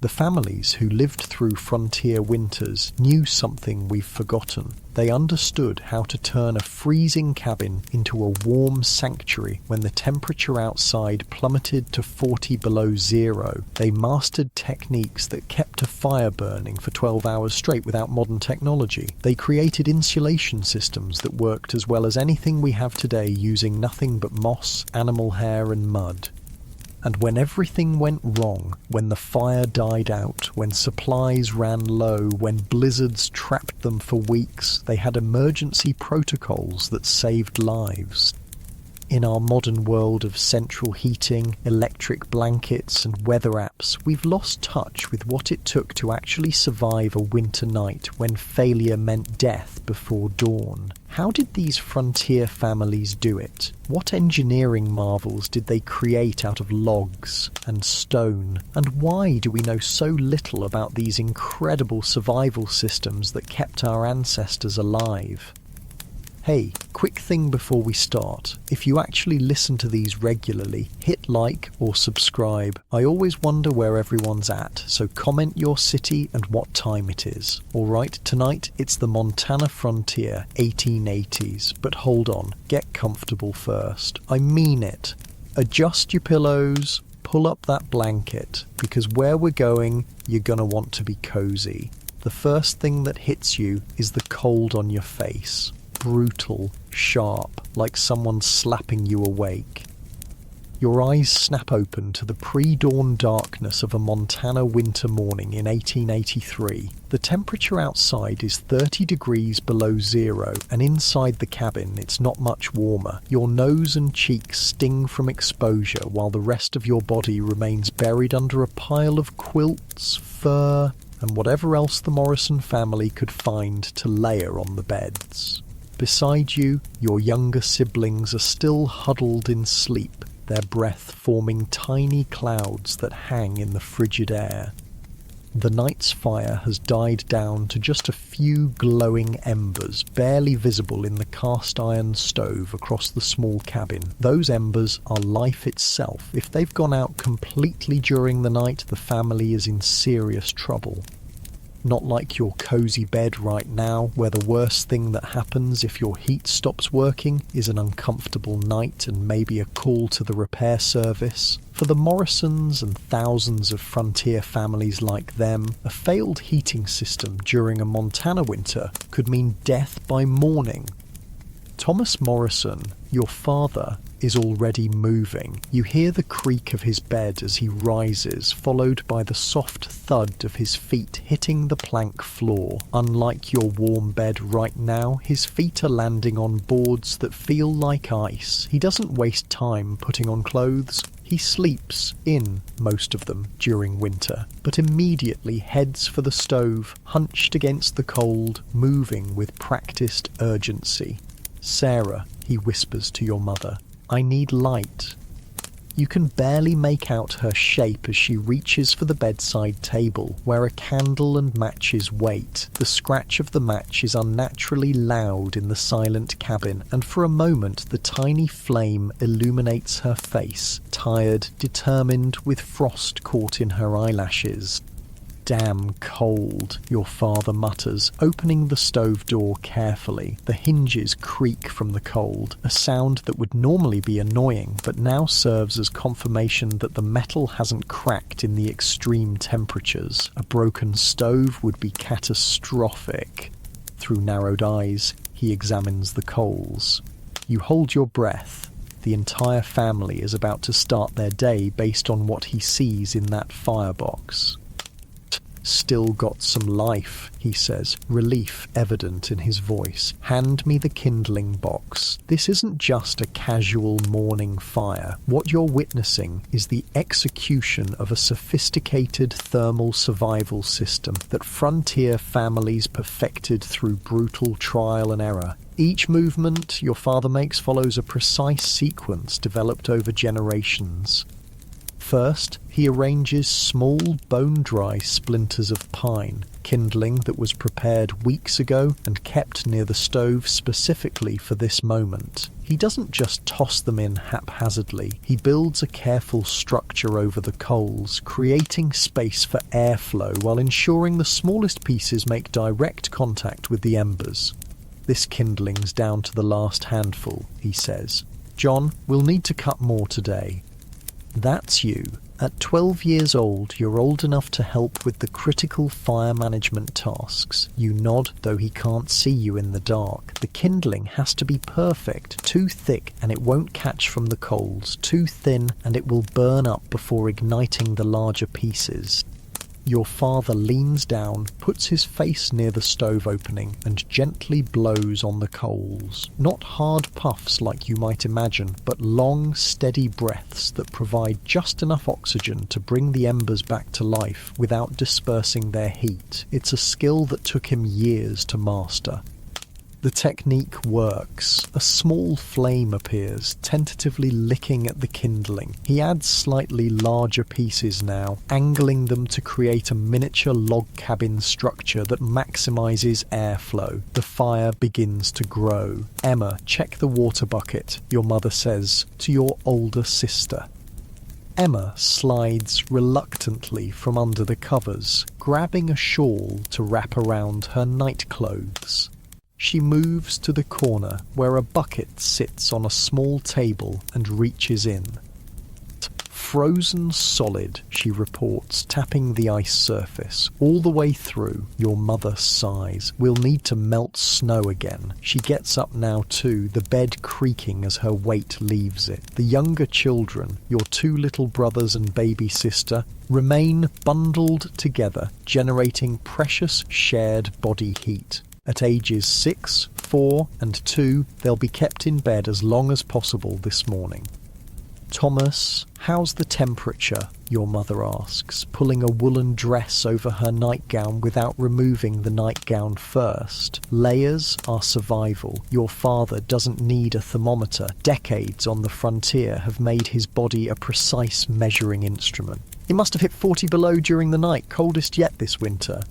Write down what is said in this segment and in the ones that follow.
The families who lived through frontier winters knew something we've forgotten. They understood how to turn a freezing cabin into a warm sanctuary when the temperature outside plummeted to 40 below zero. They mastered techniques that kept a fire burning for 12 hours straight without modern technology. They created insulation systems that worked as well as anything we have today, using nothing but moss, animal hair and mud. And when everything went wrong, when the fire died out, when supplies ran low, when blizzards trapped them for weeks, they had emergency protocols that saved lives. In our modern world of central heating, electric blankets and weather apps, we've lost touch with what it took to actually survive a winter night when failure meant death before dawn. How did these frontier families do it? What engineering marvels did they create out of logs and stone? And why do we know so little about these incredible survival systems that kept our ancestors alive? Hey, quick thing before we start. If you actually listen to these regularly, hit like or subscribe. I always wonder where everyone's at, so comment your city and what time it is. Alright, tonight it's the Montana frontier, 1880s. But hold on, get comfortable first. I mean it. Adjust your pillows, pull up that blanket, because where we're going, you're gonna want to be cozy. The first thing that hits you is the cold on your face. Brutal, sharp, like someone slapping you awake. Your eyes snap open to the pre-dawn darkness of a Montana winter morning in 1883. The temperature outside is 30 degrees below zero, and inside the cabin it's not much warmer. Your nose and cheeks sting from exposure while the rest of your body remains buried under a pile of quilts, fur, and whatever else the Morrison family could find to layer on the beds. Beside you, your younger siblings are still huddled in sleep, their breath forming tiny clouds that hang in the frigid air. The night's fire has died down to just a few glowing embers, barely visible in the cast iron stove across the small cabin. Those embers are life itself. If they've gone out completely during the night, the family is in serious trouble. Not like your cozy bed right now, where the worst thing that happens if your heat stops working is an uncomfortable night and maybe a call to the repair service. For the Morrisons and thousands of frontier families like them, a failed heating system during a Montana winter could mean death by morning. Thomas Morrison, your father, is already moving. You hear the creak of his bed as he rises, followed by the soft thud of his feet hitting the plank floor. Unlike your warm bed right now, his feet are landing on boards that feel like ice. He doesn't waste time putting on clothes. He sleeps in most of them during winter, but immediately heads for the stove, hunched against the cold, moving with practiced urgency. "Sarah," he whispers to your mother, "I need light." You can barely make out her shape as she reaches for the bedside table, where a candle and matches wait. The scratch of the match is unnaturally loud in the silent cabin, and for a moment the tiny flame illuminates her face, tired, determined, with frost caught in her eyelashes. "Damn cold," your father mutters, opening the stove door carefully. The hinges creak from the cold, a sound that would normally be annoying, but now serves as confirmation that the metal hasn't cracked in the extreme temperatures. A broken stove would be catastrophic. Through narrowed eyes, he examines the coals. You hold your breath. The entire family is about to start their day based on what he sees in that firebox. "Still got some life," he says, relief evident in his voice. "Hand me the kindling box. This isn't just a casual morning fire. What you're witnessing is the execution of a sophisticated thermal survival system that frontier families perfected through brutal trial and error. Each movement your father makes follows a precise sequence developed over generations. First, he arranges small bone-dry splinters of pine, kindling that was prepared weeks ago and kept near the stove specifically for this moment. He doesn't just toss them in haphazardly, he builds a careful structure over the coals, creating space for airflow while ensuring the smallest pieces make direct contact with the embers. "This kindling's down to the last handful," he says. "John, we'll need to cut more today." That's you. At 12 years old, you're old enough to help with the critical fire management tasks. You nod, though he can't see you in the dark. The kindling has to be perfect, too thick and it won't catch from the coals, too thin and it will burn up before igniting the larger pieces. Your father leans down, puts his face near the stove opening, and gently blows on the coals. Not hard puffs like you might imagine, but long, steady breaths that provide just enough oxygen to bring the embers back to life without dispersing their heat. It's a skill that took him years to master. The technique works. A small flame appears, tentatively licking at the kindling. He adds slightly larger pieces now, angling them to create a miniature log cabin structure that maximizes airflow. The fire begins to grow. "Emma, check the water bucket," your mother says to your older sister. Emma slides reluctantly from under the covers, grabbing a shawl to wrap around her night clothes. She moves to the corner where a bucket sits on a small table and reaches in. "Frozen solid," she reports, tapping the ice surface. "All the way through." Your mother sighs. "We'll need to melt snow again." She gets up now too, the bed creaking as her weight leaves it. The younger children, your two little brothers and baby sister, remain bundled together, generating precious shared body heat. At ages 6, 4, and 2, they'll be kept in bed as long as possible this morning. "Thomas, how's the temperature?" your mother asks, pulling a woolen dress over her nightgown without removing the nightgown first. Layers are survival. Your father doesn't need a thermometer. Decades on the frontier have made his body a precise measuring instrument. "It must have hit 40 below during the night, coldest yet this winter."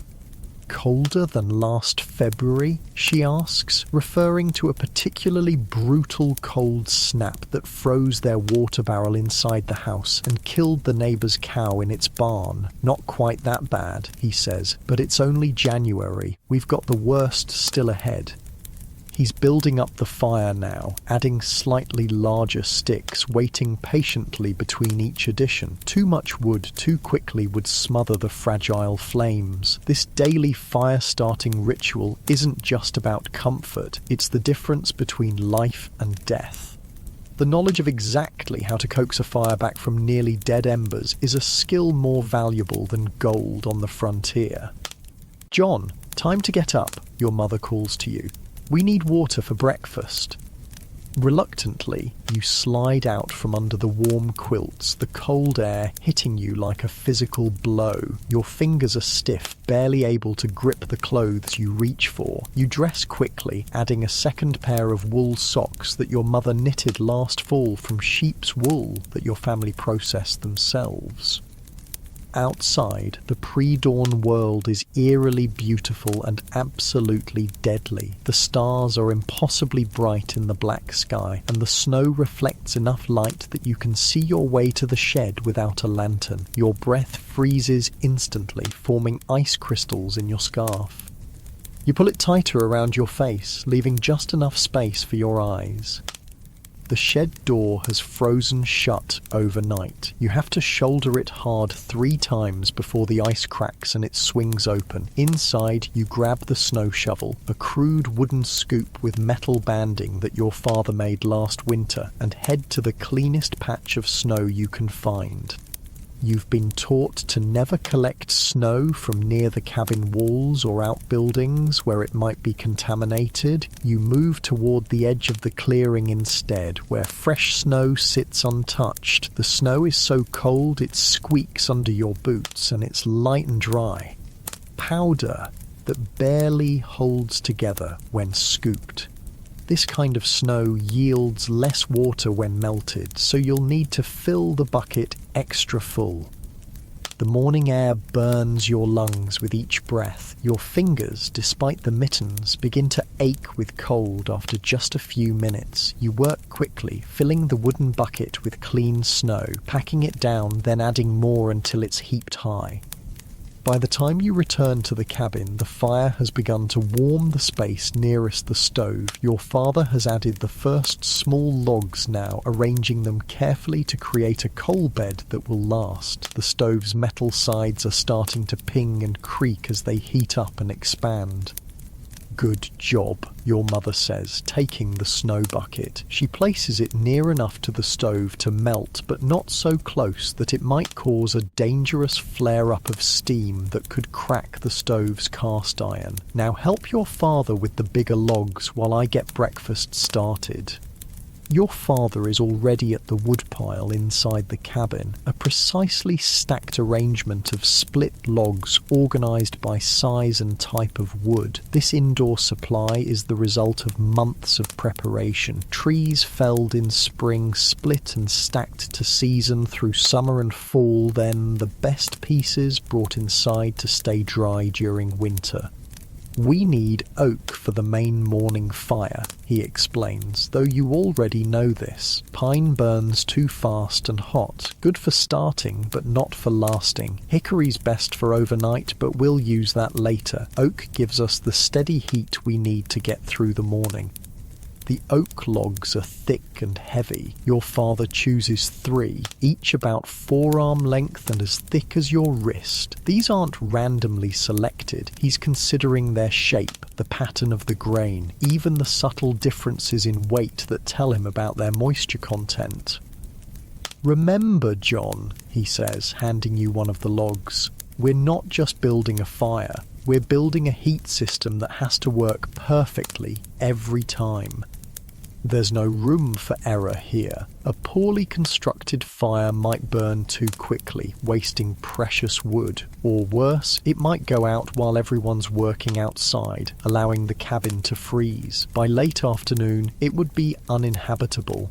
"Colder than last February?" she asks, referring to a particularly brutal cold snap that froze their water barrel inside the house and killed the neighbour's cow in its barn. "Not quite that bad," he says, "but it's only January. We've got the worst still ahead." He's building up the fire now, adding slightly larger sticks, waiting patiently between each addition. Too much wood too quickly would smother the fragile flames. This daily fire-starting ritual isn't just about comfort, it's the difference between life and death. The knowledge of exactly how to coax a fire back from nearly dead embers is a skill more valuable than gold on the frontier. "John, time to get up," your mother calls to you. "We need water for breakfast." Reluctantly, you slide out from under the warm quilts, the cold air hitting you like a physical blow. Your fingers are stiff, barely able to grip the clothes you reach for. You dress quickly, adding a second pair of wool socks that your mother knitted last fall from sheep's wool that your family processed themselves. Outside, the pre-dawn world is eerily beautiful and absolutely deadly. The stars are impossibly bright in the black sky, and the snow reflects enough light that you can see your way to the shed without a lantern. Your breath freezes instantly, forming ice crystals in your scarf. You pull it tighter around your face, leaving just enough space for your eyes. The shed door has frozen shut overnight. You have to shoulder it hard 3 times before the ice cracks and it swings open. Inside, you grab the snow shovel, a crude wooden scoop with metal banding that your father made last winter, and head to the cleanest patch of snow you can find. You've been taught to never collect snow from near the cabin walls or outbuildings where it might be contaminated. You move toward the edge of the clearing instead, where fresh snow sits untouched. The snow is so cold it squeaks under your boots, and it's light and dry. Powder that barely holds together when scooped. This kind of snow yields less water when melted, so you'll need to fill the bucket extra full. The morning air burns your lungs with each breath. Your fingers, despite the mittens, begin to ache with cold after just a few minutes. You work quickly, filling the wooden bucket with clean snow, packing it down, then adding more until it's heaped high. By the time you return to the cabin, the fire has begun to warm the space nearest the stove. Your father has added the first small logs now, arranging them carefully to create a coal bed that will last. The stove's metal sides are starting to ping and creak as they heat up and expand. "Good job," your mother says, taking the snow bucket. She places it near enough to the stove to melt, but not so close that it might cause a dangerous flare-up of steam that could crack the stove's cast iron. "Now help your father with the bigger logs while I get breakfast started." Your father is already at the woodpile inside the cabin, a precisely stacked arrangement of split logs organised by size and type of wood. This indoor supply is the result of months of preparation. Trees felled in spring, split and stacked to season through summer and fall, then the best pieces brought inside to stay dry during winter. "We need oak for the main morning fire," he explains, though you already know this. Pine burns too fast and hot, good for starting but not for lasting. Hickory's best for overnight, but we'll use that later. Oak gives us the steady heat we need to get through the morning. The oak logs are thick and heavy. Your father chooses 3, each about forearm length and as thick as your wrist. These aren't randomly selected. He's considering their shape, the pattern of the grain, even the subtle differences in weight that tell him about their moisture content. "Remember, John," he says, handing you one of the logs, "we're not just building a fire. We're building a heat system that has to work perfectly every time. There's no room for error here. A poorly constructed fire might burn too quickly, wasting precious wood. Or worse, it might go out while everyone's working outside, allowing the cabin to freeze. By late afternoon, it would be uninhabitable."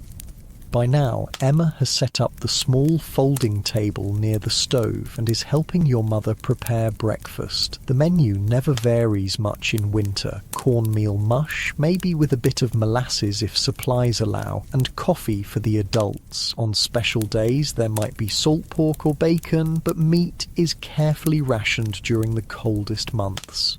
By now, Emma has set up the small folding table near the stove and is helping your mother prepare breakfast. The menu never varies much in winter. Cornmeal mush, maybe with a bit of molasses if supplies allow, and coffee for the adults. On special days there might be salt pork or bacon, but meat is carefully rationed during the coldest months.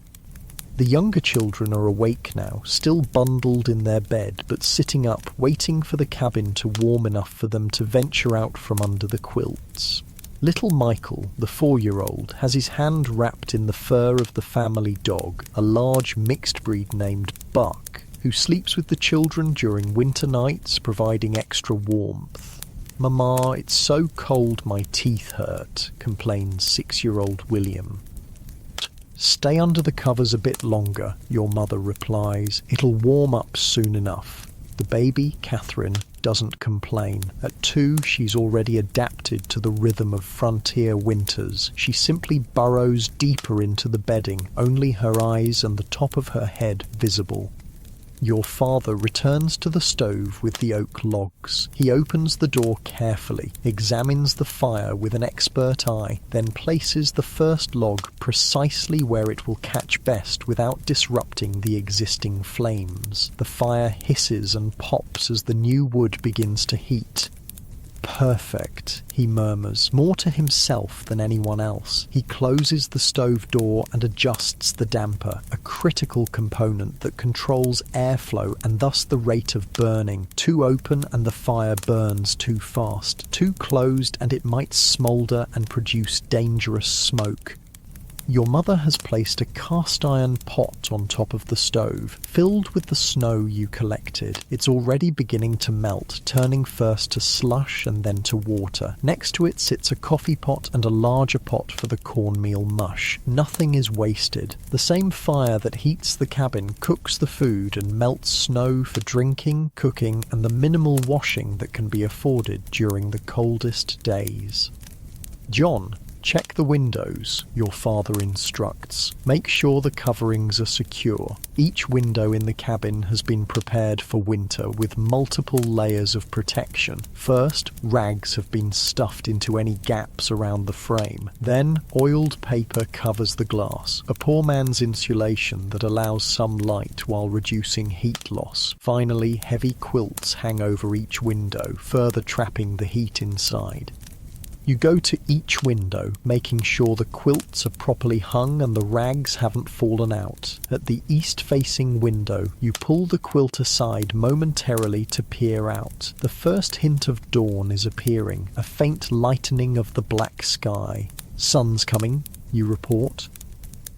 The younger children are awake now, still bundled in their bed, but sitting up, waiting for the cabin to warm enough for them to venture out from under the quilts. Little Michael, the 4-year-old, has his hand wrapped in the fur of the family dog, a large mixed breed named Buck, who sleeps with the children during winter nights, providing extra warmth. "Mama, it's so cold my teeth hurt," complains 6-year-old William. "Stay under the covers a bit longer," your mother replies. "It'll warm up soon enough." The baby, Catherine, doesn't complain. At 2, she's already adapted to the rhythm of frontier winters. She simply burrows deeper into the bedding, only her eyes and the top of her head visible. Your father returns to the stove with the oak logs. He opens the door carefully, examines the fire with an expert eye, then places the first log precisely where it will catch best without disrupting the existing flames. The fire hisses and pops as the new wood begins to heat. "Perfect," he murmurs, more to himself than anyone else. He closes the stove door and adjusts the damper, a critical component that controls airflow and thus the rate of burning. Too open and the fire burns too fast. Too closed and it might smoulder and produce dangerous smoke. Your mother has placed a cast iron pot on top of the stove, filled with the snow you collected. It's already beginning to melt, turning first to slush and then to water. Next to it sits a coffee pot and a larger pot for the cornmeal mush. Nothing is wasted. The same fire that heats the cabin cooks the food and melts snow for drinking, cooking, and the minimal washing that can be afforded during the coldest days. "John," Check the windows, your father instructs. Make sure the coverings are secure. Each window in the cabin has been prepared for winter with multiple layers of protection. First, rags have been stuffed into any gaps around the frame. Then, oiled paper covers the glass, a poor man's insulation that allows some light while reducing heat loss. Finally, heavy quilts hang over each window, further trapping the heat inside. You go to each window, making sure the quilts are properly hung and the rags haven't fallen out. At the east-facing window, you pull the quilt aside momentarily to peer out. The first hint of dawn is appearing, a faint lightening of the black sky. Sun's coming, you report.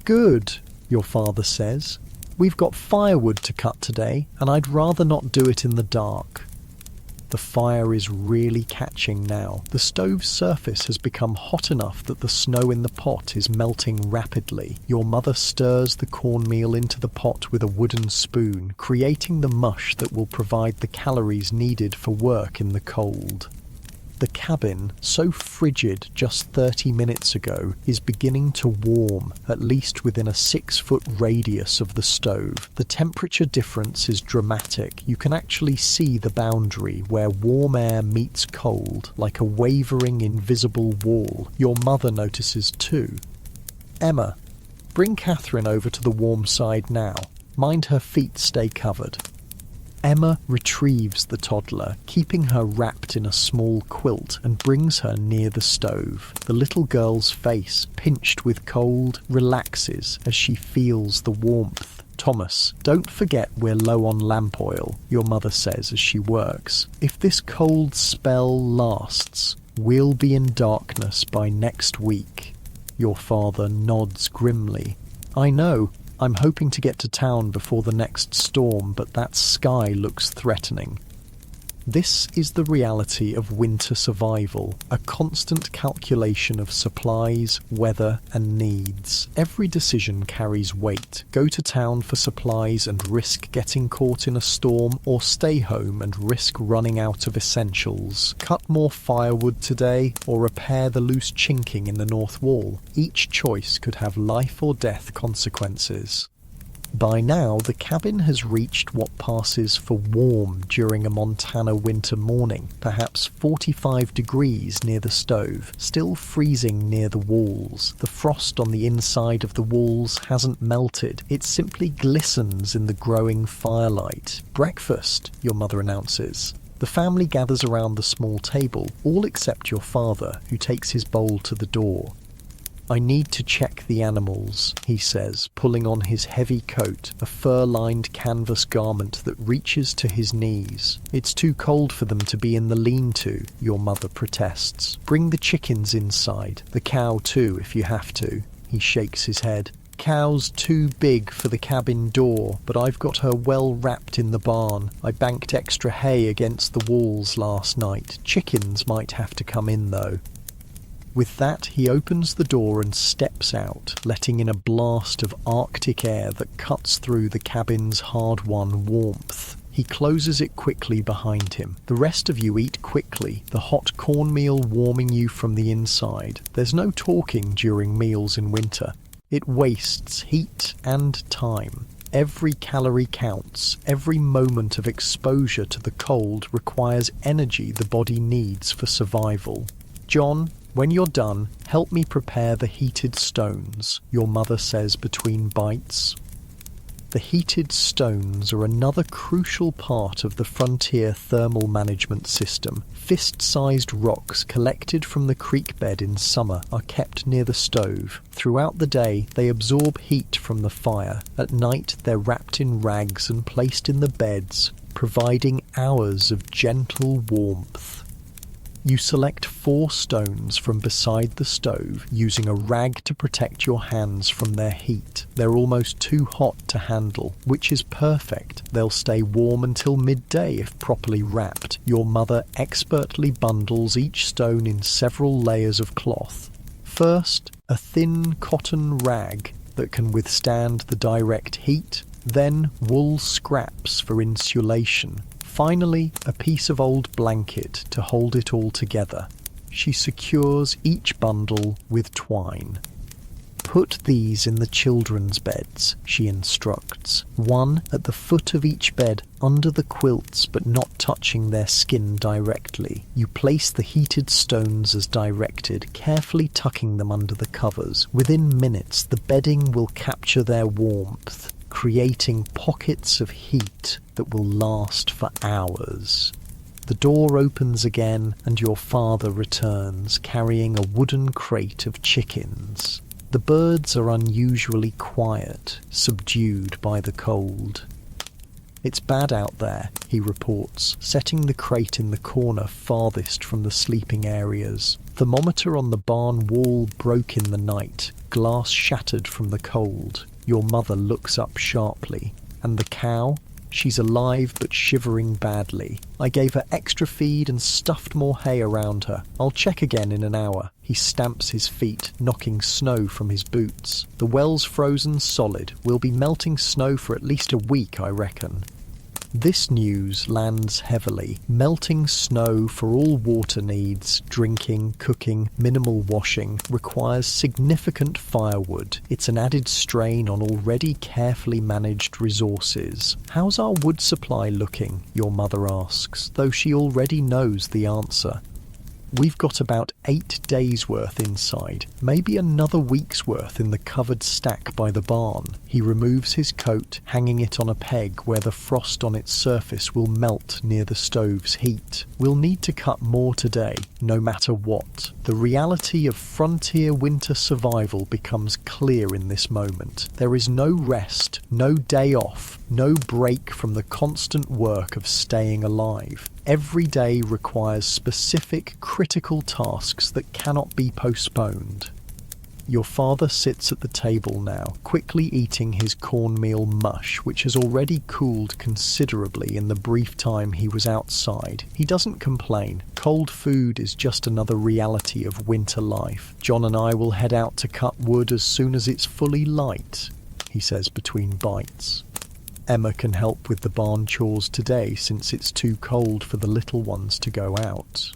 Good, your father says. We've got firewood to cut today, and I'd rather not do it in the dark. The fire is really catching now. The stove's surface has become hot enough that the snow in the pot is melting rapidly. Your mother stirs the cornmeal into the pot with a wooden spoon, creating the mush that will provide the calories needed for work in the cold. The cabin, so frigid just 30 minutes ago, is beginning to warm, at least within a 6-foot radius of the stove. The temperature difference is dramatic. You can actually see the boundary where warm air meets cold, like a wavering invisible wall. Your mother notices too. Emma, bring Catherine over to the warm side now. Mind her feet stay covered. Emma retrieves the toddler, keeping her wrapped in a small quilt, and brings her near the stove. The little girl's face, pinched with cold, relaxes as she feels the warmth. Thomas, don't forget we're low on lamp oil, your mother says as she works. If this cold spell lasts, we'll be in darkness by next week. Your father nods grimly. I know. I'm hoping to get to town before the next storm, but that sky looks threatening. This is the reality of winter survival, a constant calculation of supplies, weather, and needs. Every decision carries weight. Go to town for supplies and risk getting caught in a storm, or stay home and risk running out of essentials. Cut more firewood today, or repair the loose chinking in the north wall. Each choice could have life or death consequences. By now, the cabin has reached what passes for warm during a Montana winter morning, perhaps 45 degrees near the stove, still freezing near the walls. The frost on the inside of the walls hasn't melted, it simply glistens in the growing firelight. Breakfast, your mother announces. The family gathers around the small table, all except your father, who takes his bowl to the door. I need to check the animals, he says, pulling on his heavy coat, a fur-lined canvas garment that reaches to his knees. It's too cold for them to be in the lean-to, your mother protests. Bring the chickens inside, the cow too if you have to. He shakes his head. Cow's too big for the cabin door, but I've got her well wrapped in the barn. I banked extra hay against the walls last night. Chickens might have to come in though. With that, he opens the door and steps out, letting in a blast of Arctic air that cuts through the cabin's hard-won warmth. He closes it quickly behind him. The rest of you eat quickly, the hot cornmeal warming you from the inside. There's no talking during meals in winter. It wastes heat and time. Every calorie counts. Every moment of exposure to the cold requires energy the body needs for survival. John, when you're done, help me prepare the heated stones, your mother says between bites. The heated stones are another crucial part of the frontier thermal management system. Fist-sized rocks collected from the creek bed in summer are kept near the stove. Throughout the day, they absorb heat from the fire. At night, they're wrapped in rags and placed in the beds, providing hours of gentle warmth. You select 4 stones from beside the stove, using a rag to protect your hands from their heat. They're almost too hot to handle, which is perfect. They'll stay warm until midday if properly wrapped. Your mother expertly bundles each stone in several layers of cloth. First, a thin cotton rag that can withstand the direct heat, then wool scraps for insulation. Finally, a piece of old blanket to hold it all together. She secures each bundle with twine. Put these in the children's beds, she instructs. One at the foot of each bed, under the quilts but not touching their skin directly. You place the heated stones as directed, carefully tucking them under the covers. Within minutes, the bedding will capture their warmth, creating pockets of heat that will last for hours. The door opens again and your father returns, carrying a wooden crate of chickens. The birds are unusually quiet, subdued by the cold. It's bad out there, he reports, setting the crate in the corner farthest from the sleeping areas. Thermometer on the barn wall broke in the night, glass shattered from the cold. Your mother looks up sharply. And the cow? She's alive but shivering badly. I gave her extra feed and stuffed more hay around her. I'll check again in an hour. He stamps his feet, knocking snow from his boots. The well's frozen solid. We'll be melting snow for at least a week, I reckon. This news lands heavily. Melting snow for all water needs, drinking, cooking, minimal washing, requires significant firewood. It's an added strain on already carefully managed resources. How's our wood supply looking? Your mother asks, though she already knows the answer. We've got about 8 days' worth inside, maybe another week's worth in the covered stack by the barn. He removes his coat, hanging it on a peg where the frost on its surface will melt near the stove's heat. We'll need to cut more today, no matter what. The reality of frontier winter survival becomes clear in this moment. There is no rest, no day off, no break from the constant work of staying alive. Every day requires specific, critical tasks that cannot be postponed. Your father sits at the table now, quickly eating his cornmeal mush, which has already cooled considerably in the brief time he was outside. He doesn't complain. Cold food is just another reality of winter life. John and I will head out to cut wood as soon as it's fully light, he says between bites. Emma can help with the barn chores today since it's too cold for the little ones to go out.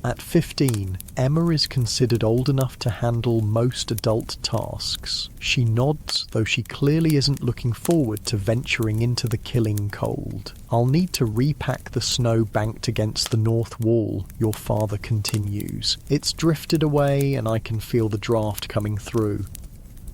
At 15, Emma is considered old enough to handle most adult tasks. She nods, though she clearly isn't looking forward to venturing into the killing cold. I'll need to repack the snow banked against the north wall, your father continues. It's drifted away and I can feel the draft coming through.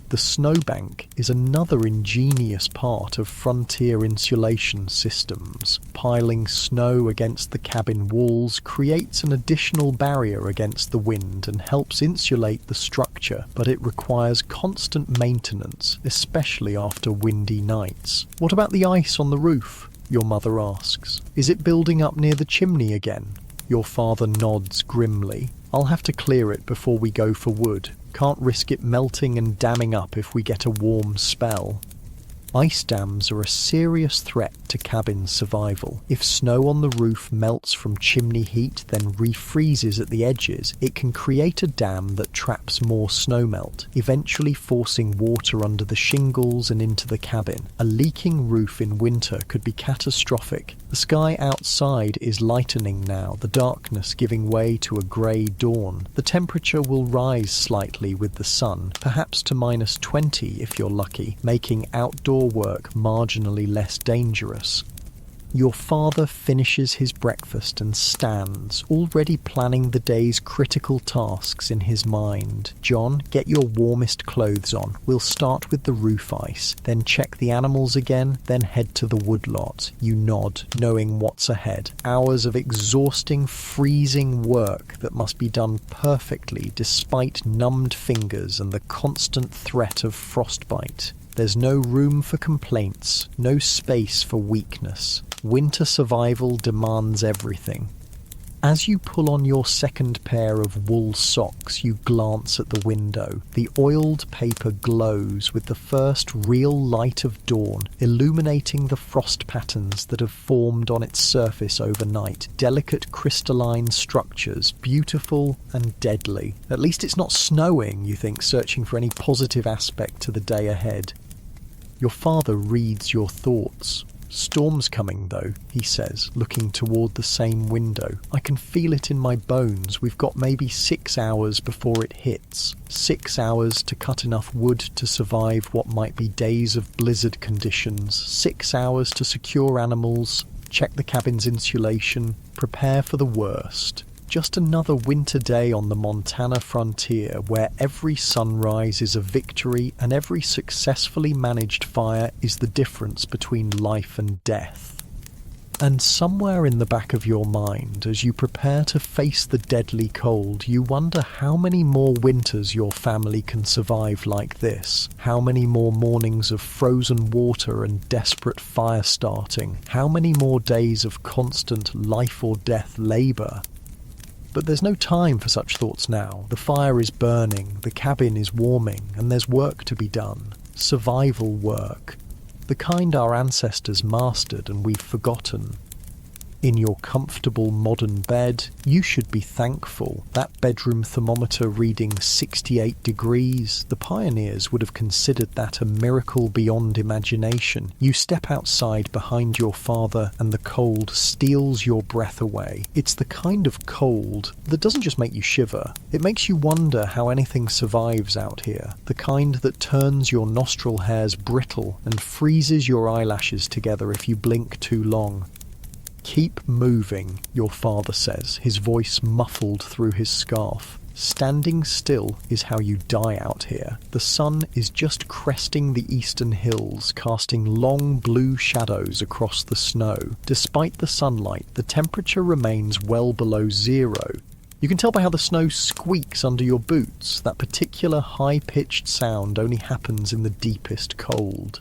The snowbank is another ingenious part of frontier insulation systems. Piling snow against the cabin walls creates an additional barrier against the wind and helps insulate the structure, but it requires constant maintenance, especially after windy nights. What about the ice on the roof? Your mother asks. Is it building up near the chimney again? Your father nods grimly. I'll have to clear it before we go for wood. Can't risk it melting and damming up if we get a warm spell. Ice dams are a serious threat to cabin survival. If snow on the roof melts from chimney heat, then refreezes at the edges, it can create a dam that traps more snowmelt, eventually forcing water under the shingles and into the cabin. A leaking roof in winter could be catastrophic. The sky outside is lightening now, the darkness giving way to a grey dawn. The temperature will rise slightly with the sun, perhaps to -20 if you're lucky, making outdoor work marginally less dangerous. Your father finishes his breakfast and stands, already planning the day's critical tasks in his mind. John, get your warmest clothes on. We'll start with the roof ice, then check the animals again, then head to the woodlot. You nod, knowing what's ahead. Hours of exhausting, freezing work that must be done perfectly despite numbed fingers and the constant threat of frostbite. There's no room for complaints, no space for weakness. Winter survival demands everything. As you pull on your second pair of wool socks, you glance at the window. The oiled paper glows with the first real light of dawn, illuminating the frost patterns that have formed on its surface overnight. Delicate crystalline structures, beautiful and deadly. At least it's not snowing, you think, searching for any positive aspect to the day ahead. Your father reads your thoughts. "Storm's coming, though," he says, looking toward the same window. "I can feel it in my bones. We've got maybe 6 hours before it hits. 6 hours to cut enough wood to survive what might be days of blizzard conditions. 6 hours to secure animals, check the cabin's insulation, prepare for the worst. Just another winter day on the Montana frontier where every sunrise is a victory and every successfully managed fire is the difference between life and death." And somewhere in the back of your mind, as you prepare to face the deadly cold, you wonder how many more winters your family can survive like this, how many more mornings of frozen water and desperate fire starting, how many more days of constant life or death labour. But there's no time for such thoughts now. The fire is burning, the cabin is warming, and there's work to be done. Survival work. The kind our ancestors mastered and we've forgotten. In your comfortable modern bed, you should be thankful. That bedroom thermometer reading 68 degrees, the pioneers would have considered that a miracle beyond imagination. You step outside behind your father and the cold steals your breath away. It's the kind of cold that doesn't just make you shiver, it makes you wonder how anything survives out here. The kind that turns your nostril hairs brittle and freezes your eyelashes together if you blink too long. "Keep moving," your father says, his voice muffled through his scarf. "Standing still is how you die out here." The sun is just cresting the eastern hills, casting long blue shadows across the snow. Despite the sunlight, the temperature remains well below zero. You can tell by how the snow squeaks under your boots. That particular high-pitched sound only happens in the deepest cold.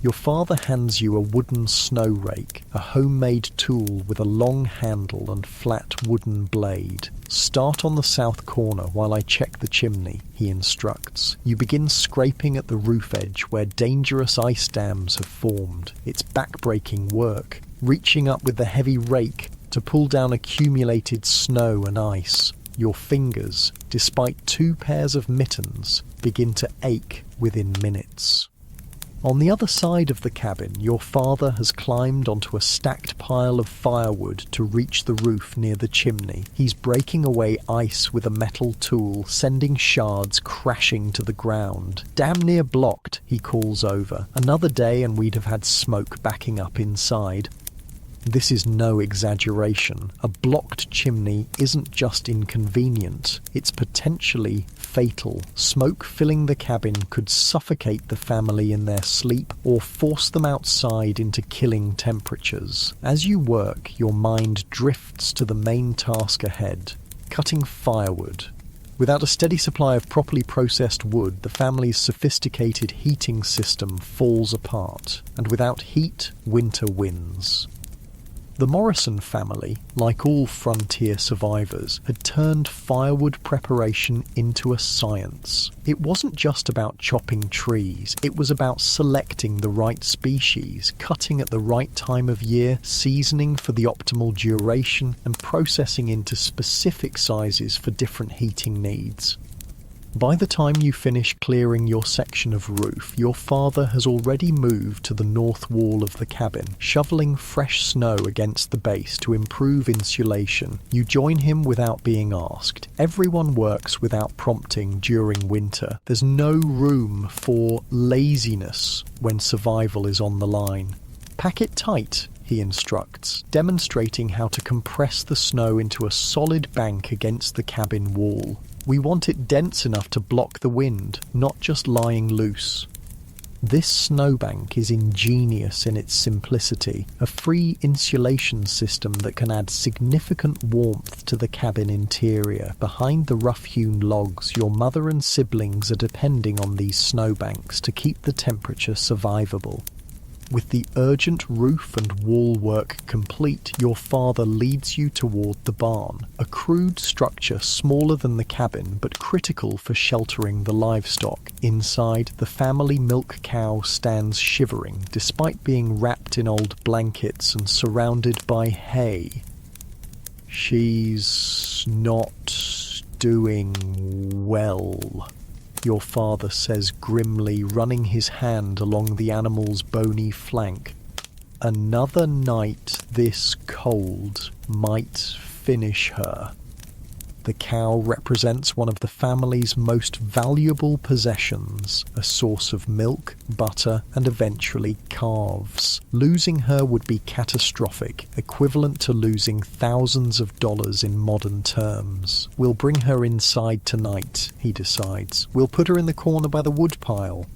Your father hands you a wooden snow rake, a homemade tool with a long handle and flat wooden blade. "Start on the south corner while I check the chimney," he instructs. You begin scraping at the roof edge where dangerous ice dams have formed. It's back-breaking work, reaching up with the heavy rake to pull down accumulated snow and ice. Your fingers, despite 2 pairs of mittens, begin to ache within minutes. On the other side of the cabin, your father has climbed onto a stacked pile of firewood to reach the roof near the chimney. He's breaking away ice with a metal tool, sending shards crashing to the ground. "Damn near blocked," he calls over. "Another day and we'd have had smoke backing up inside." This is no exaggeration. A blocked chimney isn't just inconvenient, it's potentially fatal. Smoke filling the cabin could suffocate the family in their sleep or force them outside into killing temperatures. As you work, your mind drifts to the main task ahead, cutting firewood. Without a steady supply of properly processed wood, the family's sophisticated heating system falls apart, and without heat, winter wins. The Morrison family, like all frontier survivors, had turned firewood preparation into a science. It wasn't just about chopping trees, it was about selecting the right species, cutting at the right time of year, seasoning for the optimal duration, and processing into specific sizes for different heating needs. By the time you finish clearing your section of roof, your father has already moved to the north wall of the cabin, shoveling fresh snow against the base to improve insulation. You join him without being asked. Everyone works without prompting during winter. There's no room for laziness when survival is on the line. "Pack it tight," he instructs, demonstrating how to compress the snow into a solid bank against the cabin wall. "We want it dense enough to block the wind, not just lying loose." This snowbank is ingenious in its simplicity, a free insulation system that can add significant warmth to the cabin interior. Behind the rough-hewn logs, your mother and siblings are depending on these snowbanks to keep the temperature survivable. With the urgent roof and wall work complete, your father leads you toward the barn, a crude structure smaller than the cabin but critical for sheltering the livestock. Inside, the family milk cow stands shivering, despite being wrapped in old blankets and surrounded by hay. "She's not doing well," your father says grimly, running his hand along the animal's bony flank. Another night this cold might finish her. The cow represents one of the family's most valuable possessions, a source of milk, butter, and eventually calves. Losing her would be catastrophic, equivalent to losing thousands of dollars in modern terms. We'll bring her inside tonight, he decides. We'll put her in the corner by the woodpile.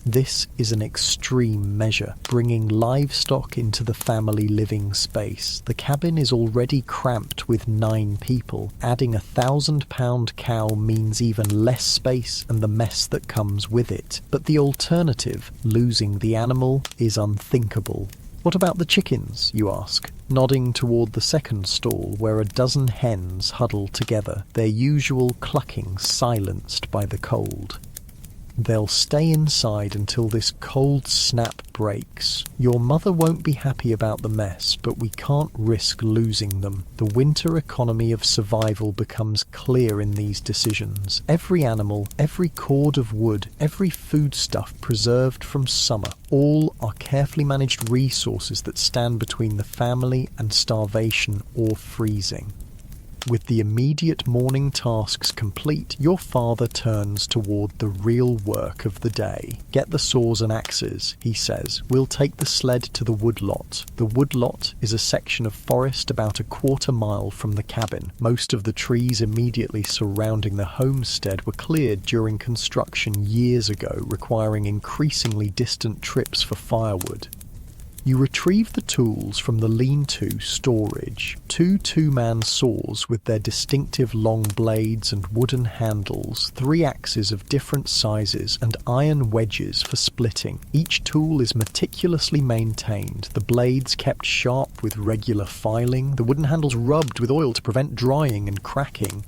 This is an extreme measure, bringing livestock into the family living space. The cabin is already cramped with 9 people. Adding a 1,000-pound cow means even less space and the mess that comes with it. But the alternative, losing the animal, is unthinkable. What about the chickens, you ask, nodding toward the second stall where a dozen hens huddle together, their usual clucking silenced by the cold. They'll stay inside until this cold snap breaks. Your mother won't be happy about the mess, but we can't risk losing them. The winter economy of survival becomes clear in these decisions. Every animal, every cord of wood, every foodstuff preserved from summer, all are carefully managed resources that stand between the family and starvation or freezing. With the immediate morning tasks complete, your father turns toward the real work of the day. Get the saws and axes, he says. We'll take the sled to the woodlot. The woodlot is a section of forest about a quarter mile from the cabin. Most of the trees immediately surrounding the homestead were cleared during construction years ago, requiring increasingly distant trips for firewood. You retrieve the tools from the lean-to storage. 2 two-man saws with their distinctive long blades and wooden handles, 3 axes of different sizes, and iron wedges for splitting. Each tool is meticulously maintained, the blades kept sharp with regular filing, the wooden handles rubbed with oil to prevent drying and cracking.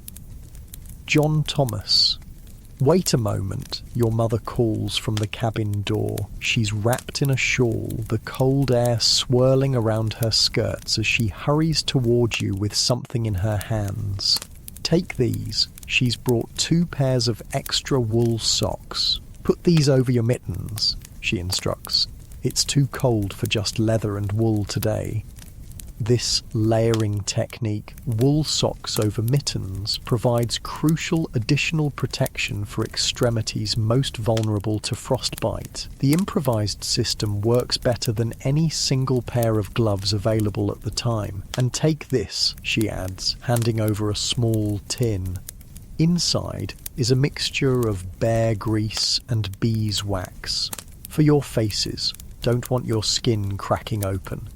John Thomas. Wait a moment, your mother calls from the cabin door. She's wrapped in a shawl, the cold air swirling around her skirts as she hurries towards you with something in her hands. Take these. She's brought 2 pairs of extra wool socks. Put these over your mittens, she instructs. It's too cold for just leather and wool today. This layering technique, wool socks over mittens, provides crucial additional protection for extremities most vulnerable to frostbite. The improvised system works better than any single pair of gloves available at the time. And take this, she adds, handing over a small tin. Inside is a mixture of bear grease and beeswax. For your faces, don't want your skin cracking open.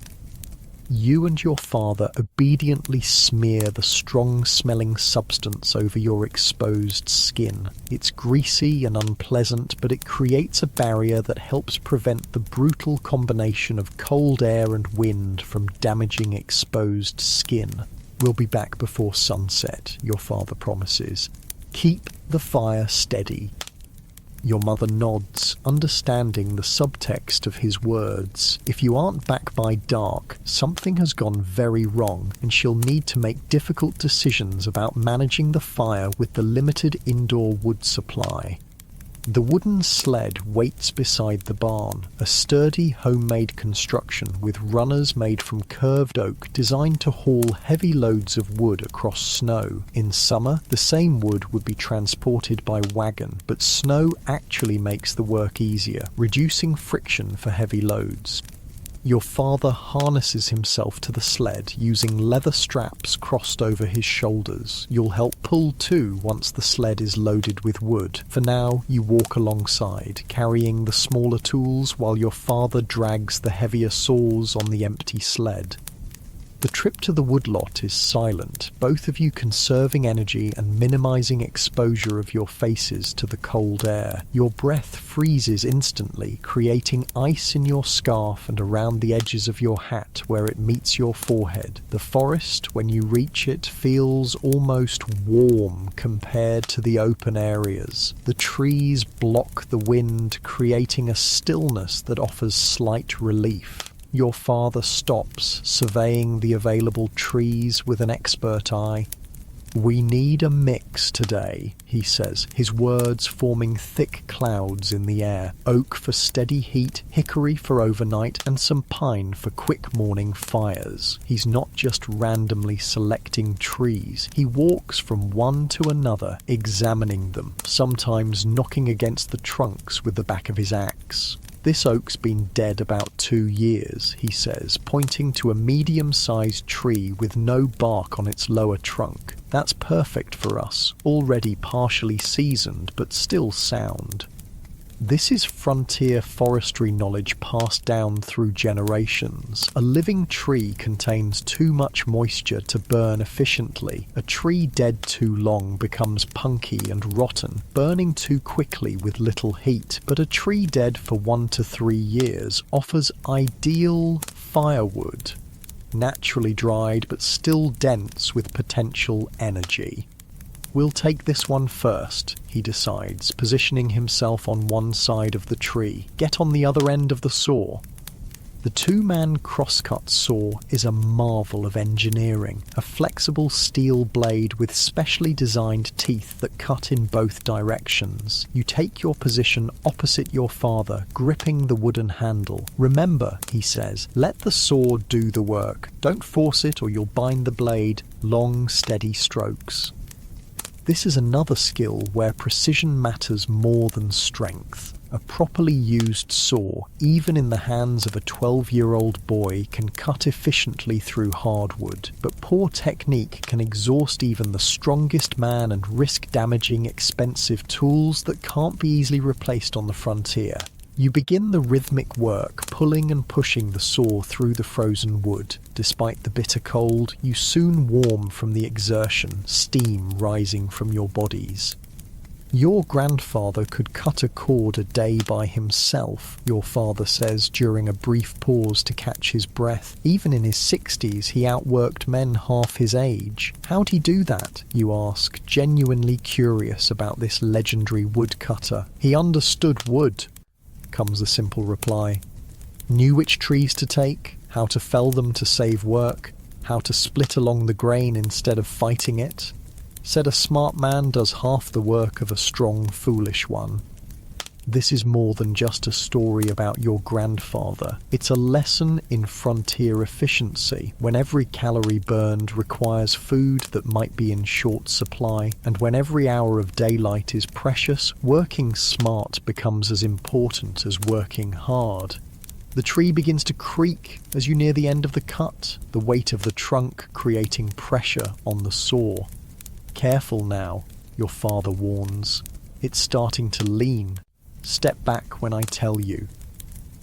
You and your father obediently smear the strong-smelling substance over your exposed skin. It's greasy and unpleasant, but it creates a barrier that helps prevent the brutal combination of cold air and wind from damaging exposed skin. We'll be back before sunset, your father promises. Keep the fire steady. Your mother nods, understanding the subtext of his words. If you aren't back by dark, something has gone very wrong, and she'll need to make difficult decisions about managing the fire with the limited indoor wood supply. The wooden sled waits beside the barn, a sturdy homemade construction with runners made from curved oak designed to haul heavy loads of wood across snow. In summer, the same wood would be transported by wagon, but snow actually makes the work easier, reducing friction for heavy loads. Your father harnesses himself to the sled using leather straps crossed over his shoulders. You'll help pull too once the sled is loaded with wood. For now, you walk alongside, carrying the smaller tools while your father drags the heavier saws on the empty sled. The trip to the woodlot is silent, both of you conserving energy and minimizing exposure of your faces to the cold air. Your breath freezes instantly, creating ice in your scarf and around the edges of your hat where it meets your forehead. The forest, when you reach it, feels almost warm compared to the open areas. The trees block the wind, creating a stillness that offers slight relief. Your father stops, surveying the available trees with an expert eye. "We need a mix today," he says, his words forming thick clouds in the air. Oak for steady heat, hickory for overnight, and some pine for quick morning fires. He's not just randomly selecting trees. He walks from one to another, examining them, sometimes knocking against the trunks with the back of his axe. "This oak's been dead about 2 years," he says, pointing to a medium-sized tree with no bark on its lower trunk. "That's perfect for us, already partially seasoned but still sound." This is frontier forestry knowledge passed down through generations. A living tree contains too much moisture to burn efficiently. A tree dead too long becomes punky and rotten, burning too quickly with little heat. But a tree dead for 1 to 3 years offers ideal firewood, naturally dried but still dense with potential energy. "We'll take this one first," he decides, positioning himself on one side of the tree. "Get on the other end of the saw." The two-man crosscut saw is a marvel of engineering, a flexible steel blade with specially designed teeth that cut in both directions. You take your position opposite your father, gripping the wooden handle. "Remember," he says, "let the saw do the work. Don't force it or you'll bind the blade." Long, steady strokes. This is another skill where precision matters more than strength. A properly used saw, even in the hands of a 12-year-old boy, can cut efficiently through hardwood, but poor technique can exhaust even the strongest man and risk damaging expensive tools that can't be easily replaced on the frontier. You begin the rhythmic work, pulling and pushing the saw through the frozen wood. Despite the bitter cold, you soon warm from the exertion, steam rising from your bodies. "Your grandfather could cut a cord a day by himself," your father says during a brief pause to catch his breath. "Even in his 60s, he outworked men half his age." "How'd he do that?" you ask, genuinely curious about this legendary woodcutter. "He understood wood," comes the simple reply. "Knew which trees to take, how to fell them to save work, how to split along the grain instead of fighting it. Said a smart man does half the work of a strong, foolish one." This is more than just a story about your grandfather. It's a lesson in frontier efficiency, when every calorie burned requires food that might be in short supply, and when every hour of daylight is precious, working smart becomes as important as working hard. The tree begins to creak as you near the end of the cut, the weight of the trunk creating pressure on the saw. "Careful now," your father warns. "It's starting to lean. Step back when I tell you."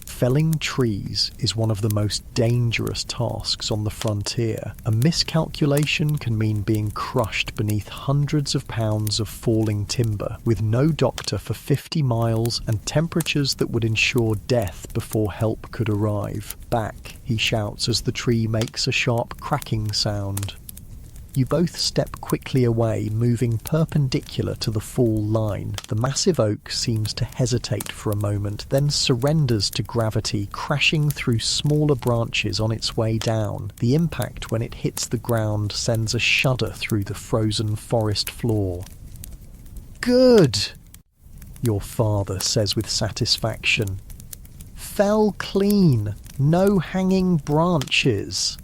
Felling trees is one of the most dangerous tasks on the frontier. A miscalculation can mean being crushed beneath hundreds of pounds of falling timber, with no doctor for 50 miles and temperatures that would ensure death before help could arrive. "Back," he shouts as the tree makes a sharp cracking sound. You both step quickly away, moving perpendicular to the fall line. The massive oak seems to hesitate for a moment, then surrenders to gravity, crashing through smaller branches on its way down. The impact when it hits the ground sends a shudder through the frozen forest floor. "Good," your father says with satisfaction. "Fell clean, no hanging branches."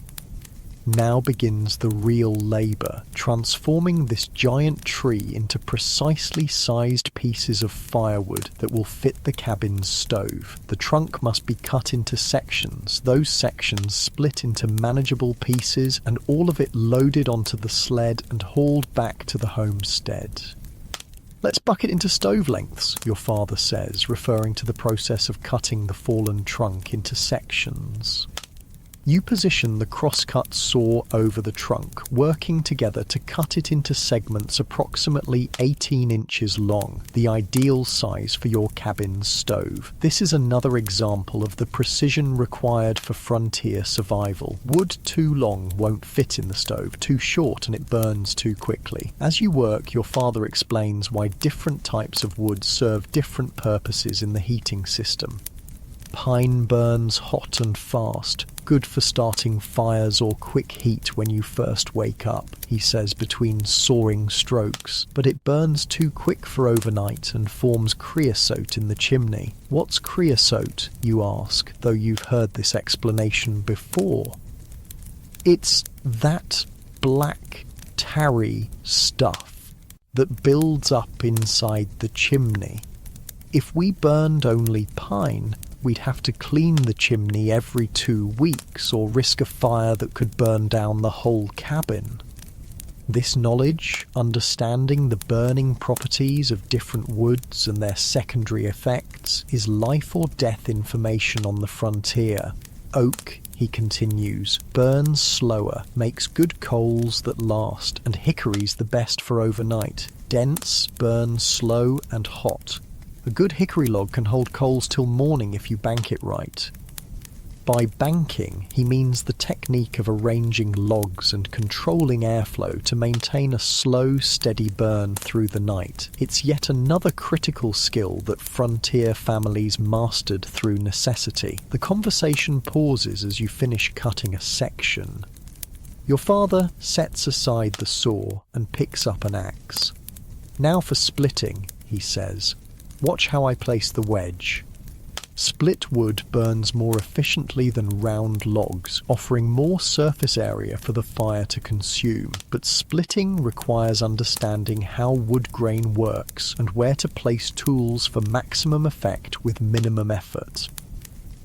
Now begins the real labour, transforming this giant tree into precisely sized pieces of firewood that will fit the cabin's stove. The trunk must be cut into sections, those sections split into manageable pieces, and all of it loaded onto the sled and hauled back to the homestead. "Let's buck it into stove lengths," your father says, referring to the process of cutting the fallen trunk into sections. You position the crosscut saw over the trunk, working together to cut it into segments approximately 18 inches long, the ideal size for your cabin's stove. This is another example of the precision required for frontier survival. Wood too long won't fit in the stove, too short and it burns too quickly. As you work, your father explains why different types of wood serve different purposes in the heating system. Pine burns hot and fast, good for starting fires or quick heat when you first wake up, he says between soaring strokes, but it burns too quick for overnight and forms creosote in the chimney. What's creosote, you ask, though you've heard this explanation before? It's that black, tarry stuff that builds up inside the chimney. If we burned only pine, we'd have to clean the chimney every 2 weeks or risk a fire that could burn down the whole cabin. This knowledge, understanding the burning properties of different woods and their secondary effects, is life or death information on the frontier. Oak, he continues, burns slower, makes good coals that last, and hickory's the best for overnight. Dense, burns slow and hot. A good hickory log can hold coals till morning if you bank it right. By banking, he means the technique of arranging logs and controlling airflow to maintain a slow, steady burn through the night. It's yet another critical skill that frontier families mastered through necessity. The conversation pauses as you finish cutting a section. Your father sets aside the saw and picks up an axe. Now for splitting, he says. Watch how I place the wedge. Split wood burns more efficiently than round logs, offering more surface area for the fire to consume. But splitting requires understanding how wood grain works and where to place tools for maximum effect with minimum effort.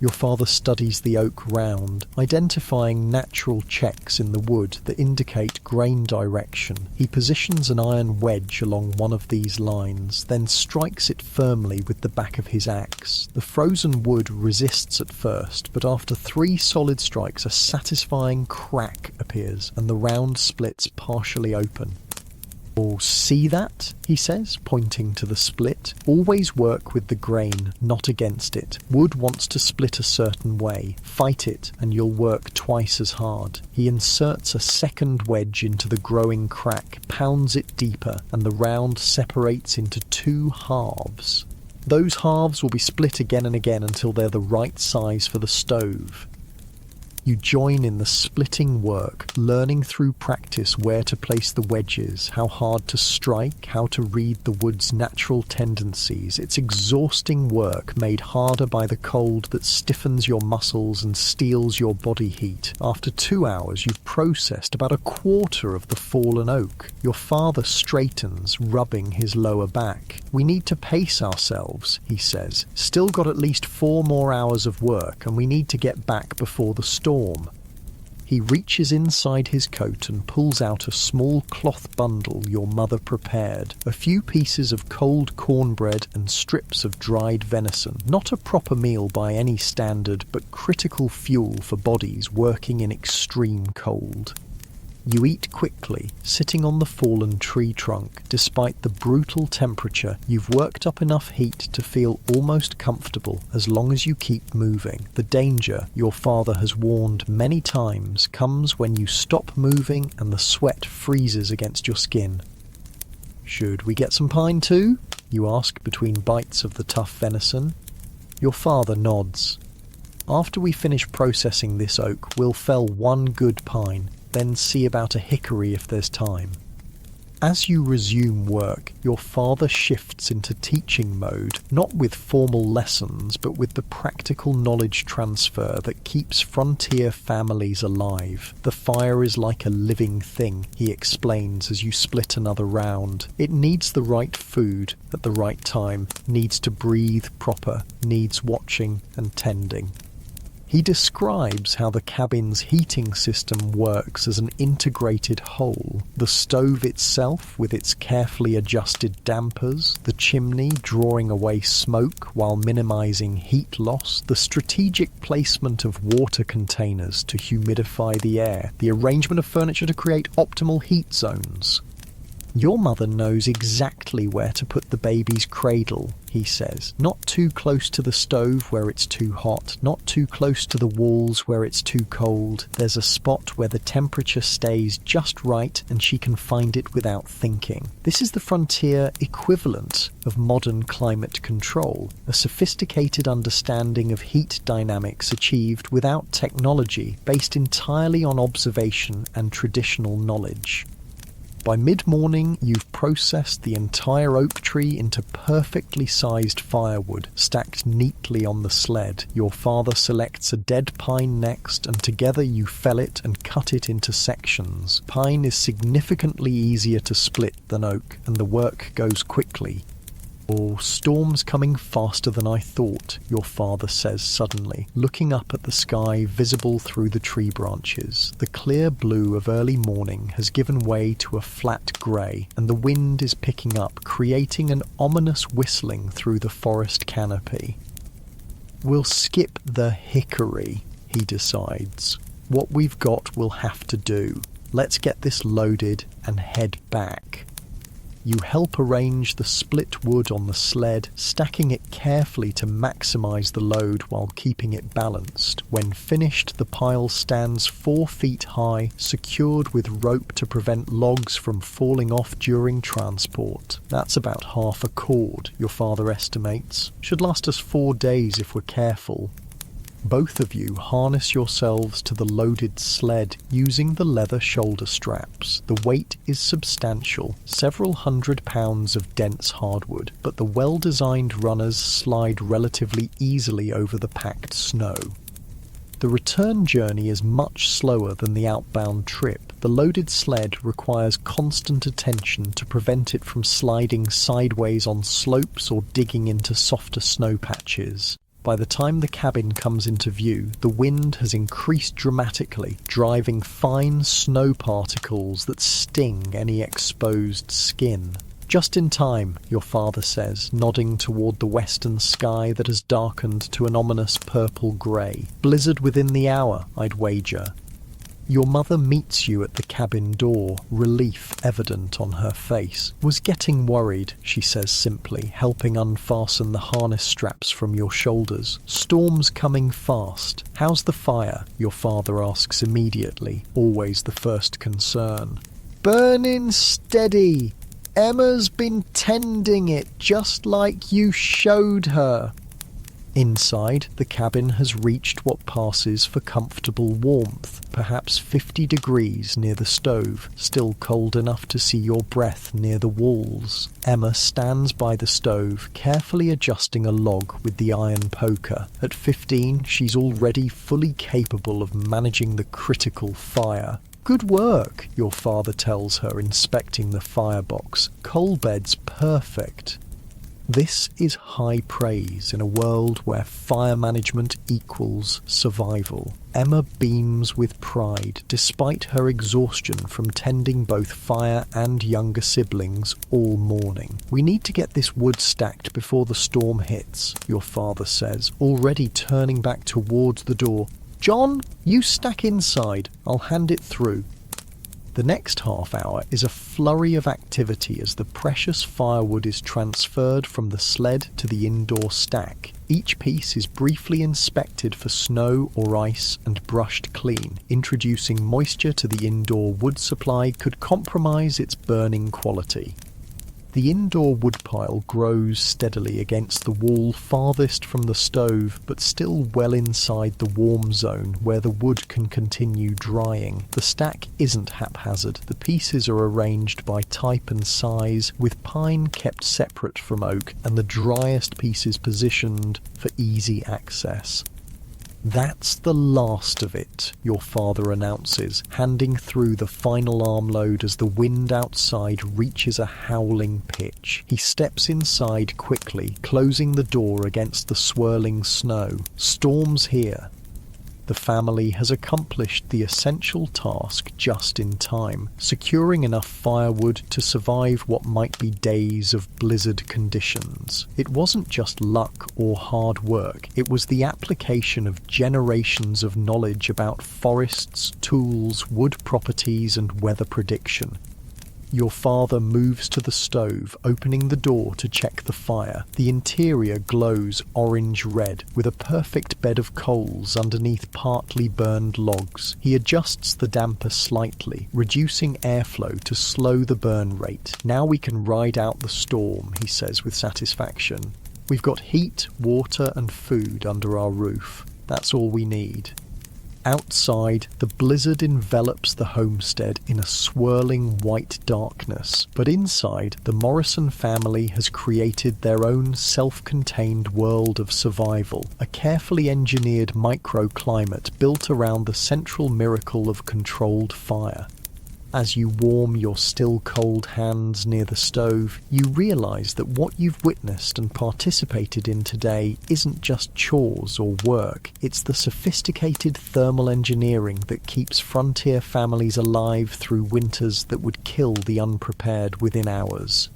Your father studies the oak round, identifying natural checks in the wood that indicate grain direction. He positions an iron wedge along one of these lines, then strikes it firmly with the back of his axe. The frozen wood resists at first, but after 3 solid strikes, a satisfying crack appears, and the round splits partially open. "Oh, see that?" he says, pointing to the split. "Always work with the grain, not against it. Wood wants to split a certain way. Fight it, and you'll work twice as hard." He inserts a second wedge into the growing crack, pounds it deeper, and the round separates into 2 halves. Those halves will be split again and again until they're the right size for the stove. You join in the splitting work, learning through practice where to place the wedges, how hard to strike, how to read the wood's natural tendencies. It's exhausting work made harder by the cold that stiffens your muscles and steals your body heat. After 2 hours, you've processed about a quarter of the fallen oak. Your father straightens, rubbing his lower back. "We need to pace ourselves," he says. "Still got at least 4 more hours of work, and we need to get back before the storm." He reaches inside his coat and pulls out a small cloth bundle your mother prepared, a few pieces of cold cornbread and strips of dried venison. Not a proper meal by any standard, but critical fuel for bodies working in extreme cold. You eat quickly, sitting on the fallen tree trunk. Despite the brutal temperature, you've worked up enough heat to feel almost comfortable as long as you keep moving. The danger, your father has warned many times, comes when you stop moving and the sweat freezes against your skin. "Should we get some pine too?" you ask between bites of the tough venison. Your father nods. "After we finish processing this oak, we'll fell 1 good pine, then see about a hickory if there's time." As you resume work, your father shifts into teaching mode, not with formal lessons, but with the practical knowledge transfer that keeps frontier families alive. "The fire is like a living thing," he explains as you split another round. "It needs the right food at the right time, needs to breathe proper, needs watching and tending." He describes how the cabin's heating system works as an integrated whole. The stove itself with its carefully adjusted dampers, the chimney drawing away smoke while minimizing heat loss, the strategic placement of water containers to humidify the air, the arrangement of furniture to create optimal heat zones. Your mother knows exactly where to put the baby's cradle, he says. Not too close to the stove where it's too hot, not too close to the walls where it's too cold. There's a spot where the temperature stays just right and she can find it without thinking. This is the frontier equivalent of modern climate control, a sophisticated understanding of heat dynamics achieved without technology, based entirely on observation and traditional knowledge. By mid-morning, you've processed the entire oak tree into perfectly sized firewood, stacked neatly on the sled. Your father selects a dead pine next, and together you fell it and cut it into sections. Pine is significantly easier to split than oak, and the work goes quickly. "Oh, storm's coming faster than I thought," your father says suddenly, looking up at the sky visible through the tree branches. The clear blue of early morning has given way to a flat grey, and the wind is picking up, creating an ominous whistling through the forest canopy. "We'll skip the hickory," he decides. "What we've got we'll have to do. Let's get this loaded and head back." You help arrange the split wood on the sled, stacking it carefully to maximize the load while keeping it balanced. When finished, the pile stands 4 feet high, secured with rope to prevent logs from falling off during transport. That's about half a cord, your father estimates. Should last us 4 days if we're careful. Both of you harness yourselves to the loaded sled using the leather shoulder straps. The weight is substantial, several hundred pounds of dense hardwood, but the well-designed runners slide relatively easily over the packed snow. The return journey is much slower than the outbound trip. The loaded sled requires constant attention to prevent it from sliding sideways on slopes or digging into softer snow patches. By the time the cabin comes into view, the wind has increased dramatically, driving fine snow particles that sting any exposed skin. "Just in time," your father says, nodding toward the western sky that has darkened to an ominous purple-grey. "Blizzard within the hour, I'd wager." Your mother meets you at the cabin door, relief evident on her face. "Was getting worried," she says simply, helping unfasten the harness straps from your shoulders. "Storm's coming fast. How's the fire?" your father asks immediately, always the first concern. "Burning steady. Emma's been tending it just like you showed her." Inside, the cabin has reached what passes for comfortable warmth, perhaps 50 degrees near the stove, still cold enough to see your breath near the walls. Emma stands by the stove, carefully adjusting a log with the iron poker. At 15, she's already fully capable of managing the critical fire. "Good work," your father tells her, inspecting the firebox. "Coal bed's perfect." This is high praise in a world where fire management equals survival. Emma beams with pride, despite her exhaustion from tending both fire and younger siblings all morning. "We need to get this wood stacked before the storm hits," your father says, already turning back towards the door. "John, you stack inside. I'll hand it through." The next half hour is a flurry of activity as the precious firewood is transferred from the sled to the indoor stack. Each piece is briefly inspected for snow or ice and brushed clean. Introducing moisture to the indoor wood supply could compromise its burning quality. The indoor woodpile grows steadily against the wall farthest from the stove, but still well inside the warm zone where the wood can continue drying. The stack isn't haphazard. The pieces are arranged by type and size, with pine kept separate from oak and the driest pieces positioned for easy access. "That's the last of it," your father announces, handing through the final armload as the wind outside reaches a howling pitch. He steps inside quickly, closing the door against the swirling snow. "Storm's here." The family has accomplished the essential task just in time, securing enough firewood to survive what might be days of blizzard conditions. It wasn't just luck or hard work, it was the application of generations of knowledge about forests, tools, wood properties, and weather prediction. Your father moves to the stove, opening the door to check the fire. The interior glows orange-red, with a perfect bed of coals underneath partly burned logs. He adjusts the damper slightly, reducing airflow to slow the burn rate. "Now we can ride out the storm," he says with satisfaction. "We've got heat, water and food under our roof. That's all we need." Outside, the blizzard envelops the homestead in a swirling white darkness, but inside, the Morrison family has created their own self-contained world of survival, a carefully engineered microclimate built around the central miracle of controlled fire. As you warm your still cold hands near the stove, you realize that what you've witnessed and participated in today isn't just chores or work. It's the sophisticated thermal engineering that keeps frontier families alive through winters that would kill the unprepared within hours.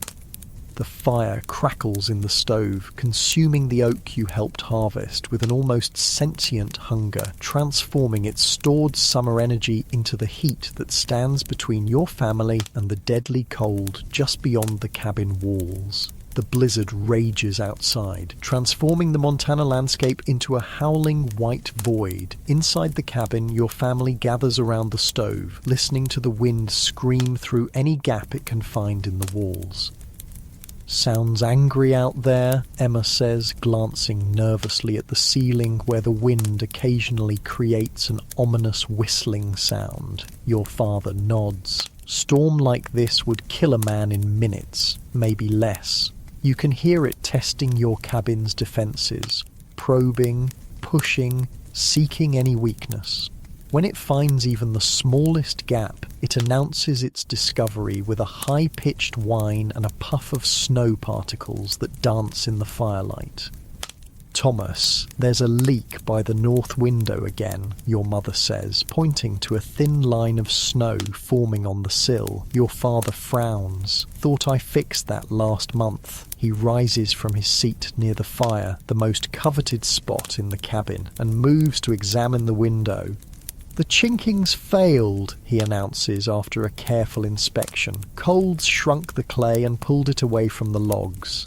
The fire crackles in the stove, consuming the oak you helped harvest with an almost sentient hunger, transforming its stored summer energy into the heat that stands between your family and the deadly cold just beyond the cabin walls. The blizzard rages outside, transforming the Montana landscape into a howling white void. Inside the cabin, your family gathers around the stove, listening to the wind scream through any gap it can find in the walls. "Sounds angry out there," Emma says, glancing nervously at the ceiling where the wind occasionally creates an ominous whistling sound. Your father nods. "Storm like this would kill a man in minutes, maybe less. You can hear it testing your cabin's defenses, probing, pushing, seeking any weakness. When it finds even the smallest gap, it announces its discovery with a high-pitched whine and a puff of snow particles that dance in the firelight. "Thomas, there's a leak by the north window again," your mother says, pointing to a thin line of snow forming on the sill. Your father frowns. "Thought I fixed that last month." He rises from his seat near the fire, the most coveted spot in the cabin, and moves to examine the window. "The chinking's failed," he announces after a careful inspection. "Colds shrunk the clay and pulled it away from the logs."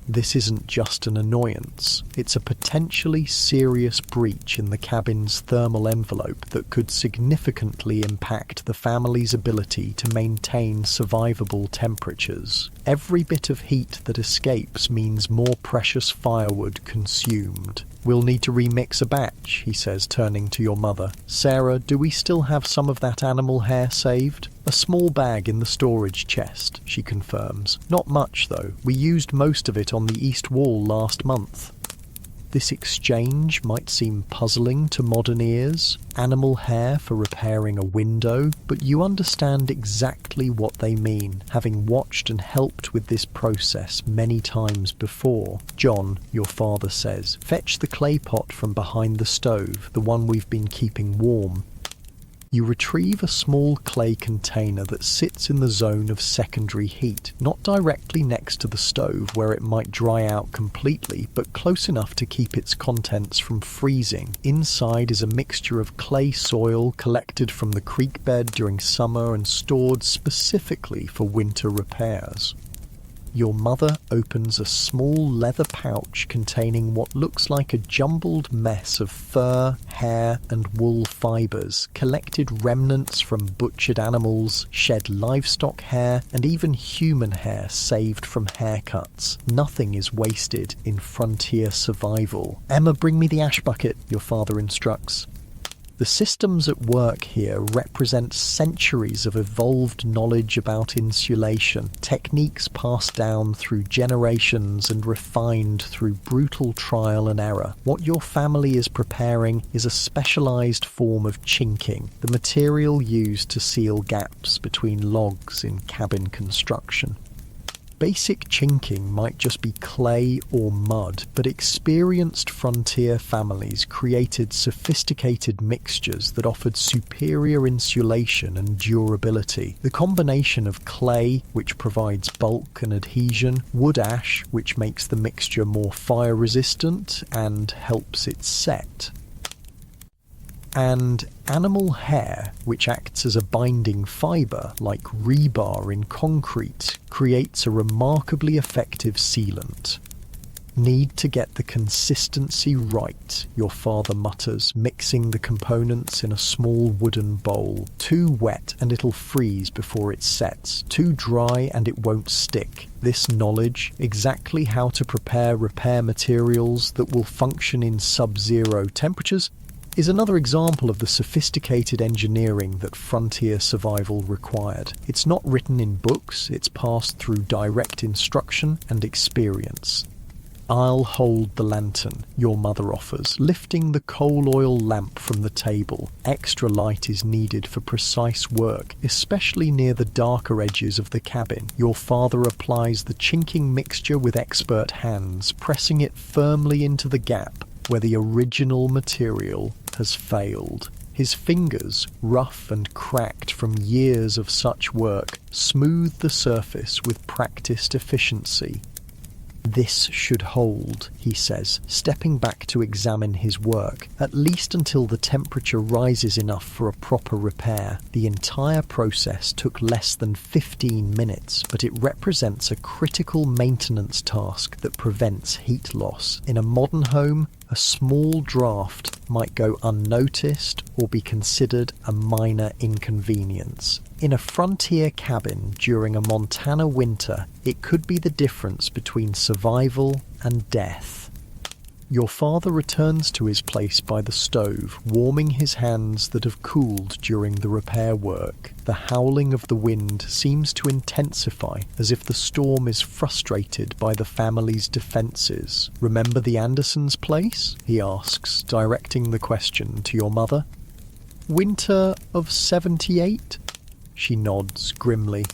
This isn't just an annoyance, it's a potentially serious breach in the cabin's thermal envelope that could significantly impact the family's ability to maintain survivable temperatures. Every bit of heat that escapes means more precious firewood consumed. "We'll need to remix a batch," he says, turning to your mother. "Sarah, do we still have some of that animal hair saved?" "A small bag in the storage chest," she confirms. "Not much, though. We used most of it on the east wall last month." This exchange might seem puzzling to modern ears. Animal hair for repairing a window, but you understand exactly what they mean, having watched and helped with this process many times before. "John," your father says, "fetch the clay pot from behind the stove, the one we've been keeping warm." You retrieve a small clay container that sits in the zone of secondary heat, not directly next to the stove where it might dry out completely, but close enough to keep its contents from freezing. Inside is a mixture of clay soil collected from the creek bed during summer and stored specifically for winter repairs. Your mother opens a small leather pouch containing what looks like a jumbled mess of fur, hair, and wool fibers, collected remnants from butchered animals, shed livestock hair, and even human hair saved from haircuts. Nothing is wasted in frontier survival. "Emma, bring me the ash bucket," your father instructs. The systems at work here represent centuries of evolved knowledge about insulation, techniques passed down through generations and refined through brutal trial and error. What your family is preparing is a specialized form of chinking, the material used to seal gaps between logs in cabin construction. Basic chinking might just be clay or mud, but experienced frontier families created sophisticated mixtures that offered superior insulation and durability. The combination of clay, which provides bulk and adhesion, wood ash, which makes the mixture more fire resistant and helps it set. And animal hair, which acts as a binding fibre like rebar in concrete, creates a remarkably effective sealant. Need to get the consistency right, your father mutters, mixing the components in a small wooden bowl. Too wet and it'll freeze before it sets. Too dry and it won't stick. This knowledge, exactly how to prepare repair materials that will function in sub-zero temperatures, is another example of the sophisticated engineering that frontier survival required. It's not written in books, it's passed through direct instruction and experience. "I'll hold the lantern," your mother offers, lifting the coal oil lamp from the table. Extra light is needed for precise work, especially near the darker edges of the cabin. Your father applies the chinking mixture with expert hands, pressing it firmly into the gap where the original material has failed. His fingers, rough and cracked from years of such work, smooth the surface with practiced efficiency. "This should hold," he says, stepping back to examine his work, at least until the temperature rises enough for a proper repair. The entire process took less than 15 minutes, but it represents a critical maintenance task that prevents heat loss. In a modern home, a small draft might go unnoticed or be considered a minor inconvenience. In a frontier cabin during a Montana winter, it could be the difference between survival and death. Your father returns to his place by the stove, warming his hands that have cooled during the repair work. The howling of the wind seems to intensify, as if the storm is frustrated by the family's defences. "Remember the Andersons' place?" he asks, directing the question to your mother. "Winter of 78? She nods grimly.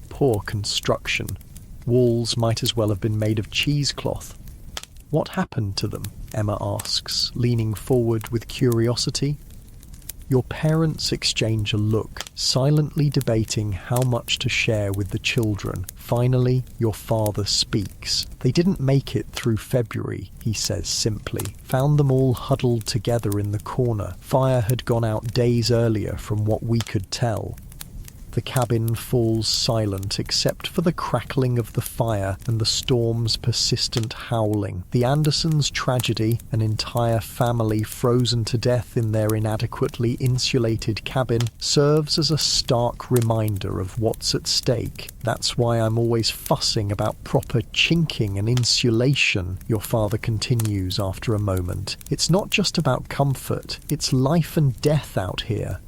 "Poor construction. Walls might as well have been made of cheesecloth." "What happened to them?" Emma asks, leaning forward with curiosity. Your parents exchange a look, silently debating how much to share with the children. Finally, your father speaks. "They didn't make it through February," he says simply. "Found them all huddled together in the corner. Fire had gone out days earlier from what we could tell." The cabin falls silent except for the crackling of the fire and the storm's persistent howling. The Andersons' tragedy, an entire family frozen to death in their inadequately insulated cabin, serves as a stark reminder of what's at stake. "That's why I'm always fussing about proper chinking and insulation," your father continues after a moment. "It's not just about comfort, it's life and death out here."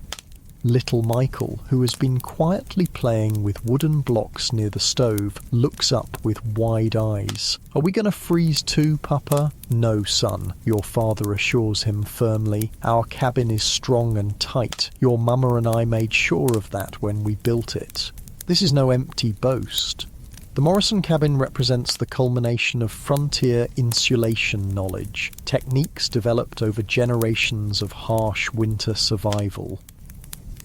Little Michael, who has been quietly playing with wooden blocks near the stove, looks up with wide eyes. "Are we going to freeze too, Papa?" "No, son," your father assures him firmly. "Our cabin is strong and tight. Your mama and I made sure of that when we built it." This is no empty boast. The Morrison cabin represents the culmination of frontier insulation knowledge, techniques developed over generations of harsh winter survival.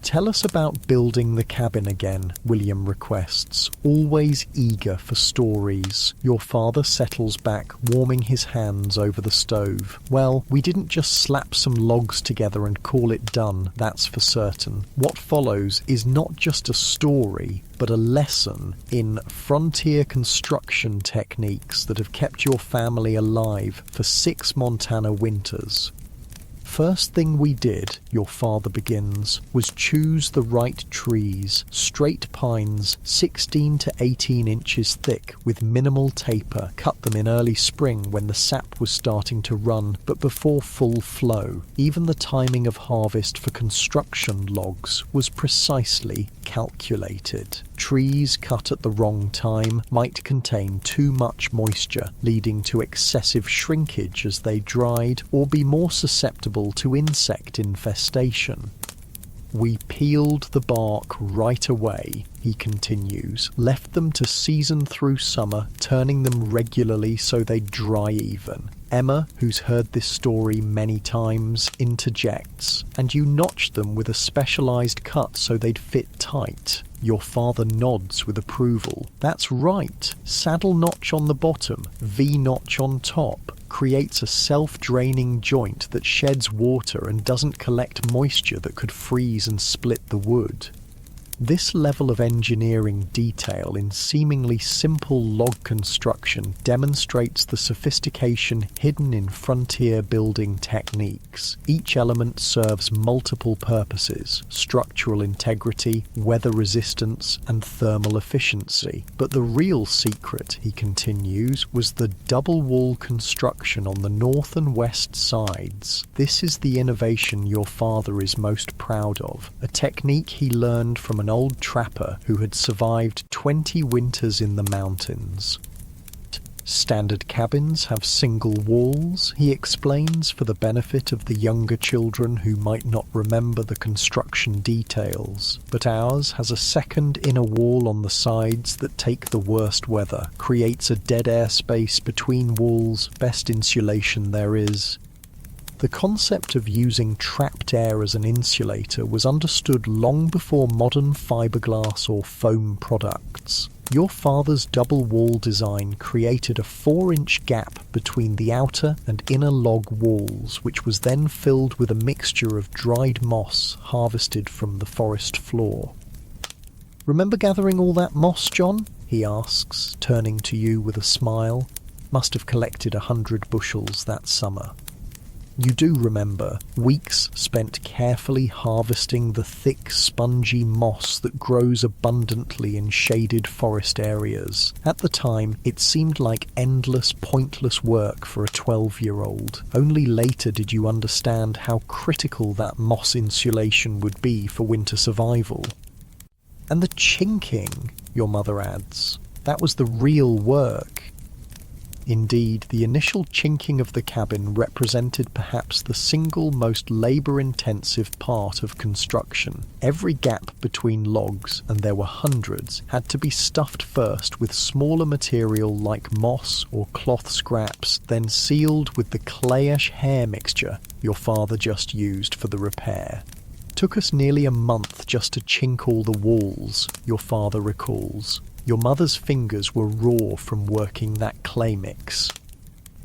"Tell us about building the cabin again," William requests, always eager for stories. Your father settles back, warming his hands over the stove. "Well, we didn't just slap some logs together and call it done, that's for certain. What follows is not just a story, but a lesson in frontier construction techniques that have kept your family alive for 6 Montana winters. First thing we did," your father begins, "was choose the right trees, straight pines 16 to 18 inches thick with minimal taper, cut them in early spring when the sap was starting to run, but before full flow. Even the timing of harvest for construction logs was precisely calculated. Trees cut at the wrong time might contain too much moisture, leading to excessive shrinkage as they dried, or be more susceptible to insect infestation. We peeled the bark right away," he continues, "left them to season through summer, turning them regularly so they dry even. Emma, who's heard this story many times, interjects, "And you notched them with a specialised cut so they'd fit tight." Your father nods with approval. "That's right. Saddle notch on the bottom, V-notch on top. Creates a self-draining joint that sheds water and doesn't collect moisture that could freeze and split the wood." This level of engineering detail in seemingly simple log construction demonstrates the sophistication hidden in frontier building techniques. Each element serves multiple purposes: structural integrity, weather resistance, and thermal efficiency. But the real secret, he continues, was the double wall construction on the north and west sides. This is the innovation your father is most proud of, a technique he learned from an old trapper who had survived 20 winters in the mountains. Standard cabins have single walls, he explains for the benefit of the younger children who might not remember the construction details. But ours has a second inner wall on the sides that take the worst weather, creates a dead air space between walls, best insulation there is. The concept of using trapped air as an insulator was understood long before modern fiberglass or foam products. Your father's double wall design created a 4-inch gap between the outer and inner log walls, which was then filled with a mixture of dried moss harvested from the forest floor. "Remember gathering all that moss, John?" he asks, turning to you with a smile. "Must have collected 100 bushels that summer." You do remember weeks spent carefully harvesting the thick, spongy moss that grows abundantly in shaded forest areas. At the time, it seemed like endless, pointless work for a 12-year-old. Only later did you understand how critical that moss insulation would be for winter survival. "And the chinking," your mother adds, "that was the real work." Indeed, the initial chinking of the cabin represented perhaps the single most labour-intensive part of construction. Every gap between logs, and there were hundreds, had to be stuffed first with smaller material like moss or cloth scraps, then sealed with the clayish hair mixture your father just used for the repair. "Took us nearly a month just to chink all the walls," your father recalls. Your mother's fingers were raw from working that clay mix.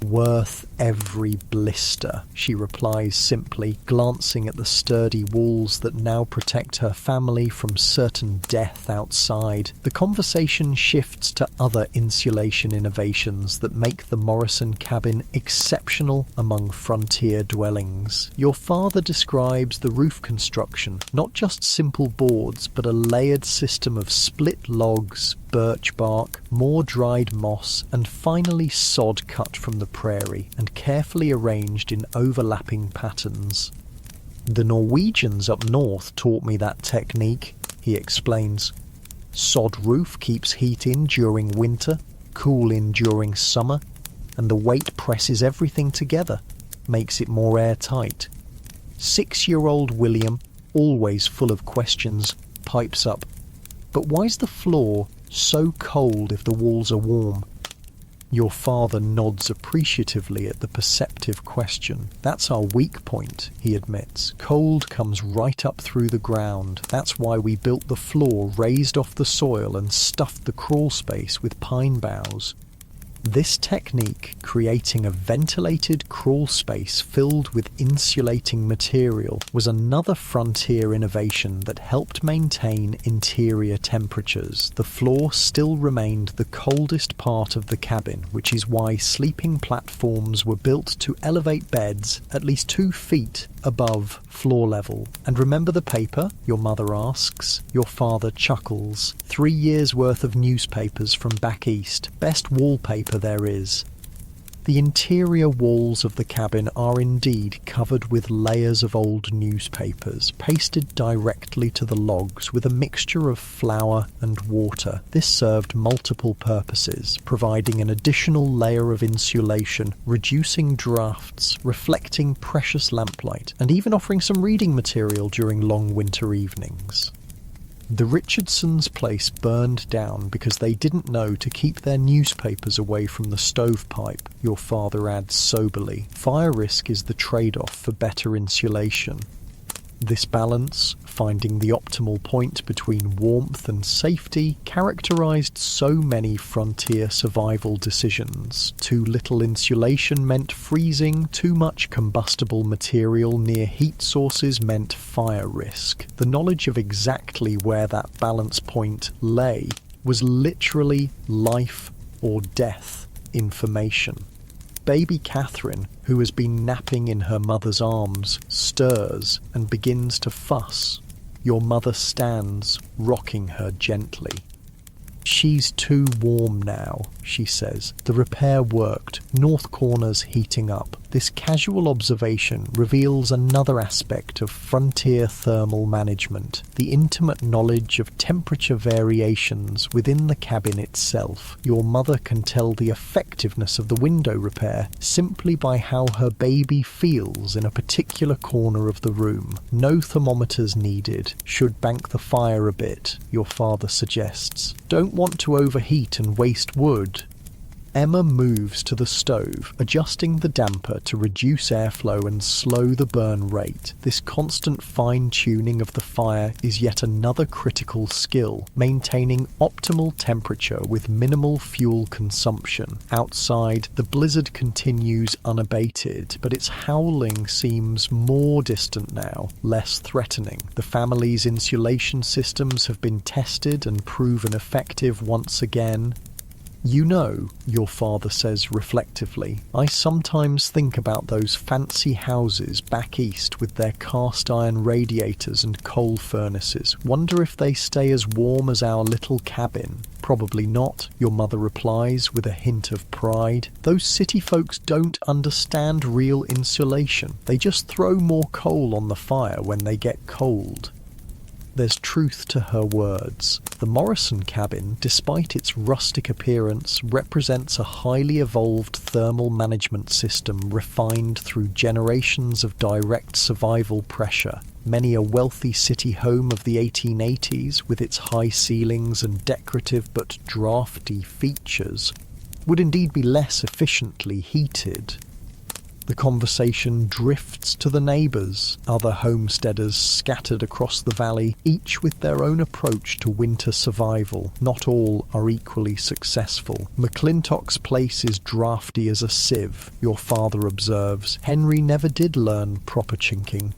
"Worth every blister," she replies simply, glancing at the sturdy walls that now protect her family from certain death outside. The conversation shifts to other insulation innovations that make the Morrison cabin exceptional among frontier dwellings. Your father describes the roof construction, not just simple boards, but a layered system of split logs, birch bark, more dried moss, and finally sod cut from the prairie and carefully arranged in overlapping patterns. "The Norwegians up north taught me that technique," he explains. "Sod roof keeps heat in during winter, cool in during summer, and the weight presses everything together, makes it more airtight." 6-year-old William, always full of questions, pipes up, "But why's the floor so cold if the walls are warm?" Your father nods appreciatively at the perceptive question. "That's our weak point," he admits. "Cold comes right up through the ground. That's why we built the floor raised off the soil and stuffed the crawl space with pine boughs." This technique, creating a ventilated crawl space filled with insulating material, was another frontier innovation that helped maintain interior temperatures. The floor still remained the coldest part of the cabin, which is why sleeping platforms were built to elevate beds at least 2 feet above floor level. "And remember the paper?" your mother asks. Your father chuckles. 3 years' worth of newspapers from back east. Best wallpaper there is. The interior walls of the cabin are indeed covered with layers of old newspapers, pasted directly to the logs with a mixture of flour and water. This served multiple purposes, providing an additional layer of insulation, reducing drafts, reflecting precious lamplight, and even offering some reading material during long winter evenings. The Richardsons' place burned down because they didn't know to keep their newspapers away from the stovepipe, your father adds soberly. Fire risk is the trade-off for better insulation. This balance, finding the optimal point between warmth and safety, characterized so many frontier survival decisions. Too little insulation meant freezing, too much combustible material near heat sources meant fire risk. The knowledge of exactly where that balance point lay was literally life or death information. Baby Catherine, who has been napping in her mother's arms, stirs and begins to fuss. Your mother stands, rocking her gently. "She's too warm now," she says. The repair worked, north corners heating up. This casual observation reveals another aspect of frontier thermal management, the intimate knowledge of temperature variations within the cabin itself. Your mother can tell the effectiveness of the window repair simply by how her baby feels in a particular corner of the room. No thermometers needed. Should bank the fire a bit, your father suggests. Don't want to overheat and waste wood. Emma moves to the stove, adjusting the damper to reduce airflow and slow the burn rate. This constant fine-tuning of the fire is yet another critical skill, maintaining optimal temperature with minimal fuel consumption. Outside, the blizzard continues unabated, but its howling seems more distant now, less threatening. The family's insulation systems have been tested and proven effective once again. "You know," your father says reflectively, "I sometimes think about those fancy houses back east with their cast iron radiators and coal furnaces. Wonder if they stay as warm as our little cabin." "Probably not," your mother replies with a hint of pride. "Those city folks don't understand real insulation. They just throw more coal on the fire when they get cold." There's truth to her words. The Morrison cabin, despite its rustic appearance, represents a highly evolved thermal management system refined through generations of direct survival pressure. Many a wealthy city home of the 1880s, with its high ceilings and decorative but drafty features, would indeed be less efficiently heated. The conversation drifts to the neighbours, other homesteaders scattered across the valley, each with their own approach to winter survival. Not all are equally successful. "McClintock's place is drafty as a sieve," your father observes. "Henry never did learn proper chinking."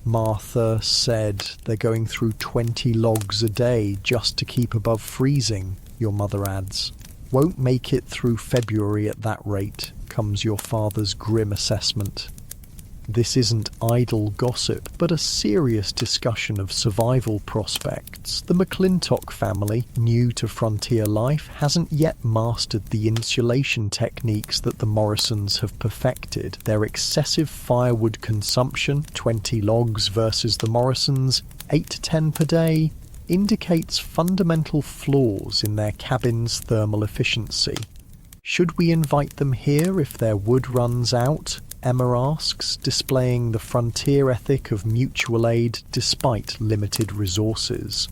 "Martha said they're going through 20 logs a day just to keep above freezing," your mother adds. "Won't make it through February at that rate," comes your father's grim assessment. This isn't idle gossip, but a serious discussion of survival prospects. The McClintock family, new to frontier life, hasn't yet mastered the insulation techniques that the Morrisons have perfected. Their excessive firewood consumption, 20 logs versus the Morrisons, 8 to 10 per day, indicates fundamental flaws in their cabin's thermal efficiency. "Should we invite them here if their wood runs out?" Emma asks, displaying the frontier ethic of mutual aid despite limited resources.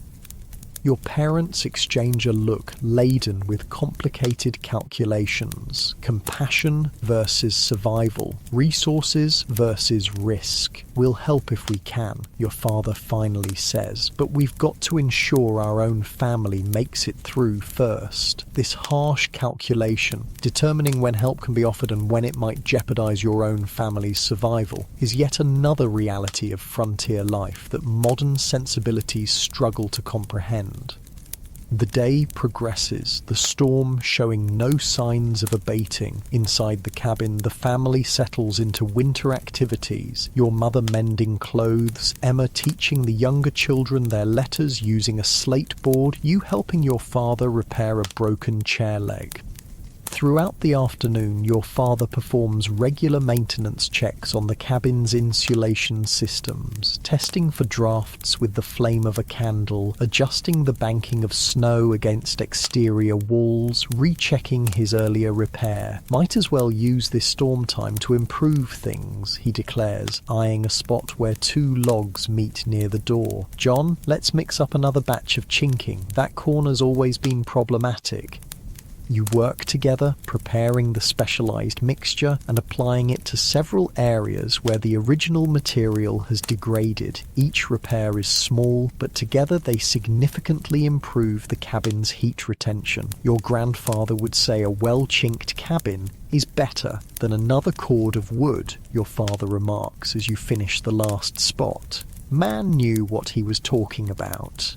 Your parents exchange a look laden with complicated calculations. Compassion versus survival. Resources versus risk. "We'll help if we can," your father finally says, "but we've got to ensure our own family makes it through first." This harsh calculation, determining when help can be offered and when it might jeopardize your own family's survival, is yet another reality of frontier life that modern sensibilities struggle to comprehend. The day progresses, the storm showing no signs of abating. Inside the cabin, the family settles into winter activities, your mother mending clothes, Emma teaching the younger children their letters using a slate board, you helping your father repair a broken chair leg. Throughout the afternoon, your father performs regular maintenance checks on the cabin's insulation systems, testing for drafts with the flame of a candle, adjusting the banking of snow against exterior walls, rechecking his earlier repair. Might as well use this storm time to improve things, he declares, eyeing a spot where two logs meet near the door. John, let's mix up another batch of chinking. That corner's always been problematic. You work together, preparing the specialized mixture and applying it to several areas where the original material has degraded. Each repair is small, but together they significantly improve the cabin's heat retention. Your grandfather would say a well-chinked cabin is better than another cord of wood, your father remarks as you finish the last spot. Man knew what he was talking about.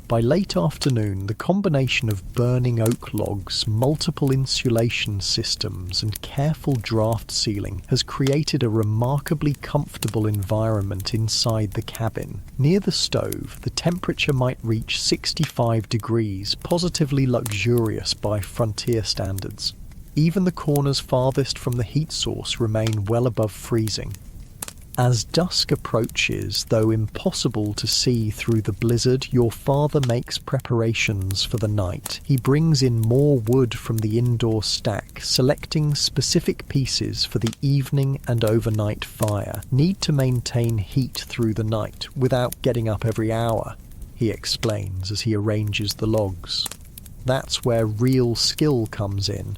By late afternoon, the combination of burning oak logs, multiple insulation systems, and careful draft sealing has created a remarkably comfortable environment inside the cabin. Near the stove, the temperature might reach 65 degrees, positively luxurious by frontier standards. Even the corners farthest from the heat source remain well above freezing. As dusk approaches, though impossible to see through the blizzard, your father makes preparations for the night. He brings in more wood from the indoor stack, selecting specific pieces for the evening and overnight fire. Need to maintain heat through the night without getting up every hour, he explains as he arranges the logs. That's where real skill comes in.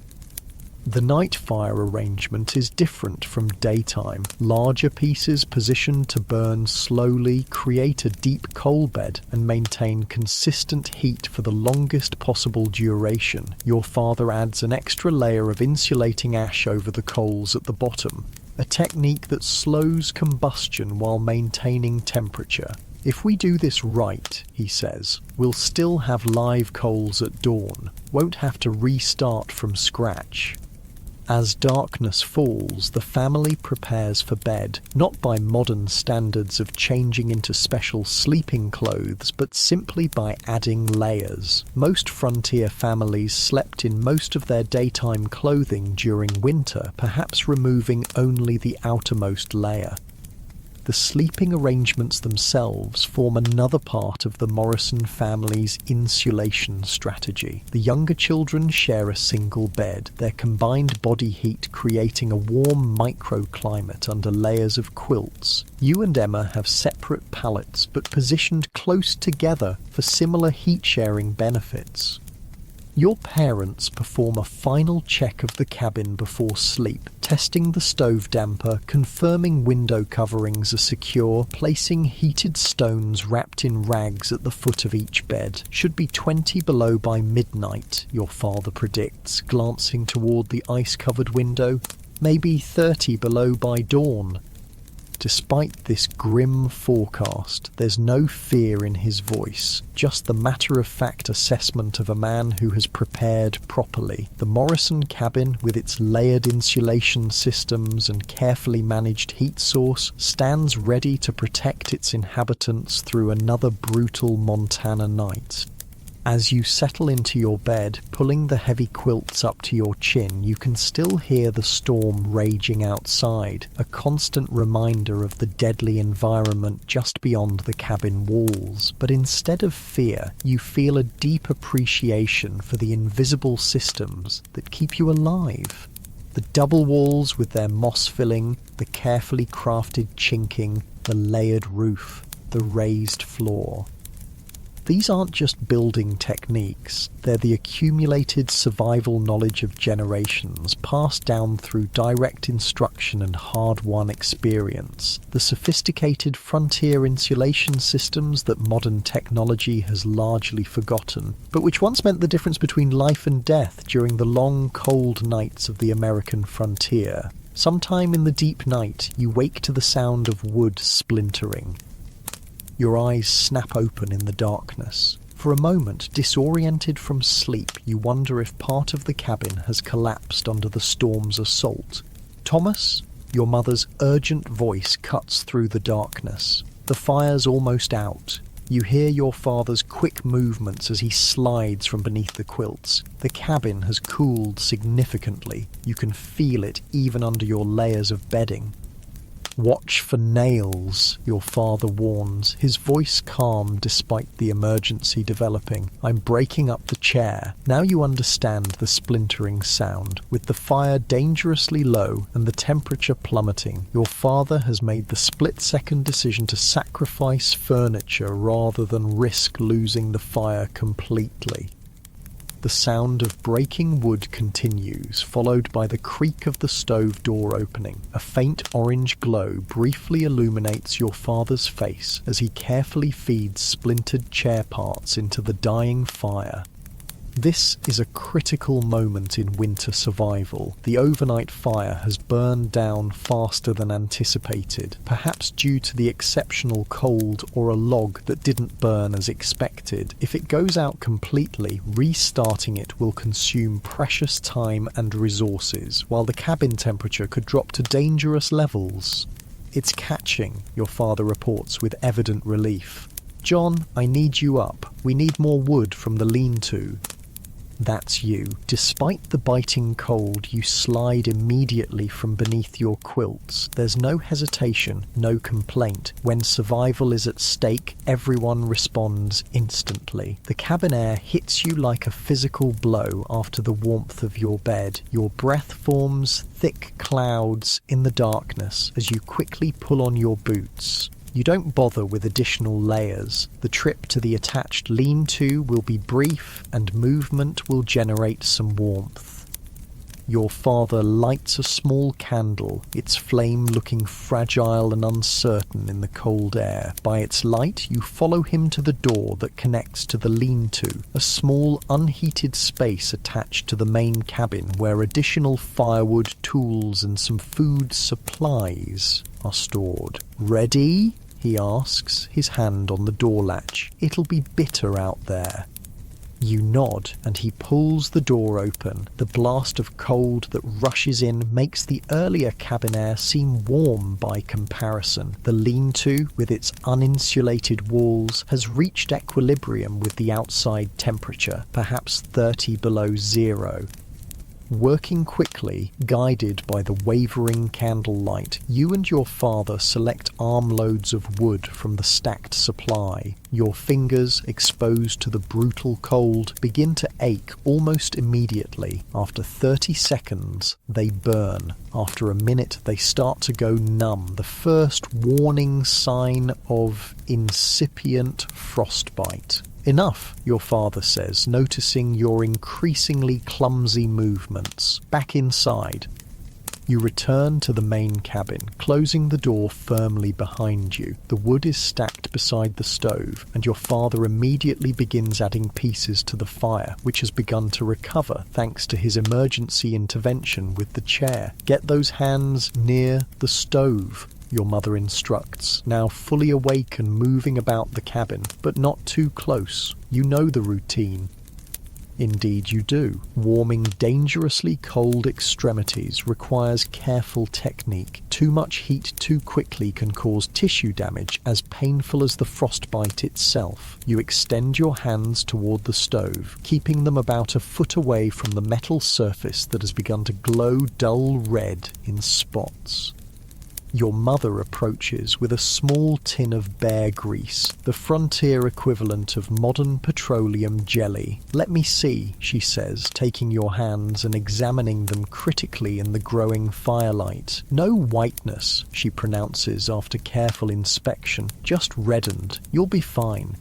The night fire arrangement is different from daytime. Larger pieces positioned to burn slowly create a deep coal bed and maintain consistent heat for the longest possible duration. Your father adds an extra layer of insulating ash over the coals at the bottom, a technique that slows combustion while maintaining temperature. If we do this right, he says, we'll still have live coals at dawn, won't have to restart from scratch. As darkness falls, the family prepares for bed, not by modern standards of changing into special sleeping clothes, but simply by adding layers. Most frontier families slept in most of their daytime clothing during winter, perhaps removing only the outermost layer. The sleeping arrangements themselves form another part of the Morrison family's insulation strategy. The younger children share a single bed, their combined body heat creating a warm microclimate under layers of quilts. You and Emma have separate pallets, but positioned close together for similar heat-sharing benefits. Your parents perform a final check of the cabin before sleep, testing the stove damper, confirming window coverings are secure, placing heated stones wrapped in rags at the foot of each bed. Should be 20 below by midnight, your father predicts, glancing toward the ice-covered window. Maybe 30 below by dawn. Despite this grim forecast, there's no fear in his voice, just the matter-of-fact assessment of a man who has prepared properly. The Morrison cabin, with its layered insulation systems and carefully managed heat source, stands ready to protect its inhabitants through another brutal Montana night. As you settle into your bed, pulling the heavy quilts up to your chin, you can still hear the storm raging outside, a constant reminder of the deadly environment just beyond the cabin walls. But instead of fear, you feel a deep appreciation for the invisible systems that keep you alive. The double walls with their moss filling, the carefully crafted chinking, the layered roof, the raised floor. These aren't just building techniques, they're the accumulated survival knowledge of generations passed down through direct instruction and hard-won experience. The sophisticated frontier insulation systems that modern technology has largely forgotten, but which once meant the difference between life and death during the long, cold nights of the American frontier. Sometime in the deep night, you wake to the sound of wood splintering. Your eyes snap open in the darkness. For a moment, disoriented from sleep, you wonder if part of the cabin has collapsed under the storm's assault. Thomas, your mother's urgent voice cuts through the darkness. The fire's almost out. You hear your father's quick movements as he slides from beneath the quilts. The cabin has cooled significantly. You can feel it even under your layers of bedding. "Watch for nails," your father warns, his voice calm despite the emergency developing. "I'm breaking up the chair." Now you understand the splintering sound. With the fire dangerously low and the temperature plummeting, your father has made the split-second decision to sacrifice furniture rather than risk losing the fire completely. The sound of breaking wood continues, followed by the creak of the stove door opening. A faint orange glow briefly illuminates your father's face as he carefully feeds splintered chair parts into the dying fire. This is a critical moment in winter survival. The overnight fire has burned down faster than anticipated, perhaps due to the exceptional cold or a log that didn't burn as expected. If it goes out completely, restarting it will consume precious time and resources, while the cabin temperature could drop to dangerous levels. "It's catching," your father reports with evident relief. "John, I need you up. We need more wood from the lean-to." That's you. Despite the biting cold, you slide immediately from beneath your quilts. There's no hesitation, no complaint. When survival is at stake, everyone responds instantly. The cabin air hits you like a physical blow after the warmth of your bed. Your breath forms thick clouds in the darkness as you quickly pull on your boots. You don't bother with additional layers. The trip to the attached lean-to will be brief and movement will generate some warmth. Your father lights a small candle, its flame looking fragile and uncertain in the cold air. By its light, you follow him to the door that connects to the lean-to, a small unheated space attached to the main cabin where additional firewood, tools and some food supplies are stored. "Ready?" he asks, his hand on the door latch. "It'll be bitter out there." You nod, and he pulls the door open. The blast of cold that rushes in makes the earlier cabin air seem warm by comparison. The lean-to, with its uninsulated walls, has reached equilibrium with the outside temperature, perhaps 30 below zero. Working quickly, guided by the wavering candlelight, you and your father select armloads of wood from the stacked supply. Your fingers, exposed to the brutal cold, begin to ache almost immediately. After 30 seconds, they burn. After a minute, they start to go numb, the first warning sign of incipient frostbite. "Enough," your father says, noticing your increasingly clumsy movements. Back inside. You return to the main cabin, closing the door firmly behind you. The wood is stacked beside the stove, and your father immediately begins adding pieces to the fire, which has begun to recover thanks to his emergency intervention with the chair. "Get those hands near the stove," your mother instructs, now fully awake and moving about the cabin, but not too close. You know the routine. Indeed you do. Warming dangerously cold extremities requires careful technique. Too much heat too quickly can cause tissue damage as painful as the frostbite itself. You extend your hands toward the stove, keeping them about a foot away from the metal surface that has begun to glow dull red in spots. Your mother approaches with a small tin of bear grease, the frontier equivalent of modern petroleum jelly. "Let me see," she says, taking your hands and examining them critically in the growing firelight. "No whiteness," she pronounces after careful inspection, "just reddened. You'll be fine."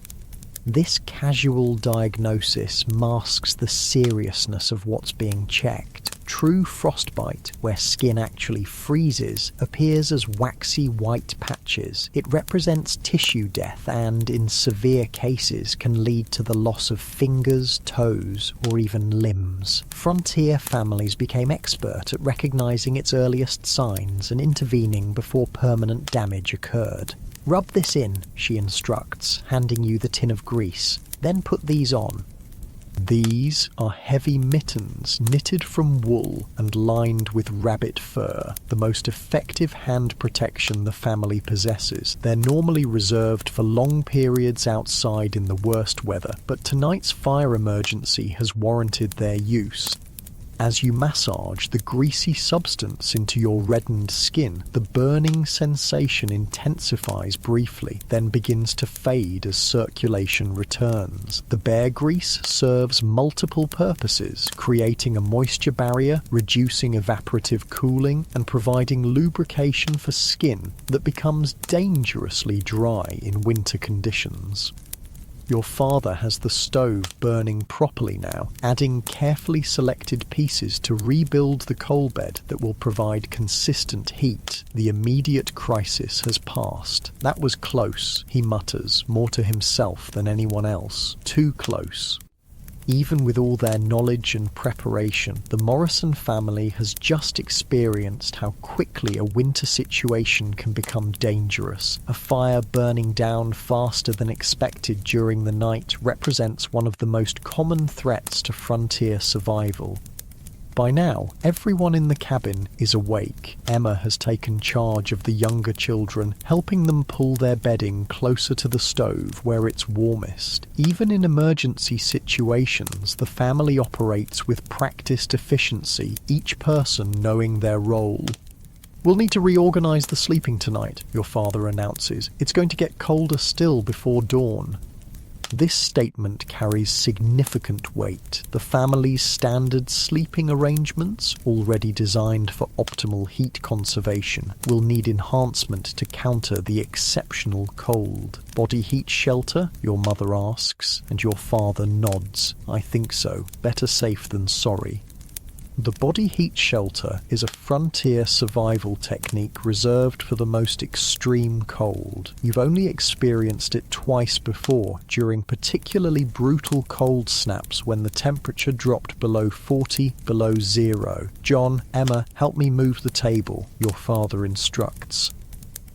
This casual diagnosis masks the seriousness of what's being checked. True frostbite, where skin actually freezes, appears as waxy white patches. It represents tissue death and, in severe cases, can lead to the loss of fingers, toes, or even limbs. Frontier families became expert at recognizing its earliest signs and intervening before permanent damage occurred. "Rub this in," she instructs, handing you the tin of grease. "Then put these on." These are heavy mittens knitted from wool and lined with rabbit fur, the most effective hand protection the family possesses. They're normally reserved for long periods outside in the worst weather, but tonight's fire emergency has warranted their use. As you massage the greasy substance into your reddened skin, the burning sensation intensifies briefly, then begins to fade as circulation returns. The bear grease serves multiple purposes, creating a moisture barrier, reducing evaporative cooling, and providing lubrication for skin that becomes dangerously dry in winter conditions. Your father has the stove burning properly now, adding carefully selected pieces to rebuild the coal bed that will provide consistent heat. The immediate crisis has passed. That was close, he mutters, more to himself than anyone else. Too close. Even with all their knowledge and preparation, the Morrison family has just experienced how quickly a winter situation can become dangerous. A fire burning down faster than expected during the night represents one of the most common threats to frontier survival. By now, everyone in the cabin is awake. Emma has taken charge of the younger children, helping them pull their bedding closer to the stove where it's warmest. Even in emergency situations, the family operates with practiced efficiency, each person knowing their role. "We'll need to reorganize the sleeping tonight," your father announces. "It's going to get colder still before dawn." This statement carries significant weight. The family's standard sleeping arrangements, already designed for optimal heat conservation, will need enhancement to counter the exceptional cold. "Body heat shelter?" your mother asks, and your father nods. "I think so. Better safe than sorry." The body heat shelter is a frontier survival technique reserved for the most extreme cold. You've only experienced it twice before, during particularly brutal cold snaps when the temperature dropped below 40, below zero. "John, Emma, help me move the table," your father instructs.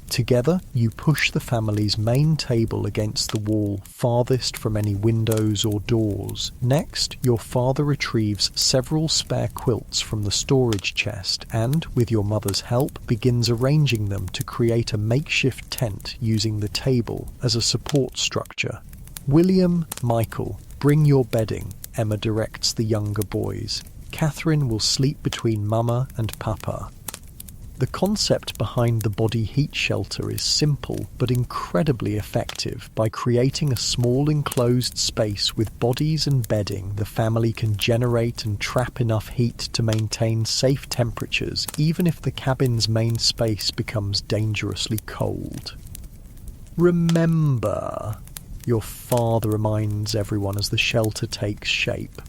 Together, you push the family's main table against the wall farthest from any windows or doors. Next, your father retrieves several spare quilts from the storage chest and, with your mother's help, begins arranging them to create a makeshift tent using the table as a support structure. "William, Michael, bring your bedding," Emma directs the younger boys. "Catherine will sleep between Mama and Papa." The concept behind the body heat shelter is simple but incredibly effective. By creating a small enclosed space with bodies and bedding, the family can generate and trap enough heat to maintain safe temperatures, even if the cabin's main space becomes dangerously cold. "Remember," your father reminds everyone as the shelter takes shape.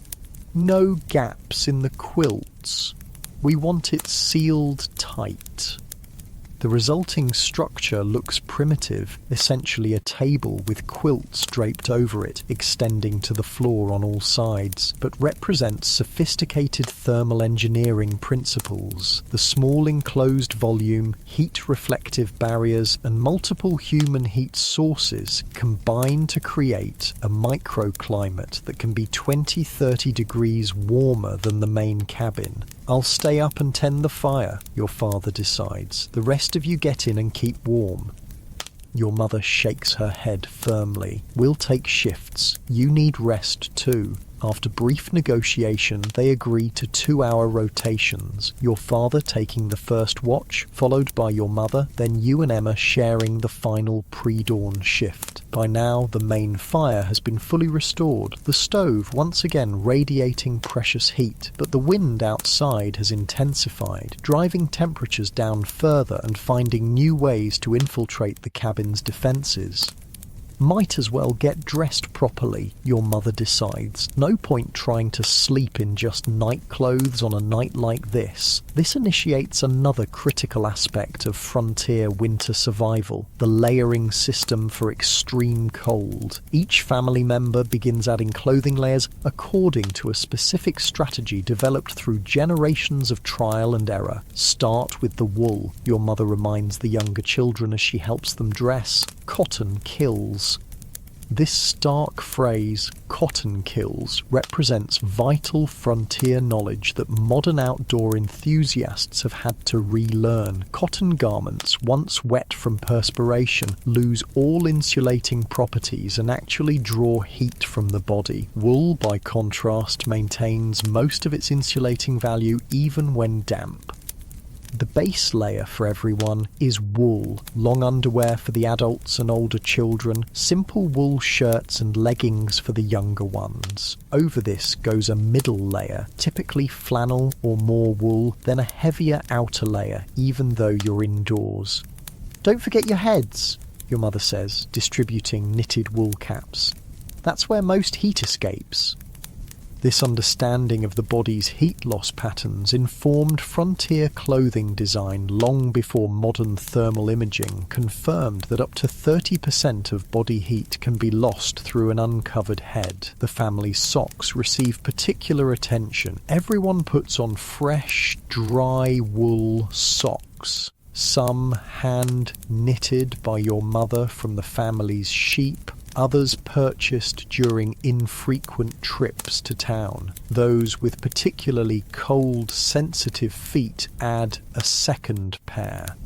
"No gaps in the quilts. We want it sealed tight." The resulting structure looks primitive, essentially a table with quilts draped over it, extending to the floor on all sides, but represents sophisticated thermal engineering principles. The small enclosed volume, heat-reflective barriers, and multiple human heat sources combine to create a microclimate that can be 20-30 degrees warmer than the main cabin. "I'll stay up and tend the fire," your father decides. "The rest of you get in and keep warm." Your mother shakes her head firmly. "We'll take shifts. You need rest too." After brief negotiation, they agree to 2-hour rotations, your father taking the first watch, followed by your mother, then you and Emma sharing the final pre-dawn shift. By now, the main fire has been fully restored, the stove once again radiating precious heat, but the wind outside has intensified, driving temperatures down further and finding new ways to infiltrate the cabin's defences. "Might as well get dressed properly," your mother decides. "No point trying to sleep in just night clothes on a night like this." This initiates another critical aspect of frontier winter survival, the layering system for extreme cold. Each family member begins adding clothing layers according to a specific strategy developed through generations of trial and error. "Start with the wool," your mother reminds the younger children as she helps them dress. "Cotton kills." This stark phrase, "cotton kills," represents vital frontier knowledge that modern outdoor enthusiasts have had to relearn. Cotton garments, once wet from perspiration, lose all insulating properties and actually draw heat from the body. Wool, by contrast, maintains most of its insulating value even when damp. The base layer for everyone is wool, long underwear for the adults and older children, simple wool shirts and leggings for the younger ones. Over this goes a middle layer, typically flannel or more wool, then a heavier outer layer, even though you're indoors. "Don't forget your heads," your mother says, distributing knitted wool caps. "That's where most heat escapes." This understanding of the body's heat loss patterns informed frontier clothing design long before modern thermal imaging confirmed that up to 30% of body heat can be lost through an uncovered head. The family's socks receive particular attention. Everyone puts on fresh, dry wool socks. Some hand-knitted by your mother from the family's sheep, others purchased during infrequent trips to town. Those with particularly cold, sensitive feet add a second pair.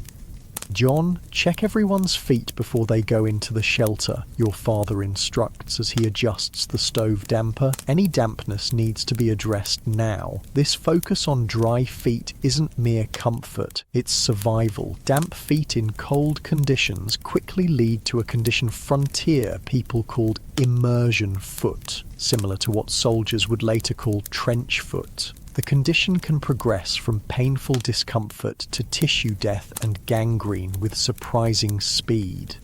"John, check everyone's feet before they go into the shelter," your father instructs as he adjusts the stove damper. "Any dampness needs to be addressed now." This focus on dry feet isn't mere comfort, it's survival. Damp feet in cold conditions quickly lead to a condition frontier people called immersion foot, similar to what soldiers would later call trench foot. The condition can progress from painful discomfort to tissue death and gangrene with surprising speed.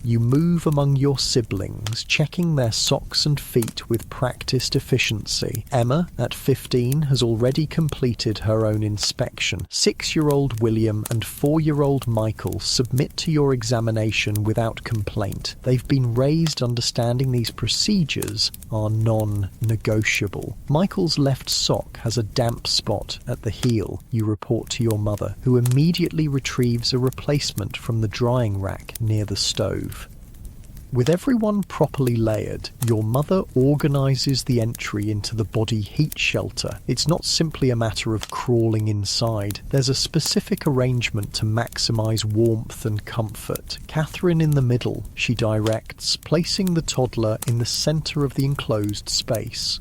You move among your siblings, checking their socks and feet with practiced efficiency. Emma, at 15, has already completed her own inspection. 6-year-old William and 4-year-old Michael submit to your examination without complaint. They've been raised understanding these procedures are non-negotiable. Michael's left sock has a damp spot at the heel, you report to your mother, who immediately retrieves a replacement from the drying rack near the stove. With everyone properly layered, your mother organises the entry into the body heat shelter. It's not simply a matter of crawling inside. There's a specific arrangement to maximise warmth and comfort. Catherine in the middle, she directs, placing the toddler in the centre of the enclosed space.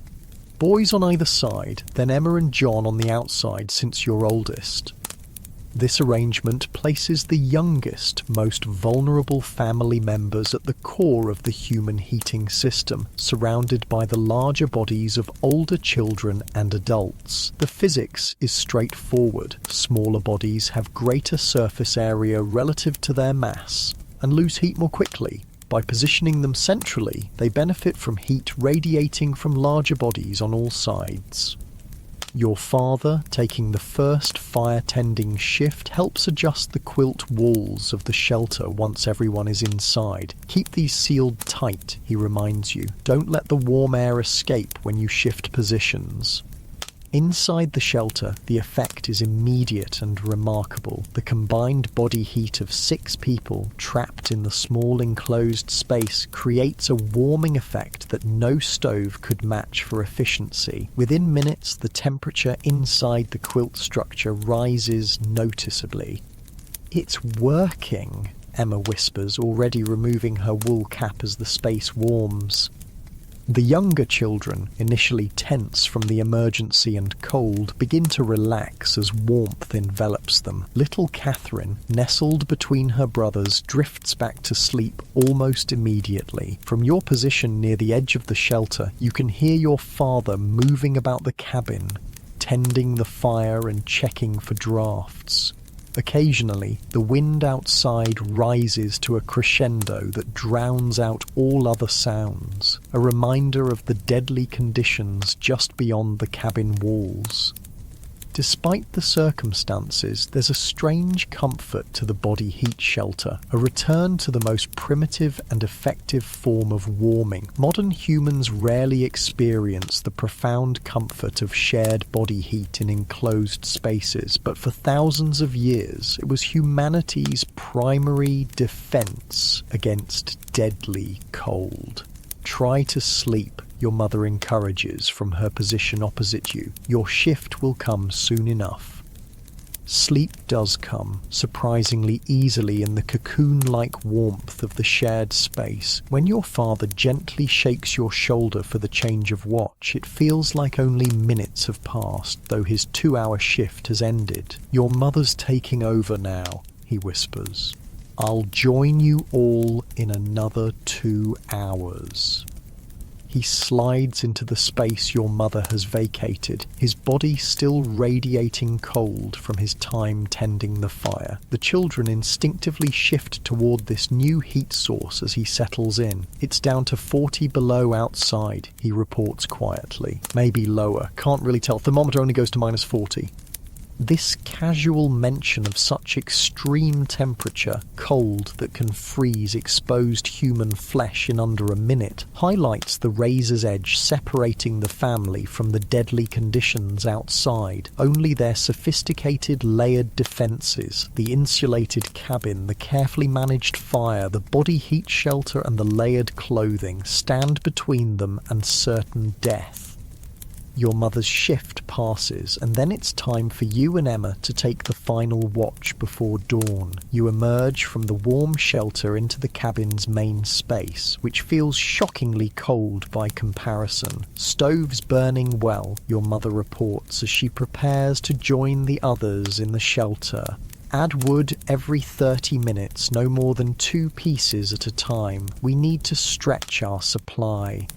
Boys on either side, then Emma and John on the outside since you're oldest. This arrangement places the youngest, most vulnerable family members at the core of the human heating system, surrounded by the larger bodies of older children and adults. The physics is straightforward. Smaller bodies have greater surface area relative to their mass and lose heat more quickly. By positioning them centrally, they benefit from heat radiating from larger bodies on all sides. Your father, taking the first fire-tending shift, helps adjust the quilt walls of the shelter once everyone is inside. Keep these sealed tight, he reminds you. Don't let the warm air escape when you shift positions. Inside the shelter, the effect is immediate and remarkable. The combined body heat of 6 people trapped in the small enclosed space creates a warming effect that no stove could match for efficiency. Within minutes, the temperature inside the quilt structure rises noticeably. "It's working," Emma whispers, already removing her wool cap as the space warms. The younger children, initially tense from the emergency and cold, begin to relax as warmth envelops them. Little Catherine, nestled between her brothers, drifts back to sleep almost immediately. From your position near the edge of the shelter, you can hear your father moving about the cabin, tending the fire and checking for drafts. Occasionally, the wind outside rises to a crescendo that drowns out all other sounds, a reminder of the deadly conditions just beyond the cabin walls. Despite the circumstances, there's a strange comfort to the body heat shelter, a return to the most primitive and effective form of warming. Modern humans rarely experience the profound comfort of shared body heat in enclosed spaces, but for thousands of years it was humanity's primary defense against deadly cold. Try to sleep, your mother encourages from her position opposite you. Your shift will come soon enough. Sleep does come, surprisingly easily in the cocoon-like warmth of the shared space. When your father gently shakes your shoulder for the change of watch, it feels like only minutes have passed, though his 2-hour shift has ended. Your mother's taking over now, he whispers. I'll join you all in another 2 hours. He slides into the space your mother has vacated, his body still radiating cold from his time tending the fire. The children instinctively shift toward this new heat source as he settles in. It's down to 40 below outside, he reports quietly. Maybe lower, can't really tell. Thermometer only goes to -40. This casual mention of such extreme temperature, cold that can freeze exposed human flesh in under a minute, highlights the razor's edge separating the family from the deadly conditions outside. Only their sophisticated layered defences, the insulated cabin, the carefully managed fire, the body heat shelter and the layered clothing stand between them and certain death. Your mother's shift passes, and then it's time for you and Emma to take the final watch before dawn. You emerge from the warm shelter into the cabin's main space, which feels shockingly cold by comparison. Stoves burning well, your mother reports as she prepares to join the others in the shelter. Add wood every 30 minutes, no more than 2 pieces at a time. We need to stretch our supply.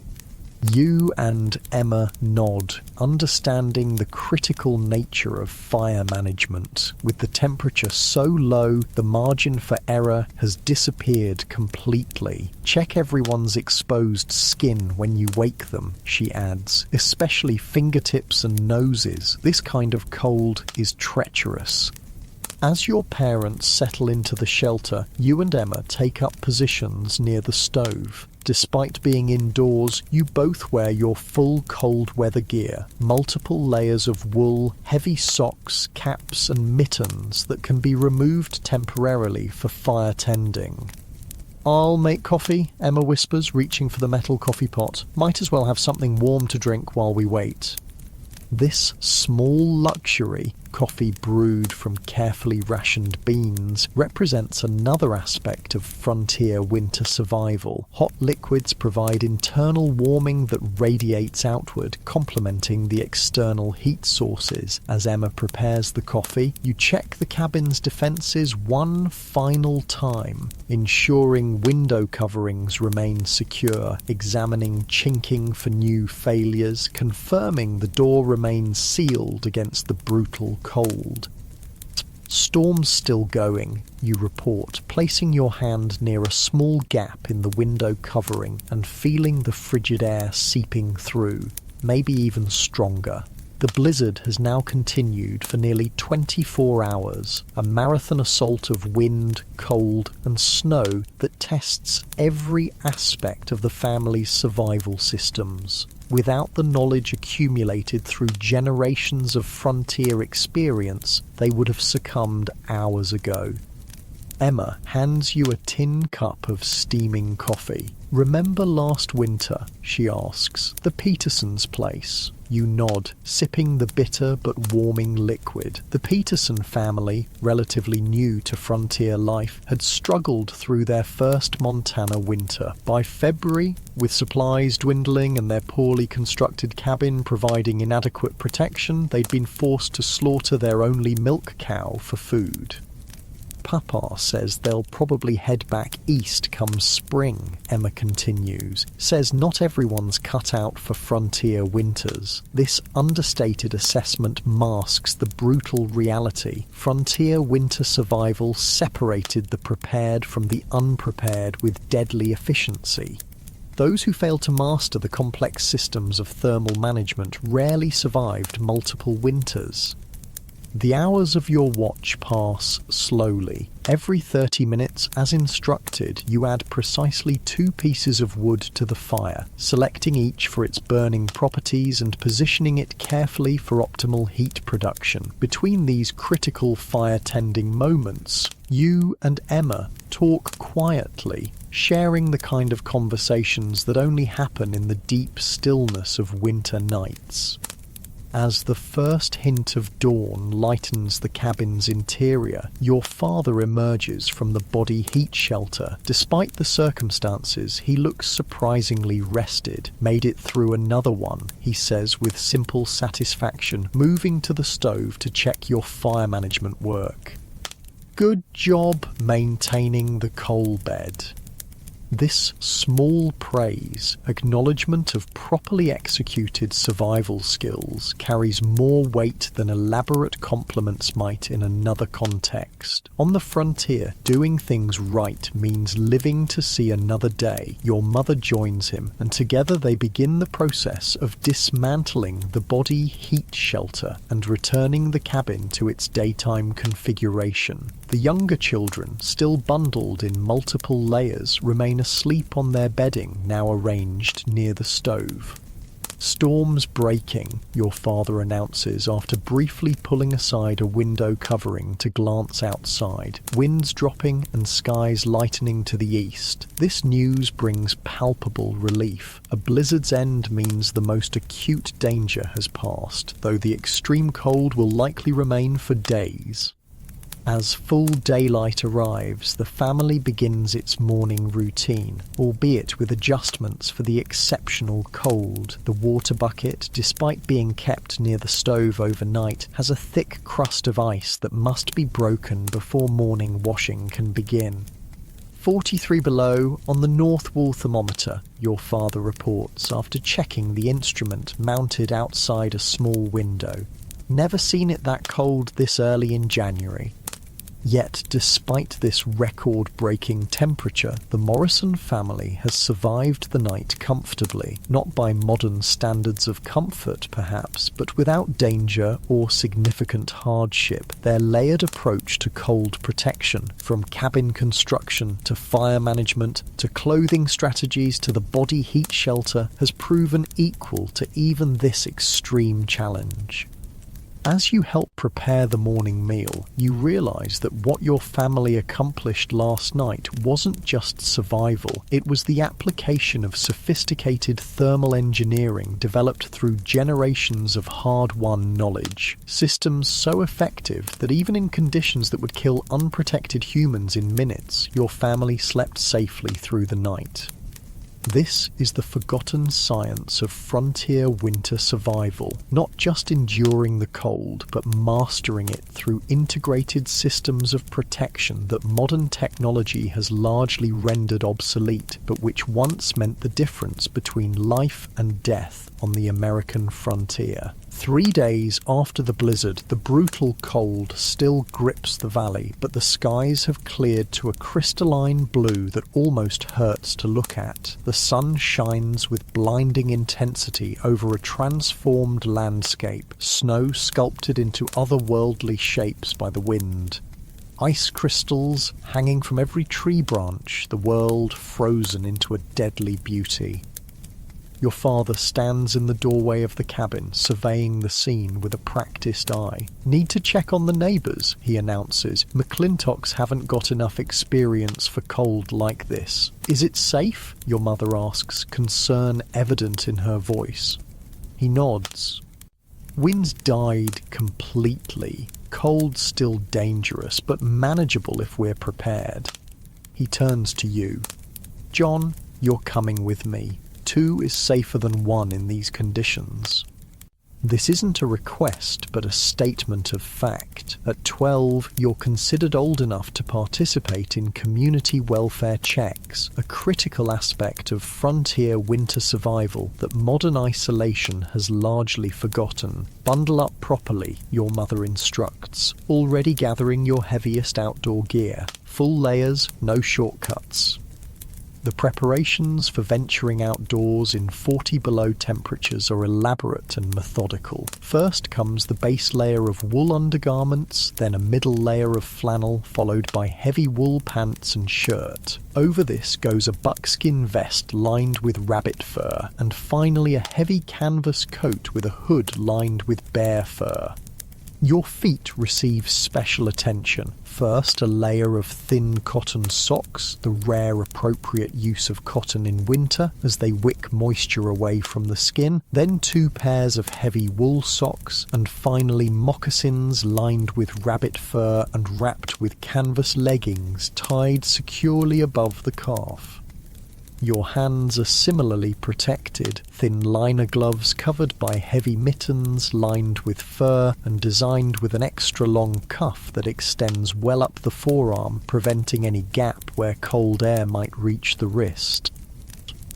You and Emma nod, understanding the critical nature of fire management. With the temperature so low, the margin for error has disappeared completely. Check everyone's exposed skin when you wake them, she adds, especially fingertips and noses. This kind of cold is treacherous. As your parents settle into the shelter, you and Emma take up positions near the stove. Despite being indoors, you both wear your full cold weather gear, multiple layers of wool, heavy socks, caps and mittens that can be removed temporarily for fire tending. I'll make coffee, Emma whispers, reaching for the metal coffee pot. Might as well have something warm to drink while we wait. This small luxury, coffee brewed from carefully rationed beans, represents another aspect of frontier winter survival. Hot liquids provide internal warming that radiates outward, complementing the external heat sources. As Emma prepares the coffee, you check the cabin's defences one final time, ensuring window coverings remain secure, examining chinking for new failures, confirming the door remains sealed against the brutal cold. Storm's still going, you report, placing your hand near a small gap in the window covering and feeling the frigid air seeping through, maybe even stronger. The blizzard has now continued for nearly 24 hours, a marathon assault of wind, cold and snow that tests every aspect of the family's survival systems. Without the knowledge accumulated through generations of frontier experience, they would have succumbed hours ago. Emma hands you a tin cup of steaming coffee. Remember last winter, she asks, the Petersons' place? You nod, sipping the bitter but warming liquid. The Peterson family, relatively new to frontier life, had struggled through their first Montana winter. By February, with supplies dwindling and their poorly constructed cabin providing inadequate protection, they'd been forced to slaughter their only milk cow for food. Papa says they'll probably head back east come spring, Emma continues. Says not everyone's cut out for frontier winters. This understated assessment masks the brutal reality. Frontier winter survival separated the prepared from the unprepared with deadly efficiency. Those who failed to master the complex systems of thermal management rarely survived multiple winters. The hours of your watch pass slowly. Every 30 minutes, as instructed, you add precisely 2 pieces of wood to the fire, selecting each for its burning properties and positioning it carefully for optimal heat production. Between these critical fire-tending moments, you and Emma talk quietly, sharing the kind of conversations that only happen in the deep stillness of winter nights. As the first hint of dawn lightens the cabin's interior, your father emerges from the body heat shelter. Despite the circumstances, he looks surprisingly rested. Made it through another one, he says with simple satisfaction, moving to the stove to check your fire management work. Good job maintaining the coal bed. This small praise, acknowledgement of properly executed survival skills, carries more weight than elaborate compliments might in another context. On the frontier, doing things right means living to see another day. Your mother joins him, and together they begin the process of dismantling the body heat shelter and returning the cabin to its daytime configuration. The younger children, still bundled in multiple layers, remain asleep on their bedding, now arranged near the stove. Storms breaking, your father announces after briefly pulling aside a window covering to glance outside. Winds dropping and skies lightening to the east. This news brings palpable relief. A blizzard's end means the most acute danger has passed, though the extreme cold will likely remain for days. As full daylight arrives, the family begins its morning routine, albeit with adjustments for the exceptional cold. The water bucket, despite being kept near the stove overnight, has a thick crust of ice that must be broken before morning washing can begin. 43 below on the north wall thermometer, your father reports after checking the instrument mounted outside a small window. Never seen it that cold this early in January. Yet, despite this record-breaking temperature, the Morrison family has survived the night comfortably, not by modern standards of comfort perhaps, but without danger or significant hardship. Their layered approach to cold protection, from cabin construction to fire management to clothing strategies to the body heat shelter, has proven equal to even this extreme challenge. As you help prepare the morning meal, you realise that what your family accomplished last night wasn't just survival, it was the application of sophisticated thermal engineering developed through generations of hard-won knowledge. Systems so effective that even in conditions that would kill unprotected humans in minutes, your family slept safely through the night. This is the forgotten science of frontier winter survival, not just enduring the cold, but mastering it through integrated systems of protection that modern technology has largely rendered obsolete, but which once meant the difference between life and death on the American frontier. 3 days after the blizzard, the brutal cold still grips the valley, but the skies have cleared to a crystalline blue that almost hurts to look at. The sun shines with blinding intensity over a transformed landscape, snow sculpted into otherworldly shapes by the wind. Ice crystals hanging from every tree branch, the world frozen into a deadly beauty. Your father stands in the doorway of the cabin, surveying the scene with a practiced eye. Need to check on the neighbours, he announces. McClintocks haven't got enough experience for cold like this. Is it safe? Your mother asks, concern evident in her voice. He nods. Winds died completely. Cold still dangerous, but manageable if we're prepared. He turns to you. John, you're coming with me. 2 is safer than 1 in these conditions. This isn't a request, but a statement of fact. At 12, you're considered old enough to participate in community welfare checks, a critical aspect of frontier winter survival that modern isolation has largely forgotten. Bundle up properly, your mother instructs, already gathering your heaviest outdoor gear. Full layers, no shortcuts. The preparations for venturing outdoors in 40 below temperatures are elaborate and methodical. First comes the base layer of wool undergarments, then a middle layer of flannel, followed by heavy wool pants and shirt. Over this goes a buckskin vest lined with rabbit fur, and finally a heavy canvas coat with a hood lined with bear fur. Your feet receive special attention. First, a layer of thin cotton socks, the rare appropriate use of cotton in winter as they wick moisture away from the skin, then 2 pairs of heavy wool socks, and finally moccasins lined with rabbit fur and wrapped with canvas leggings tied securely above the calf. Your hands are similarly protected, thin liner gloves covered by heavy mittens lined with fur and designed with an extra long cuff that extends well up the forearm, preventing any gap where cold air might reach the wrist.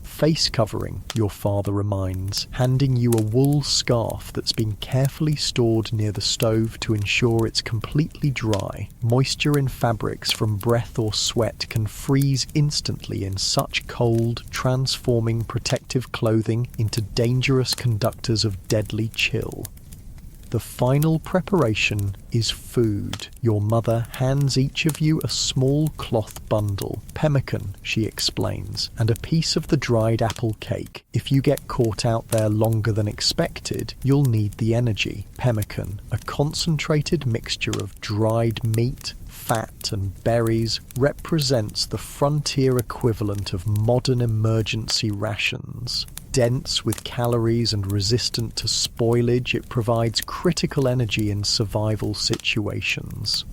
Face covering, your father reminds, handing you a wool scarf that's been carefully stored near the stove to ensure it's completely dry. Moisture in fabrics from breath or sweat can freeze instantly in such cold, transforming protective clothing into dangerous conductors of deadly chill. The final preparation is food. Your mother hands each of you a small cloth bundle, pemmican, she explains, and a piece of the dried apple cake. If you get caught out there longer than expected, you'll need the energy. Pemmican, a concentrated mixture of dried meat, fat and berries, represents the frontier equivalent of modern emergency rations. Dense with calories and resistant to spoilage, it provides critical energy in survival situations.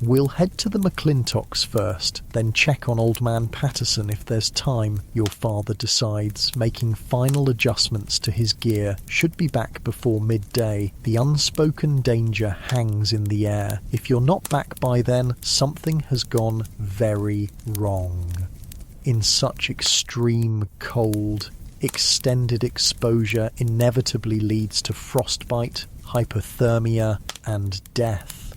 We'll head to the McClintocks first, then check on Old Man Patterson if there's time, your father decides, making final adjustments to his gear. Should be back before midday. The unspoken danger hangs in the air. If you're not back by then, something has gone very wrong. In such extreme cold, extended exposure inevitably leads to frostbite, hypothermia, and death.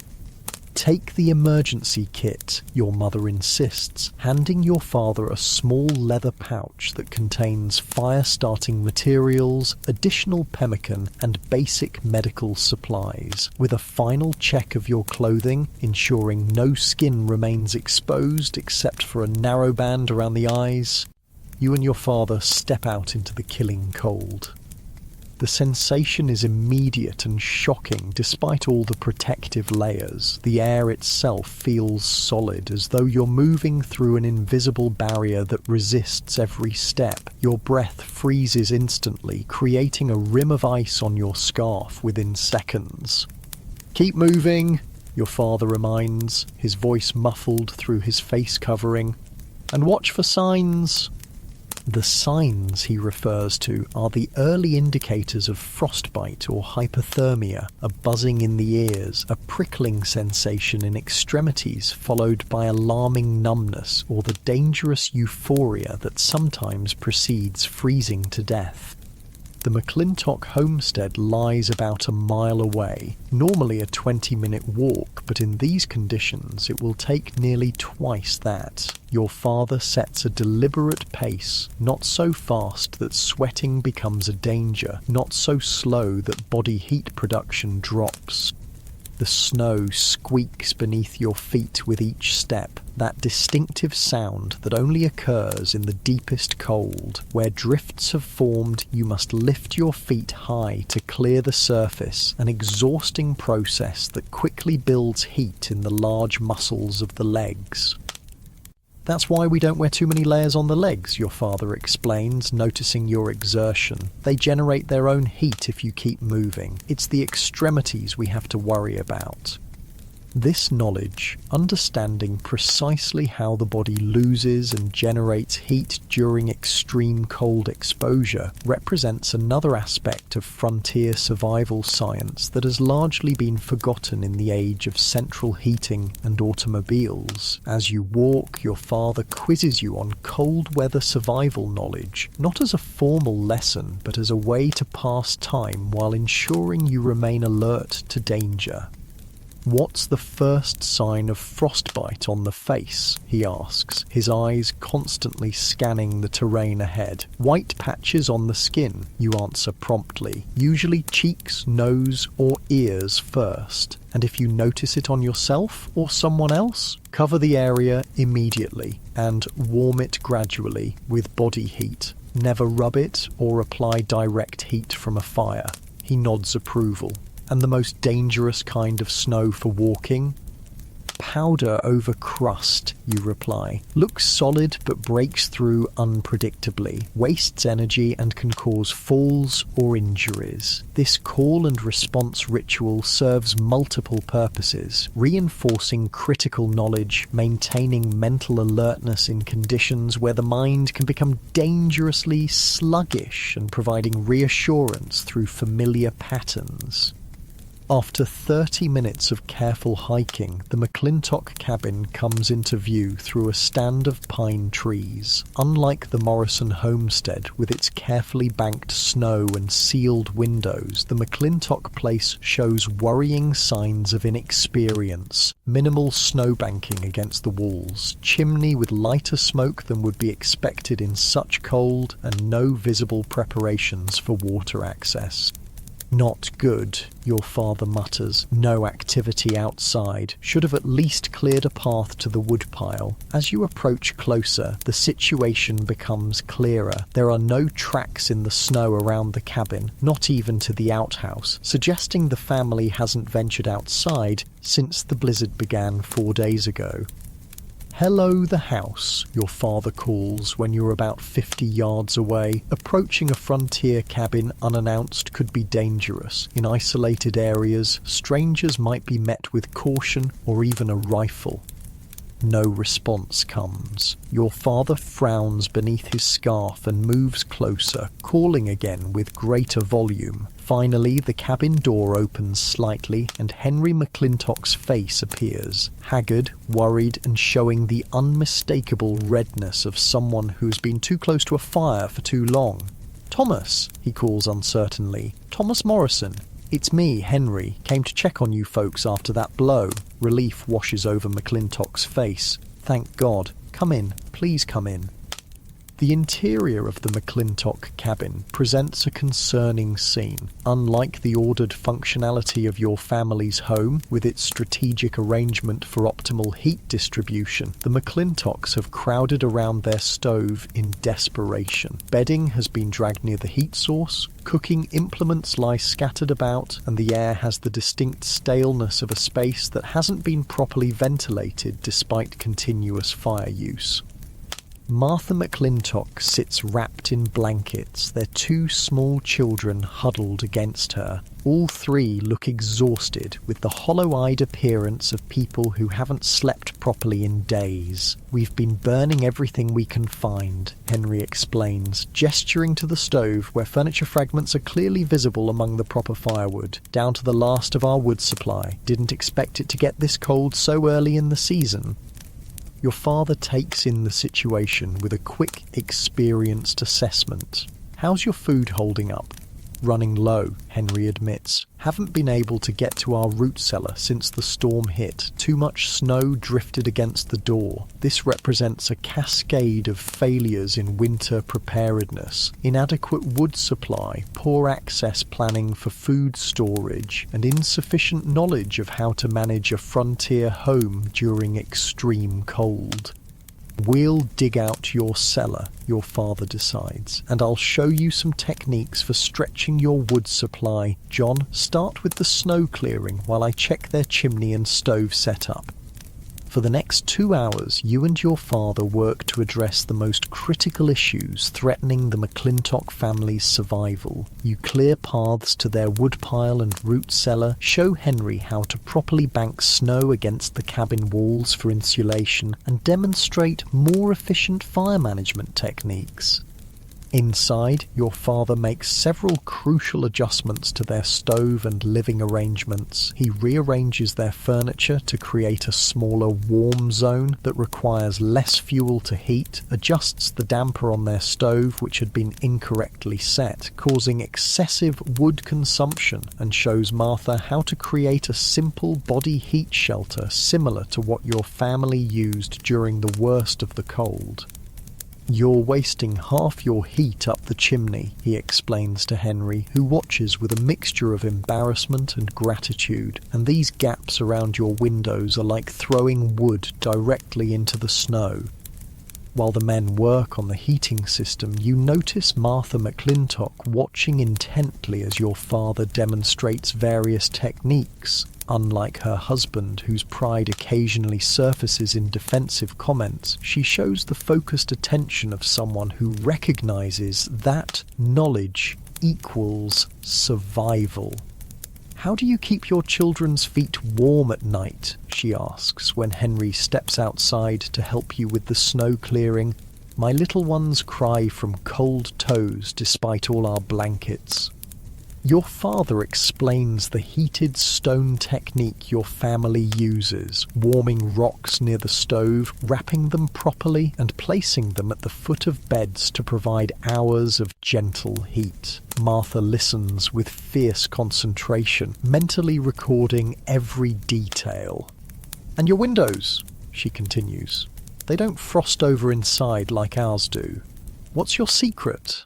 Take the emergency kit, your mother insists, handing your father a small leather pouch that contains fire-starting materials, additional pemmican, and basic medical supplies. With a final check of your clothing, ensuring no skin remains exposed except for a narrow band around the eyes, you and your father step out into the killing cold. The sensation is immediate and shocking despite all the protective layers. The air itself feels solid, as though you're moving through an invisible barrier that resists every step. Your breath freezes instantly, creating a rim of ice on your scarf within seconds. "Keep moving," your father reminds, his voice muffled through his face covering. "And watch for signs." The signs he refers to are the early indicators of frostbite or hypothermia, a buzzing in the ears, a prickling sensation in extremities followed by alarming numbness, or the dangerous euphoria that sometimes precedes freezing to death. The McClintock homestead lies about a mile away, normally a 20-minute walk, but in these conditions it will take nearly twice that. Your father sets a deliberate pace, not so fast that sweating becomes a danger, not so slow that body heat production drops. The snow squeaks beneath your feet with each step, that distinctive sound that only occurs in the deepest cold. Where drifts have formed, you must lift your feet high to clear the surface, an exhausting process that quickly builds heat in the large muscles of the legs. "That's why we don't wear too many layers on the legs," your father explains, noticing your exertion. "They generate their own heat if you keep moving. It's the extremities we have to worry about." This knowledge, understanding precisely how the body loses and generates heat during extreme cold exposure, represents another aspect of frontier survival science that has largely been forgotten in the age of central heating and automobiles. As you walk, your father quizzes you on cold weather survival knowledge, not as a formal lesson, but as a way to pass time while ensuring you remain alert to danger. "What's the first sign of frostbite on the face?" he asks, his eyes constantly scanning the terrain ahead. "White patches on the skin," you answer promptly, "usually cheeks, nose, or ears first. And if you notice it on yourself or someone else, cover the area immediately and warm it gradually with body heat. Never rub it or apply direct heat from a fire." He nods approval. "And the most dangerous kind of snow for walking?" "Powder over crust," you reply. "Looks solid but breaks through unpredictably, wastes energy and can cause falls or injuries. This call and response ritual serves multiple purposes, reinforcing critical knowledge, maintaining mental alertness in conditions where the mind can become dangerously sluggish, and providing reassurance through familiar patterns." After 30 minutes of careful hiking, the McClintock cabin comes into view through a stand of pine trees. Unlike the Morrison homestead with its carefully banked snow and sealed windows, the McClintock place shows worrying signs of inexperience. Minimal snowbanking against the walls, chimney with lighter smoke than would be expected in such cold, and no visible preparations for water access. "Not good," your father mutters. "No activity outside. Should have at least cleared a path to the woodpile." As you approach closer, the situation becomes clearer. There are no tracks in the snow around the cabin, not even to the outhouse, suggesting the family hasn't ventured outside since the blizzard began 4 days ago. "Hello, the house," your father calls when you're about 50 yards away. Approaching a frontier cabin unannounced could be dangerous. In isolated areas, strangers might be met with caution or even a rifle. No response comes. Your father frowns beneath his scarf and moves closer, calling again with greater volume. Finally, the cabin door opens slightly and Henry McClintock's face appears, haggard, worried, and showing the unmistakable redness of someone who's been too close to a fire for too long. "Thomas," he calls uncertainly. "Thomas Morrison. It's me, Henry. Came to check on you folks after that blow." Relief washes over McClintock's face. "Thank God. Come in. Please come in." The interior of the McClintock cabin presents a concerning scene. Unlike the ordered functionality of your family's home, with its strategic arrangement for optimal heat distribution, the McClintocks have crowded around their stove in desperation. Bedding has been dragged near the heat source, cooking implements lie scattered about, and the air has the distinct staleness of a space that hasn't been properly ventilated despite continuous fire use. Martha McClintock sits wrapped in blankets, their 2 small children huddled against her. All 3 look exhausted, with the hollow-eyed appearance of people who haven't slept properly in days. "We've been burning everything we can find," Henry explains, gesturing to the stove where furniture fragments are clearly visible among the proper firewood. "Down to the last of our wood supply. Didn't expect it to get this cold so early in the season." Your father takes in the situation with a quick, experienced assessment. "How's your food holding up?" "Running low," Henry admits. "Haven't been able to get to our root cellar since the storm hit. Too much snow drifted against the door." This represents a cascade of failures in winter preparedness. Inadequate wood supply, poor access planning for food storage, and insufficient knowledge of how to manage a frontier home during extreme cold. "We'll dig out your cellar," your father decides, "and I'll show you some techniques for stretching your wood supply. John, start with the snow clearing while I check their chimney and stove setup." For the next 2 hours, you and your father work to address the most critical issues threatening the McClintock family's survival. You clear paths to their woodpile and root cellar, show Henry how to properly bank snow against the cabin walls for insulation, and demonstrate more efficient fire management techniques. Inside, your father makes several crucial adjustments to their stove and living arrangements. He rearranges their furniture to create a smaller warm zone that requires less fuel to heat, adjusts the damper on their stove which had been incorrectly set, causing excessive wood consumption, and shows Martha how to create a simple body heat shelter similar to what your family used during the worst of the cold. "You're wasting half your heat up the chimney," he explains to Henry, who watches with a mixture of embarrassment and gratitude, "and these gaps around your windows are like throwing wood directly into the snow." While the men work on the heating system, you notice Martha McClintock watching intently as your father demonstrates various techniques. Unlike her husband, whose pride occasionally surfaces in defensive comments, she shows the focused attention of someone who recognizes that knowledge equals survival. "How do you keep your children's feet warm at night?" she asks when Henry steps outside to help you with the snow clearing. "My little ones cry from cold toes despite all our blankets." Your father explains the heated stone technique your family uses, warming rocks near the stove, wrapping them properly, and placing them at the foot of beds to provide hours of gentle heat. Martha listens with fierce concentration, mentally recording every detail. "And your windows," she continues. "They don't frost over inside like ours do. What's your secret?"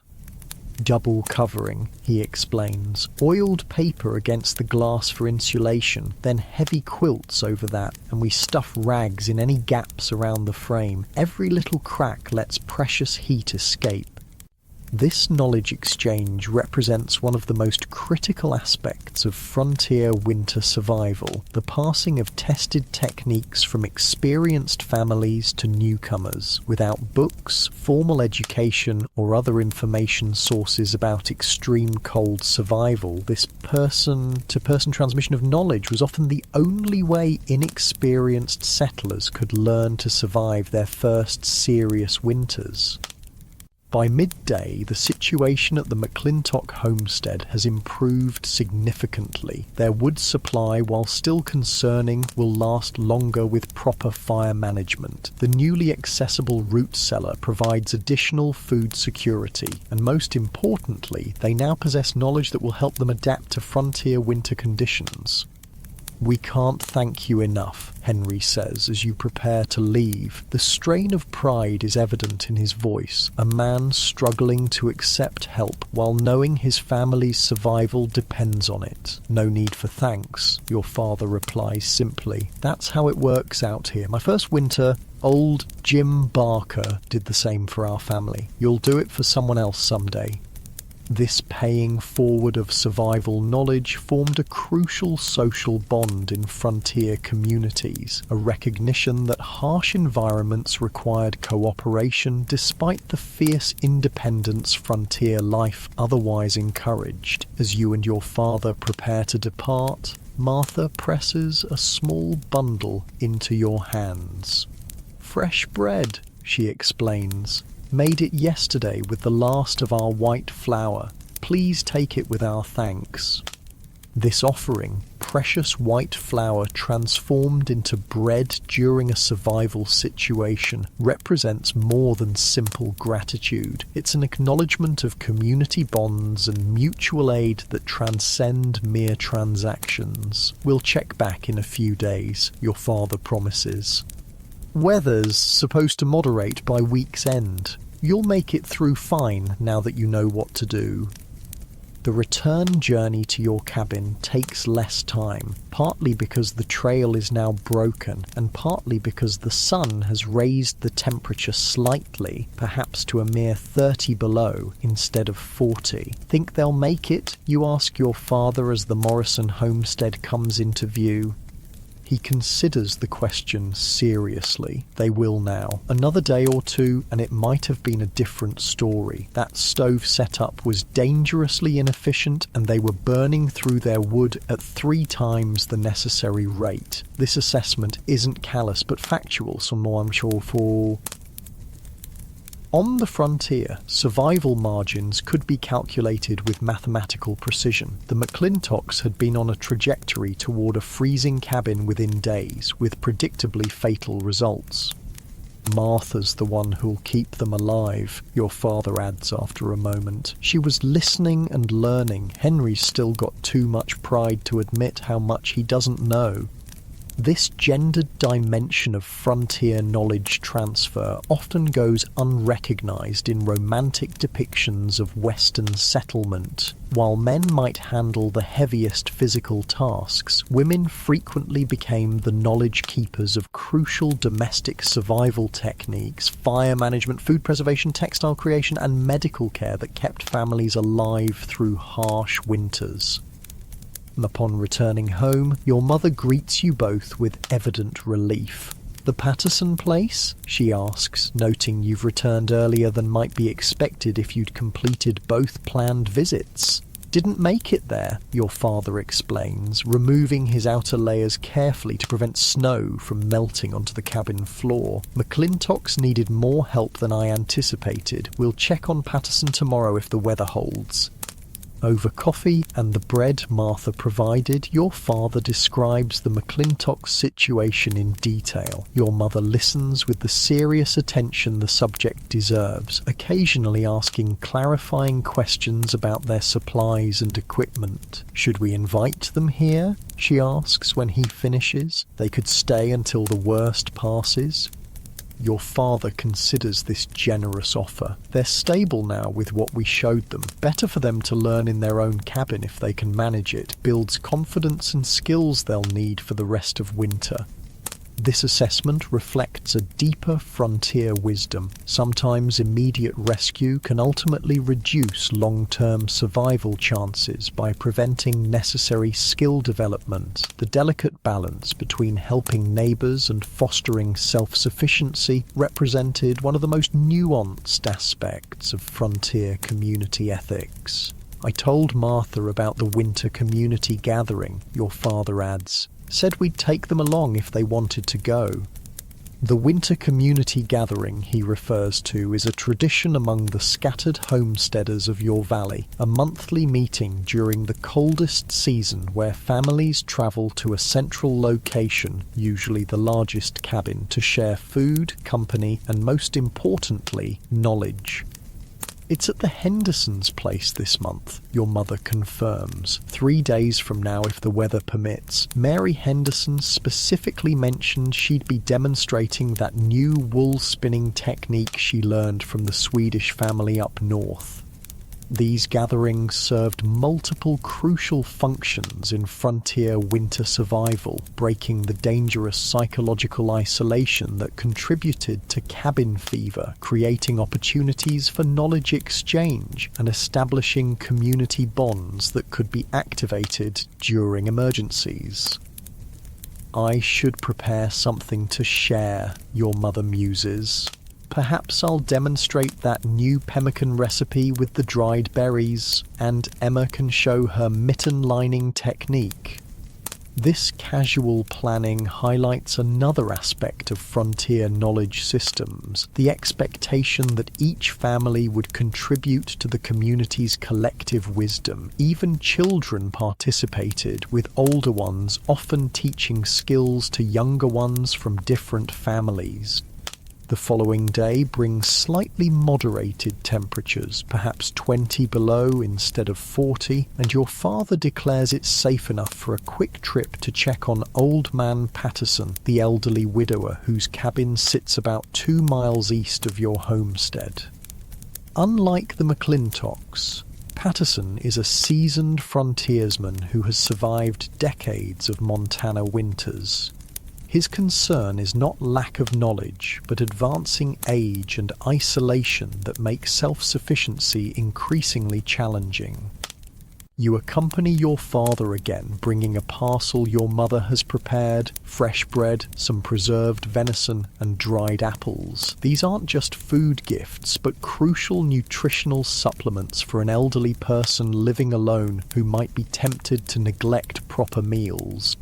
"Double covering," he explains. "Oiled paper against the glass for insulation, then heavy quilts over that, and we stuff rags in any gaps around the frame. Every little crack lets precious heat escape." This knowledge exchange represents one of the most critical aspects of frontier winter survival, the passing of tested techniques from experienced families to newcomers. Without books, formal education, or other information sources about extreme cold survival, this person-to-person transmission of knowledge was often the only way inexperienced settlers could learn to survive their first serious winters. By midday, the situation at the McClintock homestead has improved significantly. Their wood supply, while still concerning, will last longer with proper fire management. The newly accessible root cellar provides additional food security, and most importantly, they now possess knowledge that will help them adapt to frontier winter conditions. "We can't thank you enough," Henry says as you prepare to leave. The strain of pride is evident in his voice, a man struggling to accept help while knowing his family's survival depends on it. "No need for thanks," your father replies simply. "That's how it works out here. My first winter, old Jim Barker did the same for our family. You'll do it for someone else someday." This paying forward of survival knowledge formed a crucial social bond in frontier communities, a recognition that harsh environments required cooperation despite the fierce independence frontier life otherwise encouraged. As you and your father prepare to depart, Martha presses a small bundle into your hands. "Fresh bread," she explains. "Made it yesterday with the last of our white flour. Please take it with our thanks." This offering, precious white flour transformed into bread during a survival situation, represents more than simple gratitude. It's an acknowledgement of community bonds and mutual aid that transcend mere transactions. "We'll check back in a few days," your father promises. "Weather's supposed to moderate by week's end. You'll make it through fine now that you know what to do." The return journey to your cabin takes less time, partly because the trail is now broken, and partly because the sun has raised the temperature slightly, perhaps to a mere 30 below instead of 40. "Think they'll make it?" you ask your father as the Morrison homestead comes into view. He considers the question seriously. "They will now. Another day or two, and it might have been a different story. That stove setup was dangerously inefficient, and they were burning through their wood at 3 times the necessary rate. This assessment isn't callous but factual, so I'm sure for..." On the frontier, survival margins could be calculated with mathematical precision. The McClintocks had been on a trajectory toward a freezing cabin within days, with predictably fatal results. "Martha's the one who'll keep them alive," your father adds after a moment. "She was listening and learning. Henry's still got too much pride to admit how much he doesn't know." This gendered dimension of frontier knowledge transfer often goes unrecognized in romantic depictions of Western settlement. While men might handle the heaviest physical tasks, women frequently became the knowledge keepers of crucial domestic survival techniques, fire management, food preservation, textile creation, and medical care that kept families alive through harsh winters. Upon returning home, your mother greets you both with evident relief. "The Patterson place?" she asks, noting you've returned earlier than might be expected if you'd completed both planned visits. "Didn't make it there," your father explains, removing his outer layers carefully to prevent snow from melting onto the cabin floor. "McClintocks needed more help than I anticipated. We'll check on Patterson tomorrow if the weather holds." Over coffee and the bread Martha provided, your father describes the McClintock situation in detail. Your mother listens with the serious attention the subject deserves, occasionally asking clarifying questions about their supplies and equipment. "Should we invite them here?" she asks when he finishes. "They could stay until the worst passes." Your father considers this generous offer. "They're stable now with what we showed them. Better for them to learn in their own cabin if they can manage it. Builds confidence and skills they'll need for the rest of winter." This assessment reflects a deeper frontier wisdom. Sometimes immediate rescue can ultimately reduce long-term survival chances by preventing necessary skill development. The delicate balance between helping neighbors and fostering self-sufficiency represented one of the most nuanced aspects of frontier community ethics. "I told Martha about the winter community gathering," your father adds. "Said we'd take them along if they wanted to go." The winter community gathering he refers to is a tradition among the scattered homesteaders of your valley, a monthly meeting during the coldest season where families travel to a central location, usually the largest cabin, to share food, company, and most importantly, knowledge. "It's at the Hendersons' place this month," your mother confirms. 3 days from now if the weather permits. Mary Henderson specifically mentioned she'd be demonstrating that new wool spinning technique she learned from the Swedish family up north. These gatherings served multiple crucial functions in frontier winter survival, breaking the dangerous psychological isolation that contributed to cabin fever, creating opportunities for knowledge exchange, and establishing community bonds that could be activated during emergencies. "I should prepare something to share," your mother muses. "Perhaps I'll demonstrate that new pemmican recipe with the dried berries, and Emma can show her mitten lining technique." This casual planning highlights another aspect of frontier knowledge systems, the expectation that each family would contribute to the community's collective wisdom. Even children participated, with older ones often teaching skills to younger ones from different families. The following day brings slightly moderated temperatures, perhaps 20 below instead of 40, and your father declares it's safe enough for a quick trip to check on Old Man Patterson, the elderly widower whose cabin sits about 2 miles east of your homestead. Unlike the McClintocks, Patterson is a seasoned frontiersman who has survived decades of Montana winters. His concern is not lack of knowledge, but advancing age and isolation that make self-sufficiency increasingly challenging. You accompany your father again, bringing a parcel your mother has prepared, fresh bread, some preserved venison, and dried apples. These aren't just food gifts, but crucial nutritional supplements for an elderly person living alone who might be tempted to neglect proper meals.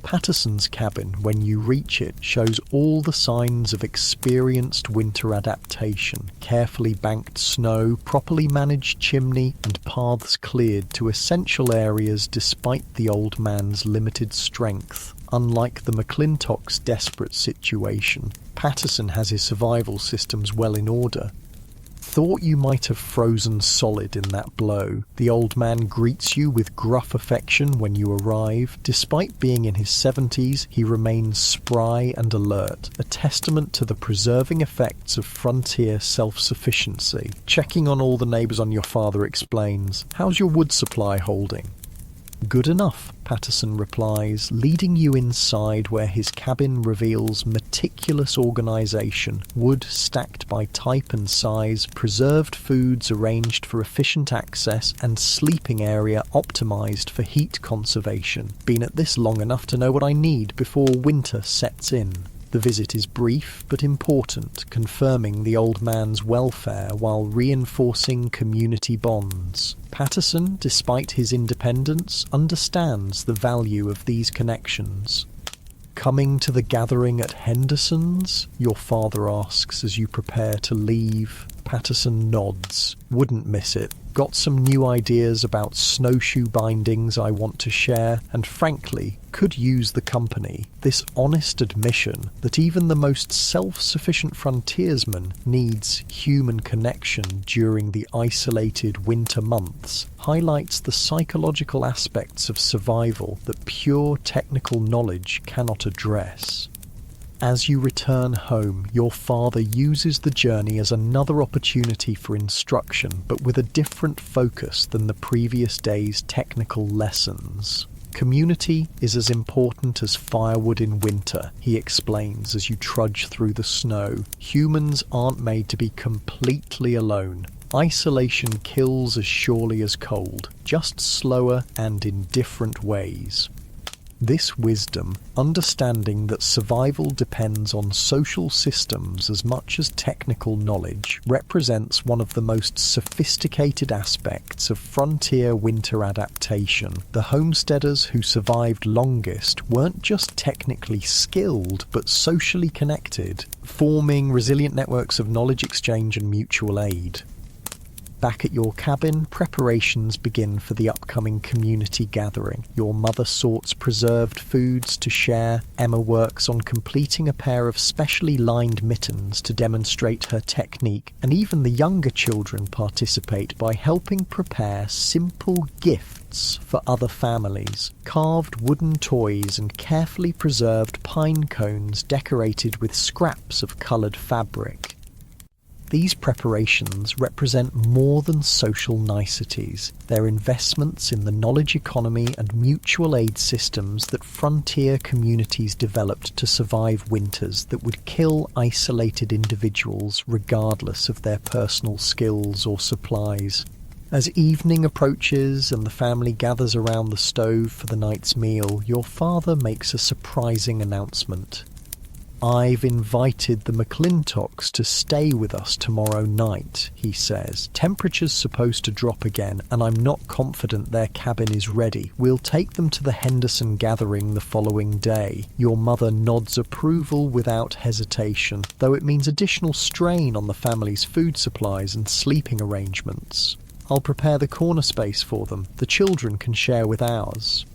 Patterson's cabin, when you reach it, shows all the signs of experienced winter adaptation: carefully banked snow, properly managed chimney, and paths cleared to essential areas despite the old man's limited strength. Unlike the McClintock's desperate situation, Patterson has his survival systems well in order. Thought you might have frozen solid in that blow. The old man greets you with gruff affection when you arrive. Despite being in his 70s, he remains spry and alert, a testament to the preserving effects of frontier self-sufficiency. Checking on all the neighbours on your father explains, "How's your wood supply holding?" "Good enough," Patterson replies, leading you inside where his cabin reveals meticulous organisation, wood stacked by type and size, preserved foods arranged for efficient access, and sleeping area optimised for heat conservation. Been at this long enough to know what I need before winter sets in. The visit is brief but important, confirming the old man's welfare while reinforcing community bonds. Patterson, despite his independence, understands the value of these connections. "Coming to the gathering at Henderson's?" your father asks as you prepare to leave. Patterson nods. "Wouldn't miss it. Got some new ideas about snowshoe bindings I want to share, and frankly, could use the company." This honest admission that even the most self-sufficient frontiersman needs human connection during the isolated winter months highlights the psychological aspects of survival that pure technical knowledge cannot address. As you return home, your father uses the journey as another opportunity for instruction, but with a different focus than the previous day's technical lessons. "Community is as important as firewood in winter," he explains as you trudge through the snow. "Humans aren't made to be completely alone. Isolation kills as surely as cold, just slower and in different ways." This wisdom, understanding that survival depends on social systems as much as technical knowledge, represents one of the most sophisticated aspects of frontier winter adaptation. The homesteaders who survived longest weren't just technically skilled, but socially connected, forming resilient networks of knowledge exchange and mutual aid. Back at your cabin, preparations begin for the upcoming community gathering. Your mother sorts preserved foods to share, Emma works on completing a pair of specially lined mittens to demonstrate her technique, and even the younger children participate by helping prepare simple gifts for other families. Carved wooden toys and carefully preserved pine cones decorated with scraps of coloured fabric. These preparations represent more than social niceties. They're investments in the knowledge economy and mutual aid systems that frontier communities developed to survive winters that would kill isolated individuals regardless of their personal skills or supplies. As evening approaches and the family gathers around the stove for the night's meal, your father makes a surprising announcement. "I've invited the McClintocks to stay with us tomorrow night," he says. "Temperature's supposed to drop again, and I'm not confident their cabin is ready. We'll take them to the Henderson gathering the following day." Your mother nods approval without hesitation, though it means additional strain on the family's food supplies and sleeping arrangements. "I'll prepare the corner space for them. The children can share with ours."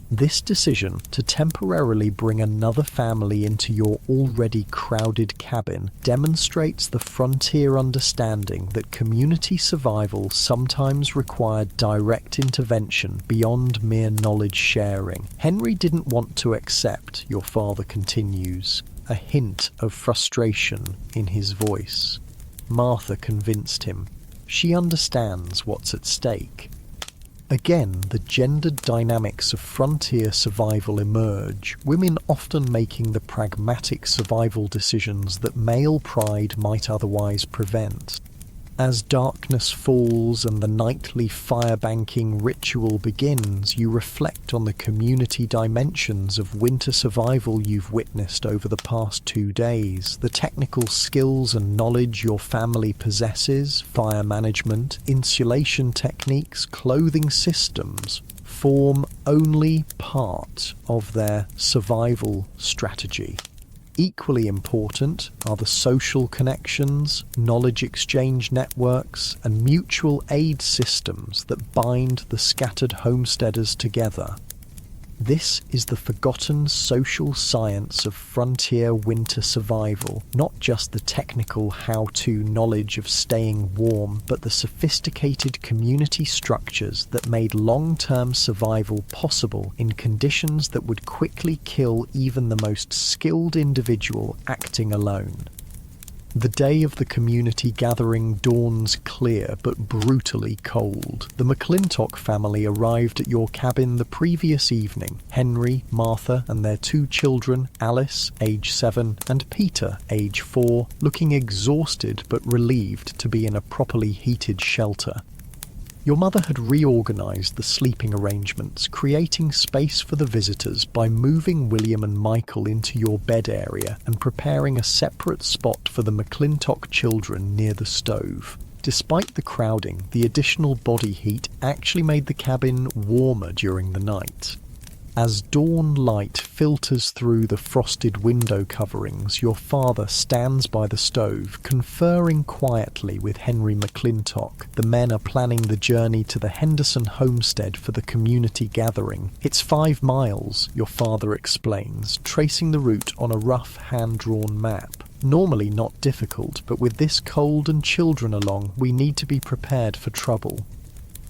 This decision to temporarily bring another family into your already crowded cabin demonstrates the frontier understanding that community survival sometimes required direct intervention beyond mere knowledge sharing. Henry didn't want to accept, your father continues, a hint of frustration in his voice. Martha convinced him. She understands what's at stake. Again, the gendered dynamics of frontier survival emerge, women often making the pragmatic survival decisions that male pride might otherwise prevent. As darkness falls and the nightly fire-banking ritual begins, you reflect on the community dimensions of winter survival you've witnessed over the past 2 days, the technical skills and knowledge your family possesses, fire management, insulation techniques, clothing systems, form only part of their survival strategy. Equally important are the social connections, knowledge exchange networks, and mutual aid systems that bind the scattered homesteaders together. This is the forgotten social science of frontier winter survival, not just the technical how-to knowledge of staying warm, but the sophisticated community structures that made long-term survival possible in conditions that would quickly kill even the most skilled individual acting alone. The day of the community gathering dawns clear but brutally cold. The McClintock family arrived at your cabin the previous evening. Henry, Martha, and their 2 children, Alice, age 7, and Peter, age 4, looking exhausted but relieved to be in a properly heated shelter. Your mother had reorganized the sleeping arrangements, creating space for the visitors by moving William and Michael into your bed area and preparing a separate spot for the McClintock children near the stove. Despite the crowding, the additional body heat actually made the cabin warmer during the night. As dawn light filters through the frosted window coverings, your father stands by the stove, conferring quietly with Henry McClintock. The men are planning the journey to the Henderson homestead for the community gathering. It's 5 miles, your father explains, tracing the route on a rough hand-drawn map. Normally not difficult, but with this cold and children along, we need to be prepared for trouble.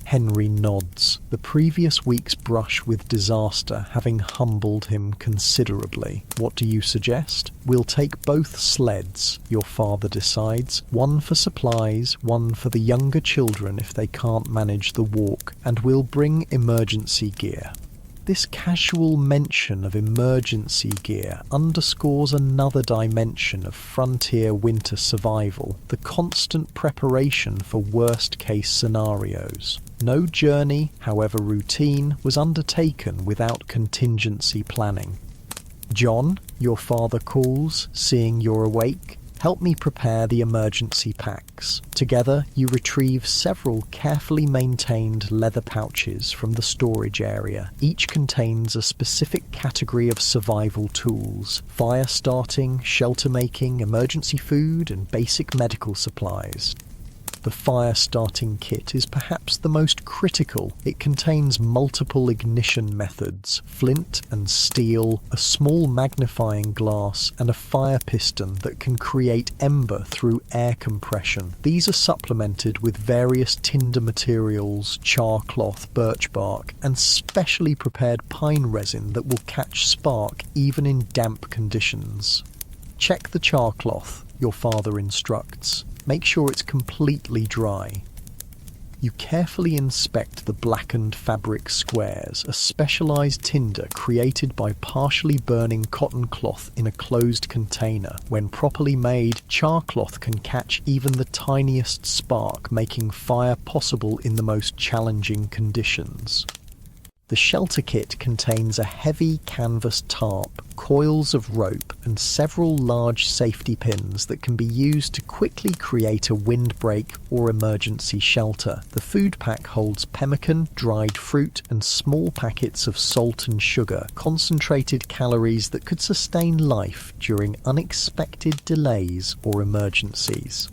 Henry nods, the previous week's brush with disaster having humbled him considerably. What do you suggest? We'll take both sleds, your father decides. One for supplies, one for the younger children if they can't manage the walk, and we'll bring emergency gear. This casual mention of emergency gear underscores another dimension of frontier winter survival, the constant preparation for worst-case scenarios. No journey, however routine, was undertaken without contingency planning. John, your father calls, seeing you're awake. Help me prepare the emergency packs. Together, you retrieve several carefully maintained leather pouches from the storage area. Each contains a specific category of survival tools: fire starting, shelter making, emergency food, and basic medical supplies. The fire starting kit is perhaps the most critical. It contains multiple ignition methods, flint and steel, a small magnifying glass, and a fire piston that can create ember through air compression. These are supplemented with various tinder materials, char cloth, birch bark, and specially prepared pine resin that will catch spark even in damp conditions. Check the char cloth, your father instructs. Make sure it's completely dry. You carefully inspect the blackened fabric squares, a specialized tinder created by partially burning cotton cloth in a closed container. When properly made, char cloth can catch even the tiniest spark, making fire possible in the most challenging conditions. The shelter kit contains a heavy canvas tarp, coils of rope, and several large safety pins that can be used to quickly create a windbreak or emergency shelter. The food pack holds pemmican, dried fruit, and small packets of salt and sugar, concentrated calories that could sustain life during unexpected delays or emergencies.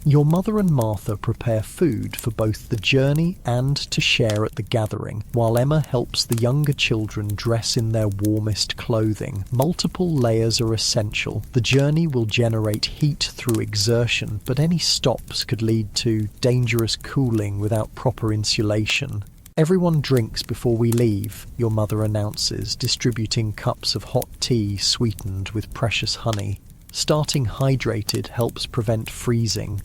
Your mother and Martha prepare food for both the journey and to share at the gathering, while Emma helps the younger children dress in their warmest clothing. Multiple layers are essential. The journey will generate heat through exertion, but any stops could lead to dangerous cooling without proper insulation. Everyone drinks before we leave, your mother announces, distributing cups of hot tea sweetened with precious honey. Starting hydrated helps prevent freezing.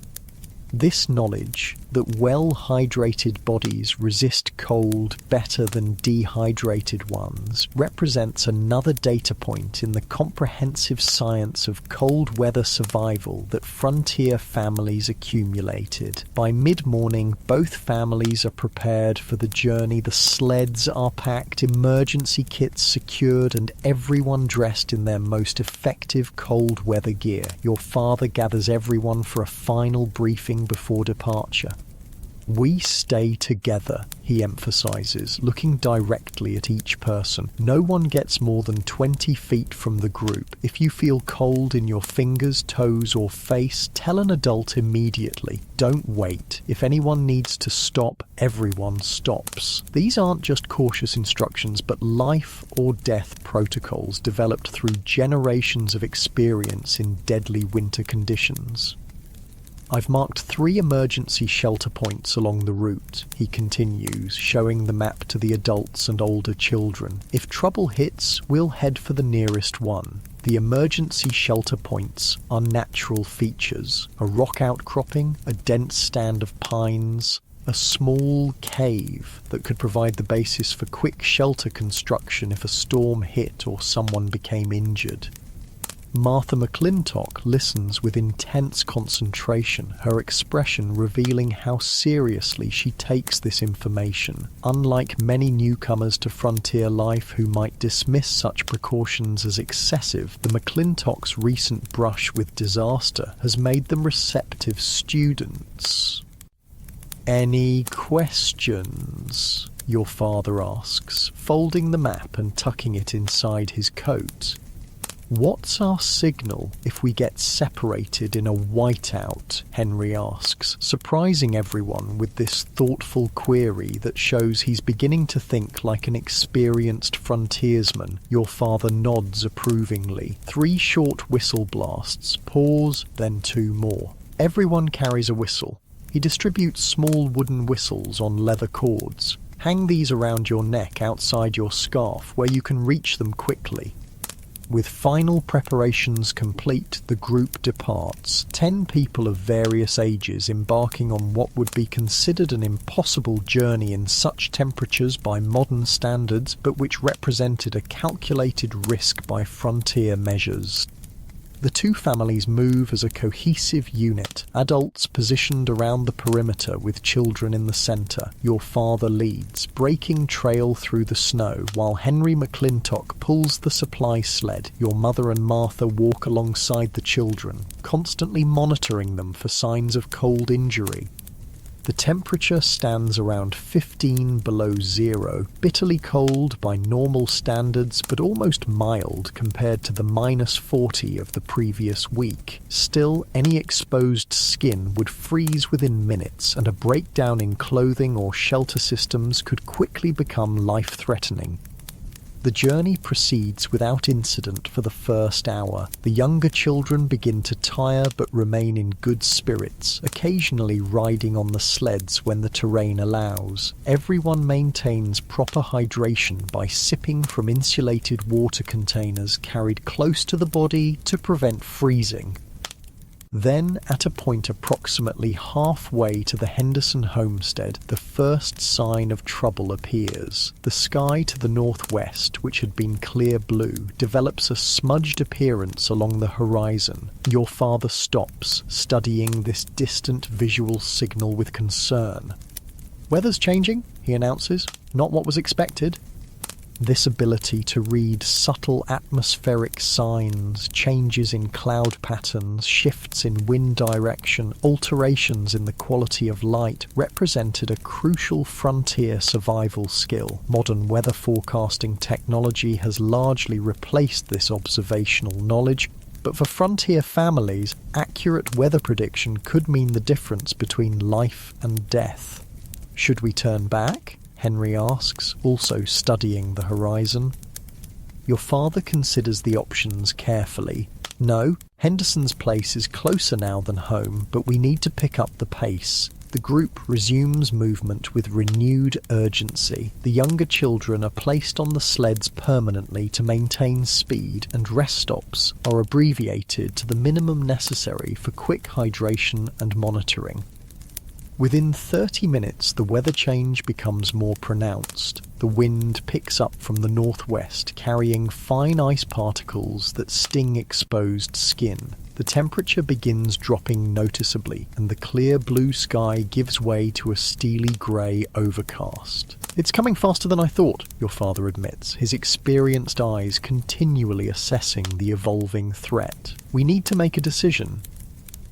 This knowledge that well-hydrated bodies resist cold better than dehydrated ones represents another data point in the comprehensive science of cold weather survival that frontier families accumulated. By mid-morning, both families are prepared for the journey. The sleds are packed, emergency kits secured, and everyone dressed in their most effective cold weather gear. Your father gathers everyone for a final briefing before departure. "We stay together," he emphasizes, looking directly at each person. "No one gets more than 20 feet from the group. If you feel cold in your fingers, toes, or face, tell an adult immediately. Don't wait. If anyone needs to stop, everyone stops." These aren't just cautious instructions, but life or death protocols developed through generations of experience in deadly winter conditions. "I've marked 3 emergency shelter points along the route," he continues, showing the map to the adults and older children. "If trouble hits, we'll head for the nearest one." The emergency shelter points are natural features: a rock outcropping, a dense stand of pines, a small cave that could provide the basis for quick shelter construction if a storm hit or someone became injured. Martha McClintock listens with intense concentration, her expression revealing how seriously she takes this information. Unlike many newcomers to frontier life who might dismiss such precautions as excessive, the McClintocks' recent brush with disaster has made them receptive students. "Any questions?" your father asks, folding the map and tucking it inside his coat. "What's our signal if we get separated in a whiteout?" Henry asks, surprising everyone with this thoughtful query that shows he's beginning to think like an experienced frontiersman. Your father nods approvingly. 3 short whistle blasts, pause, then 2 more. Everyone carries a whistle. He distributes small wooden whistles on leather cords. Hang these around your neck outside your scarf where you can reach them quickly. With final preparations complete, the group departs, 10 people of various ages embarking on what would be considered an impossible journey in such temperatures by modern standards, but which represented a calculated risk by frontier measures. The 2 families move as a cohesive unit, adults positioned around the perimeter with children in the centre. Your father leads, breaking trail through the snow, while Henry McClintock pulls the supply sled. Your mother and Martha walk alongside the children, constantly monitoring them for signs of cold injury. The temperature stands around 15 below zero, bitterly cold by normal standards, but almost mild compared to the -40 of the previous week. Still, any exposed skin would freeze within minutes, and a breakdown in clothing or shelter systems could quickly become life-threatening. The journey proceeds without incident for the first hour. The younger children begin to tire but remain in good spirits, occasionally riding on the sleds when the terrain allows. Everyone maintains proper hydration by sipping from insulated water containers carried close to the body to prevent freezing. Then, at a point approximately halfway to the Henderson homestead, the first sign of trouble appears. The sky to the northwest, which had been clear blue, develops a smudged appearance along the horizon. Your father stops, studying this distant visual signal with concern. "Weather's changing," he announces. "Not what was expected." This ability to read subtle atmospheric signs, changes in cloud patterns, shifts in wind direction, alterations in the quality of light, represented a crucial frontier survival skill. Modern weather forecasting technology has largely replaced this observational knowledge, but for frontier families, accurate weather prediction could mean the difference between life and death. "Should we turn back?" Henry asks, also studying the horizon. Your father considers the options carefully. "No, Henderson's place is closer now than home, but we need to pick up the pace." The group resumes movement with renewed urgency. The younger children are placed on the sleds permanently to maintain speed, and rest stops are abbreviated to the minimum necessary for quick hydration and monitoring. Within 30 minutes, the weather change becomes more pronounced. The wind picks up from the northwest, carrying fine ice particles that sting exposed skin. The temperature begins dropping noticeably, and the clear blue sky gives way to a steely grey overcast. "It's coming faster than I thought," your father admits, his experienced eyes continually assessing the evolving threat. "We need to make a decision."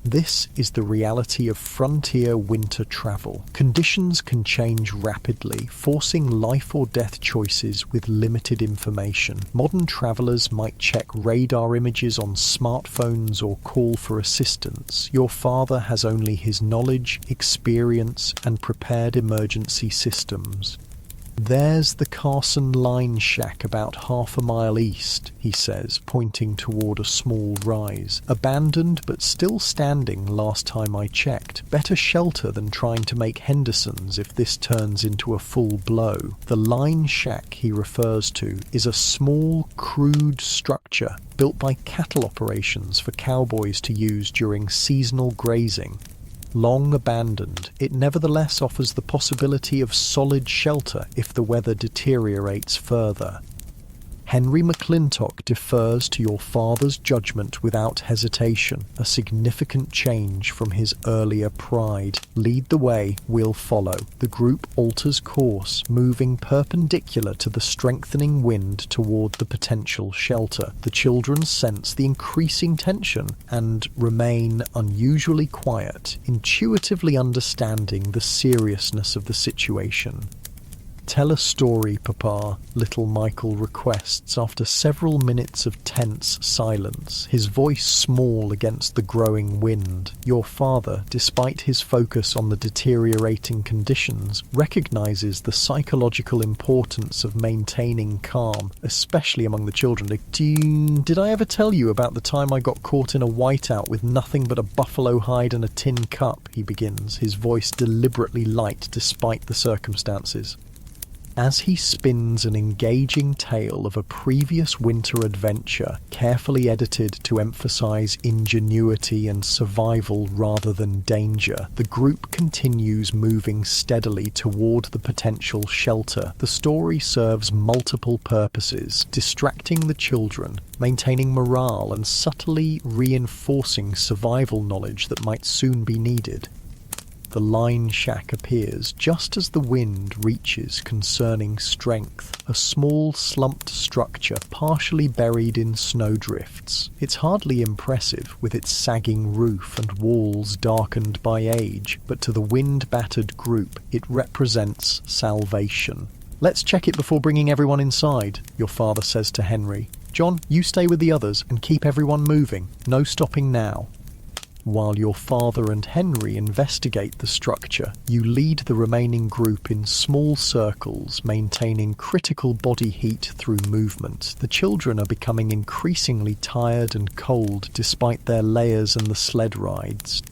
This is the reality of frontier winter travel. Conditions can change rapidly, forcing life or death choices with limited information. Modern travelers might check radar images on smartphones or call for assistance. Your father has only his knowledge, experience, and prepared emergency systems. "There's the Carson Line Shack about half a mile east," he says, pointing toward a small rise. "Abandoned but still standing last time I checked. Better shelter than trying to make Henderson's if this turns into a full blow." The Line Shack he refers to is a small, crude structure built by cattle operations for cowboys to use during seasonal grazing. Long abandoned, it nevertheless offers the possibility of solid shelter if the weather deteriorates further. Henry McClintock defers to your father's judgment without hesitation, a significant change from his earlier pride. "Lead the way, we'll follow." The group alters course, moving perpendicular to the strengthening wind toward the potential shelter. The children sense the increasing tension and remain unusually quiet, intuitively understanding the seriousness of the situation. "Tell a story, Papa," little Michael requests after several minutes of tense silence, his voice small against the growing wind. Your father, despite his focus on the deteriorating conditions, recognizes the psychological importance of maintaining calm, especially among the children. Did I ever tell you about the time I got caught in a whiteout with nothing but a buffalo hide and a tin cup?" he begins, his voice deliberately light despite the circumstances. As he spins an engaging tale of a previous winter adventure, carefully edited to emphasize ingenuity and survival rather than danger, the group continues moving steadily toward the potential shelter. The story serves multiple purposes, distracting the children, maintaining morale, and subtly reinforcing survival knowledge that might soon be needed. The Line Shack appears just as the wind reaches concerning strength, a small slumped structure partially buried in snowdrifts. It's hardly impressive with its sagging roof and walls darkened by age, but to the wind-battered group it represents salvation. "Let's check it before bringing everyone inside," your father says to Henry. "John, you stay with the others and keep everyone moving. No stopping now." While your father and Henry investigate the structure, you lead the remaining group in small circles, maintaining critical body heat through movement. The children are becoming increasingly tired and cold despite their layers and the sled rides.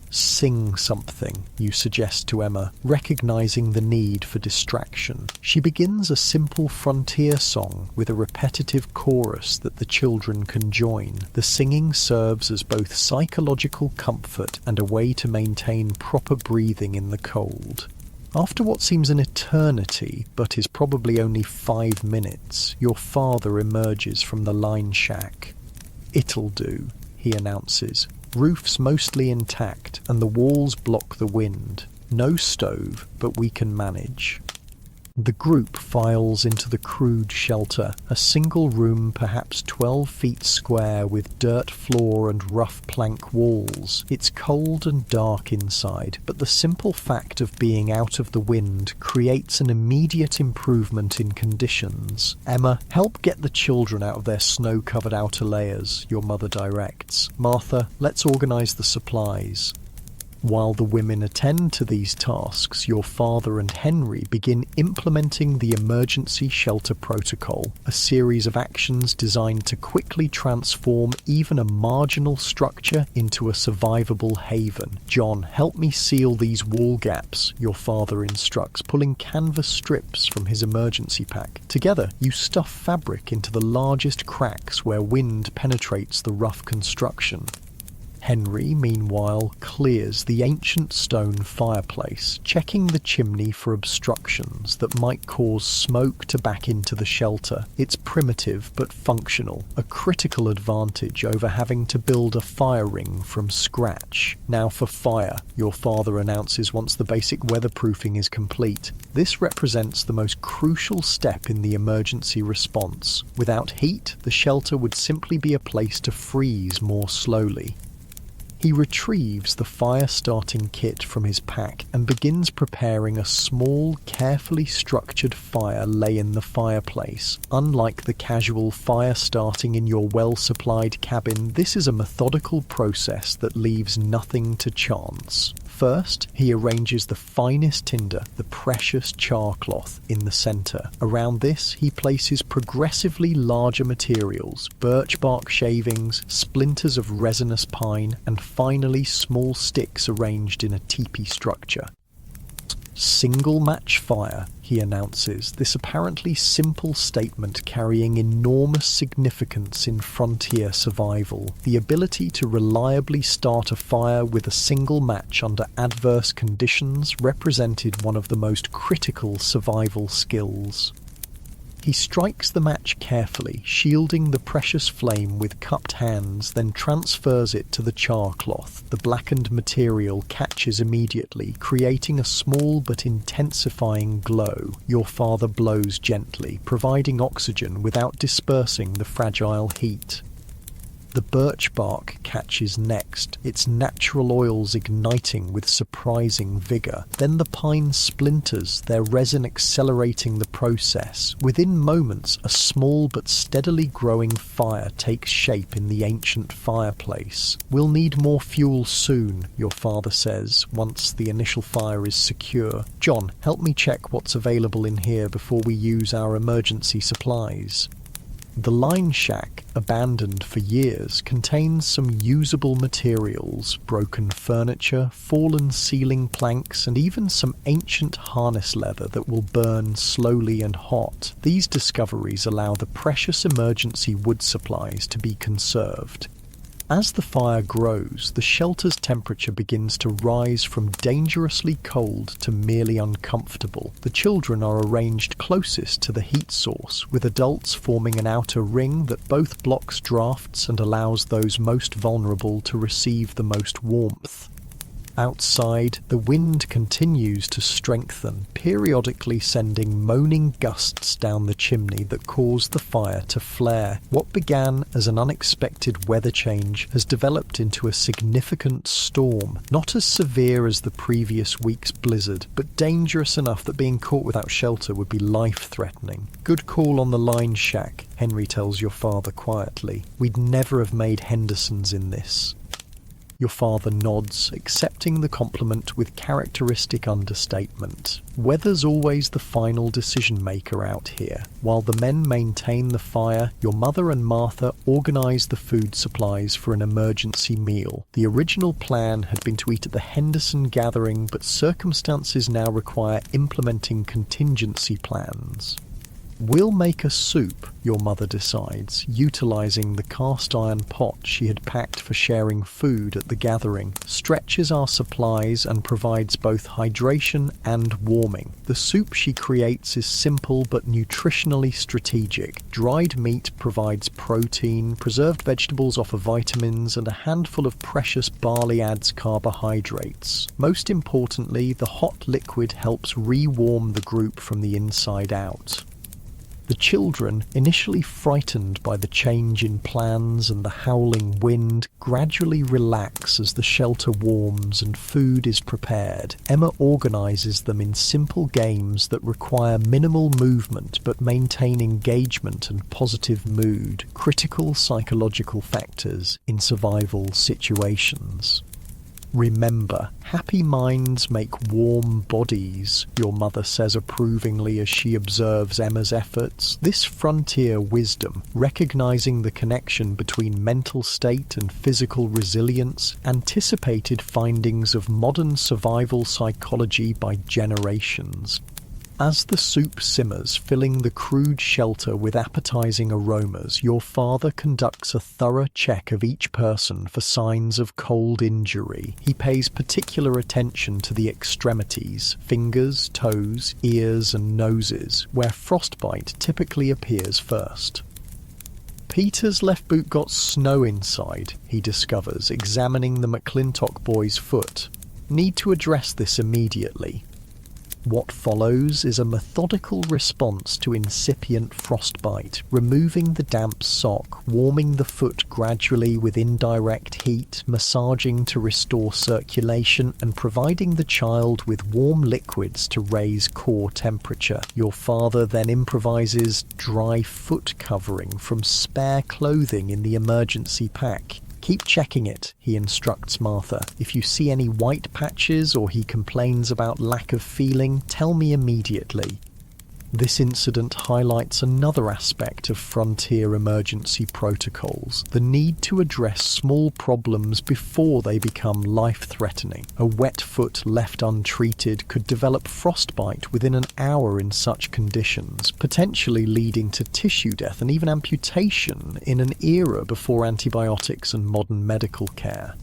"Sing something," you suggest to Emma, recognizing the need for distraction. She begins a simple frontier song with a repetitive chorus that the children can join. The singing serves as both psychological comfort and a way to maintain proper breathing in the cold. After what seems an eternity, but is probably only 5 minutes, your father emerges from the Line Shack. "It'll do," he announces. "Roof's mostly intact, and the walls block the wind. No stove, but we can manage." The group files into the crude shelter, a single room perhaps 12 feet square with dirt floor and rough plank walls. It's cold and dark inside, but the simple fact of being out of the wind creates an immediate improvement in conditions. "Emma, help get the children out of their snow-covered outer layers," your mother directs. "Martha, let's organize the supplies." While the women attend to these tasks, your father and Henry begin implementing the emergency shelter protocol, a series of actions designed to quickly transform even a marginal structure into a survivable haven. "John, help me seal these wall gaps," your father instructs, pulling canvas strips from his emergency pack. Together, you stuff fabric into the largest cracks where wind penetrates the rough construction. Henry, meanwhile, clears the ancient stone fireplace, checking the chimney for obstructions that might cause smoke to back into the shelter. It's primitive but functional, a critical advantage over having to build a fire ring from scratch. "Now for fire," your father announces once the basic weatherproofing is complete. This represents the most crucial step in the emergency response. Without heat, the shelter would simply be a place to freeze more slowly. He retrieves the fire-starting kit from his pack and begins preparing a small, carefully structured fire lay in the fireplace. Unlike the casual fire starting in your well-supplied cabin, this is a methodical process that leaves nothing to chance. First, he arranges the finest tinder, the precious char cloth, in the centre. Around this, he places progressively larger materials, birch bark shavings, splinters of resinous pine, and finally small sticks arranged in a teepee structure. Single match fire, he announces, this apparently simple statement carrying enormous significance in frontier survival. The ability to reliably start a fire with a single match under adverse conditions represented one of the most critical survival skills. He strikes the match carefully, shielding the precious flame with cupped hands, then transfers it to the char cloth. The blackened material catches immediately, creating a small but intensifying glow. Your father blows gently, providing oxygen without dispersing the fragile heat. The birch bark catches next, its natural oils igniting with surprising vigour. Then the pine splinters, their resin accelerating the process. Within moments, a small but steadily growing fire takes shape in the ancient fireplace. "We'll need more fuel soon," your father says, once the initial fire is secure. "John, help me check what's available in here before we use our emergency supplies." The line shack, abandoned for years, contains some usable materials, broken furniture, fallen ceiling planks, and even some ancient harness leather that will burn slowly and hot. These discoveries allow the precious emergency wood supplies to be conserved. As the fire grows, the shelter's temperature begins to rise from dangerously cold to merely uncomfortable. The children are arranged closest to the heat source, with adults forming an outer ring that both blocks drafts and allows those most vulnerable to receive the most warmth. Outside, the wind continues to strengthen, periodically sending moaning gusts down the chimney that cause the fire to flare. What began as an unexpected weather change has developed into a significant storm, not as severe as the previous week's blizzard, but dangerous enough that being caught without shelter would be life-threatening. "Good call on the line shack," Henry tells your father quietly. "We'd never have made Henderson's in this." Your father nods, accepting the compliment with characteristic understatement. Weather's always the final decision-maker out here. While the men maintain the fire, your mother and Martha organize the food supplies for an emergency meal. The original plan had been to eat at the Henderson gathering, but circumstances now require implementing contingency plans. "We'll make a soup," your mother decides, utilizing the cast-iron pot she had packed for sharing food at the gathering, stretches our supplies and provides both hydration and warming. The soup she creates is simple but nutritionally strategic. Dried meat provides protein, preserved vegetables offer vitamins, and a handful of precious barley adds carbohydrates. Most importantly, the hot liquid helps re-warm the group from the inside out. The children, initially frightened by the change in plans and the howling wind, gradually relax as the shelter warms and food is prepared. Emma organizes them in simple games that require minimal movement but maintain engagement and positive mood, critical psychological factors in survival situations. "Remember, happy minds make warm bodies," your mother says approvingly as she observes Emma's efforts. This frontier wisdom, recognizing the connection between mental state and physical resilience, anticipated findings of modern survival psychology by generations. As the soup simmers, filling the crude shelter with appetizing aromas, your father conducts a thorough check of each person for signs of cold injury. He pays particular attention to the extremities, fingers, toes, ears, and noses, where frostbite typically appears first. "Peter's left boot got snow inside," he discovers, examining the McClintock boy's foot. "Need to address this immediately." What follows is a methodical response to incipient frostbite, removing the damp sock, warming the foot gradually with indirect heat, massaging to restore circulation, and providing the child with warm liquids to raise core temperature. Your father then improvises dry foot covering from spare clothing in the emergency pack. Keep checking it, he instructs Martha. If you see any white patches or he complains about lack of feeling, tell me immediately. This incident highlights another aspect of frontier emergency protocols, the need to address small problems before they become life-threatening. A wet foot left untreated could develop frostbite within an hour in such conditions, potentially leading to tissue death and even amputation in an era before antibiotics and modern medical care.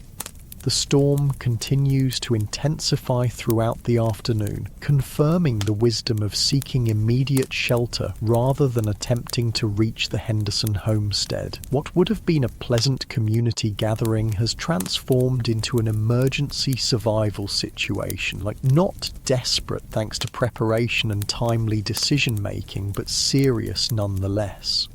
The storm continues to intensify throughout the afternoon, confirming the wisdom of seeking immediate shelter rather than attempting to reach the Henderson homestead. What would have been a pleasant community gathering has transformed into an emergency survival situation, not desperate thanks to preparation and timely decision-making, but serious nonetheless.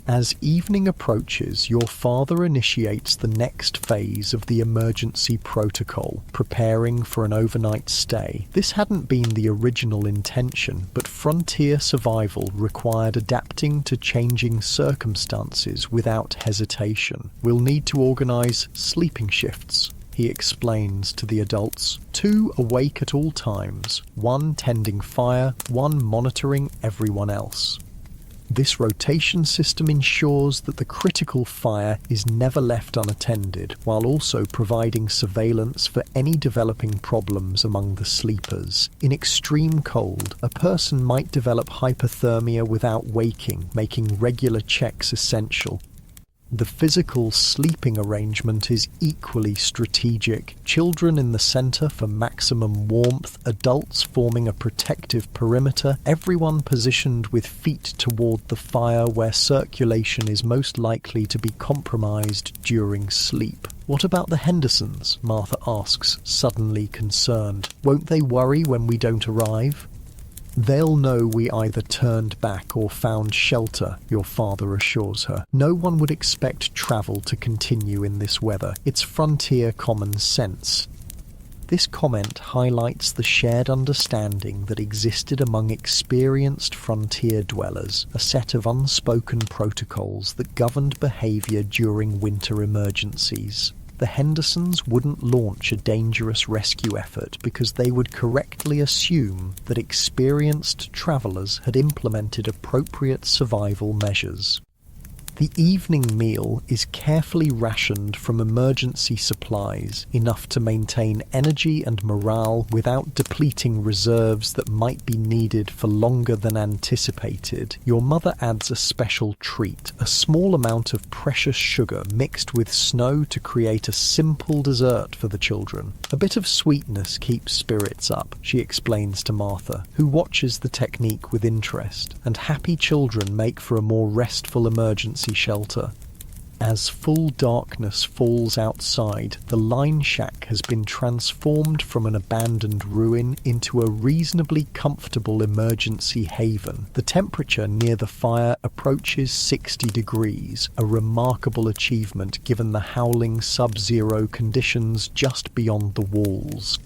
As evening approaches, your father initiates the next phase of the emergency protocol, preparing for an overnight stay. This hadn't been the original intention, but frontier survival required adapting to changing circumstances without hesitation. We'll need to organize sleeping shifts, he explains to the adults. 2 awake at all times, 1 tending fire, 1 monitoring everyone else. This rotation system ensures that the critical fire is never left unattended, while also providing surveillance for any developing problems among the sleepers. In extreme cold, a person might develop hypothermia without waking, making regular checks essential. The physical sleeping arrangement is equally strategic. Children in the center for maximum warmth, adults forming a protective perimeter, everyone positioned with feet toward the fire where circulation is most likely to be compromised during sleep. What about the Hendersons? Martha asks, suddenly concerned. Won't they worry when we don't arrive? They'll know we either turned back or found shelter, your father assures her. No one would expect travel to continue in this weather. It's frontier common sense. This comment highlights the shared understanding that existed among experienced frontier dwellers, a set of unspoken protocols that governed behavior during winter emergencies. The Hendersons wouldn't launch a dangerous rescue effort because they would correctly assume that experienced travelers had implemented appropriate survival measures. The evening meal is carefully rationed from emergency supplies, enough to maintain energy and morale without depleting reserves that might be needed for longer than anticipated. Your mother adds a special treat, a small amount of precious sugar mixed with snow to create a simple dessert for the children. A bit of sweetness keeps spirits up, she explains to Martha, who watches the technique with interest, and happy children make for a more restful emergency shelter. As full darkness falls outside, the line shack has been transformed from an abandoned ruin into a reasonably comfortable emergency haven. The temperature near the fire approaches 60 degrees, a remarkable achievement given the howling sub-zero conditions just beyond the walls.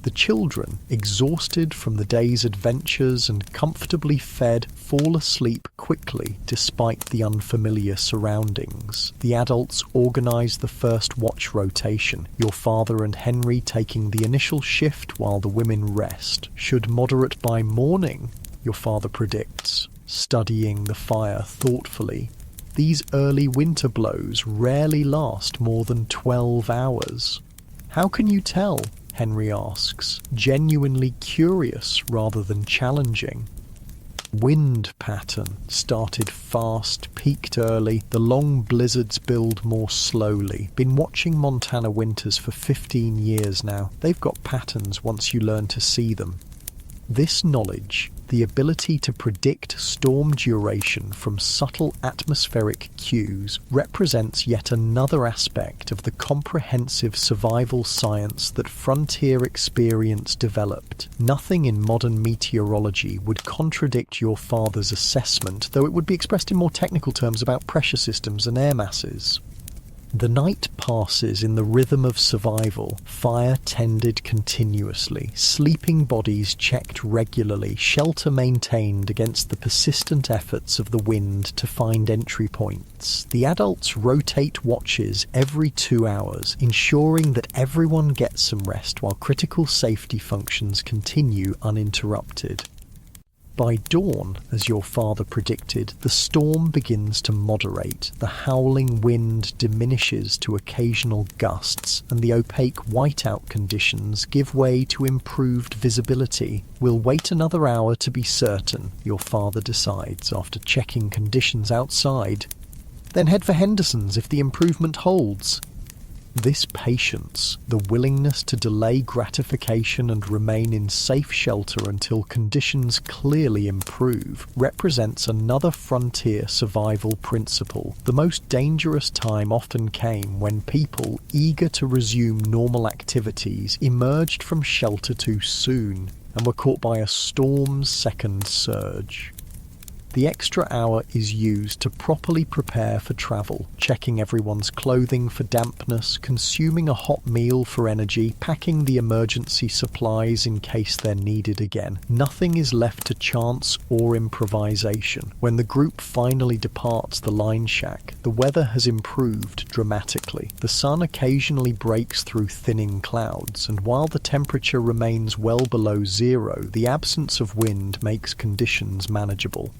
The children, exhausted from the day's adventures and comfortably fed, fall asleep quickly despite the unfamiliar surroundings. The adults organize the first watch rotation, your father and Henry taking the initial shift while the women rest. Should moderate by morning, your father predicts, studying the fire thoughtfully. These early winter blows rarely last more than 12 hours. How can you tell? Henry asks, genuinely curious rather than challenging. Wind pattern started fast, peaked early, the long blizzards build more slowly. Been watching Montana winters for 15 years now. They've got patterns once you learn to see them. This knowledge, the ability to predict storm duration from subtle atmospheric cues, represents yet another aspect of the comprehensive survival science that frontier experience developed. Nothing in modern meteorology would contradict your father's assessment, though it would be expressed in more technical terms about pressure systems and air masses. The night passes in the rhythm of survival, fire tended continuously, sleeping bodies checked regularly, shelter maintained against the persistent efforts of the wind to find entry points. The adults rotate watches every 2 hours, ensuring that everyone gets some rest while critical safety functions continue uninterrupted. By dawn, as your father predicted, the storm begins to moderate, the howling wind diminishes to occasional gusts, and the opaque whiteout conditions give way to improved visibility. We'll wait another hour to be certain, your father decides after checking conditions outside. Then head for Henderson's if the improvement holds. This patience, the willingness to delay gratification and remain in safe shelter until conditions clearly improve, represents another frontier survival principle. The most dangerous time often came when people, eager to resume normal activities, emerged from shelter too soon and were caught by a storm's second surge. The extra hour is used to properly prepare for travel, checking everyone's clothing for dampness, consuming a hot meal for energy, packing the emergency supplies in case they're needed again. Nothing is left to chance or improvisation. When the group finally departs the line shack, the weather has improved dramatically. The sun occasionally breaks through thinning clouds, and while the temperature remains well below zero, the absence of wind makes conditions manageable.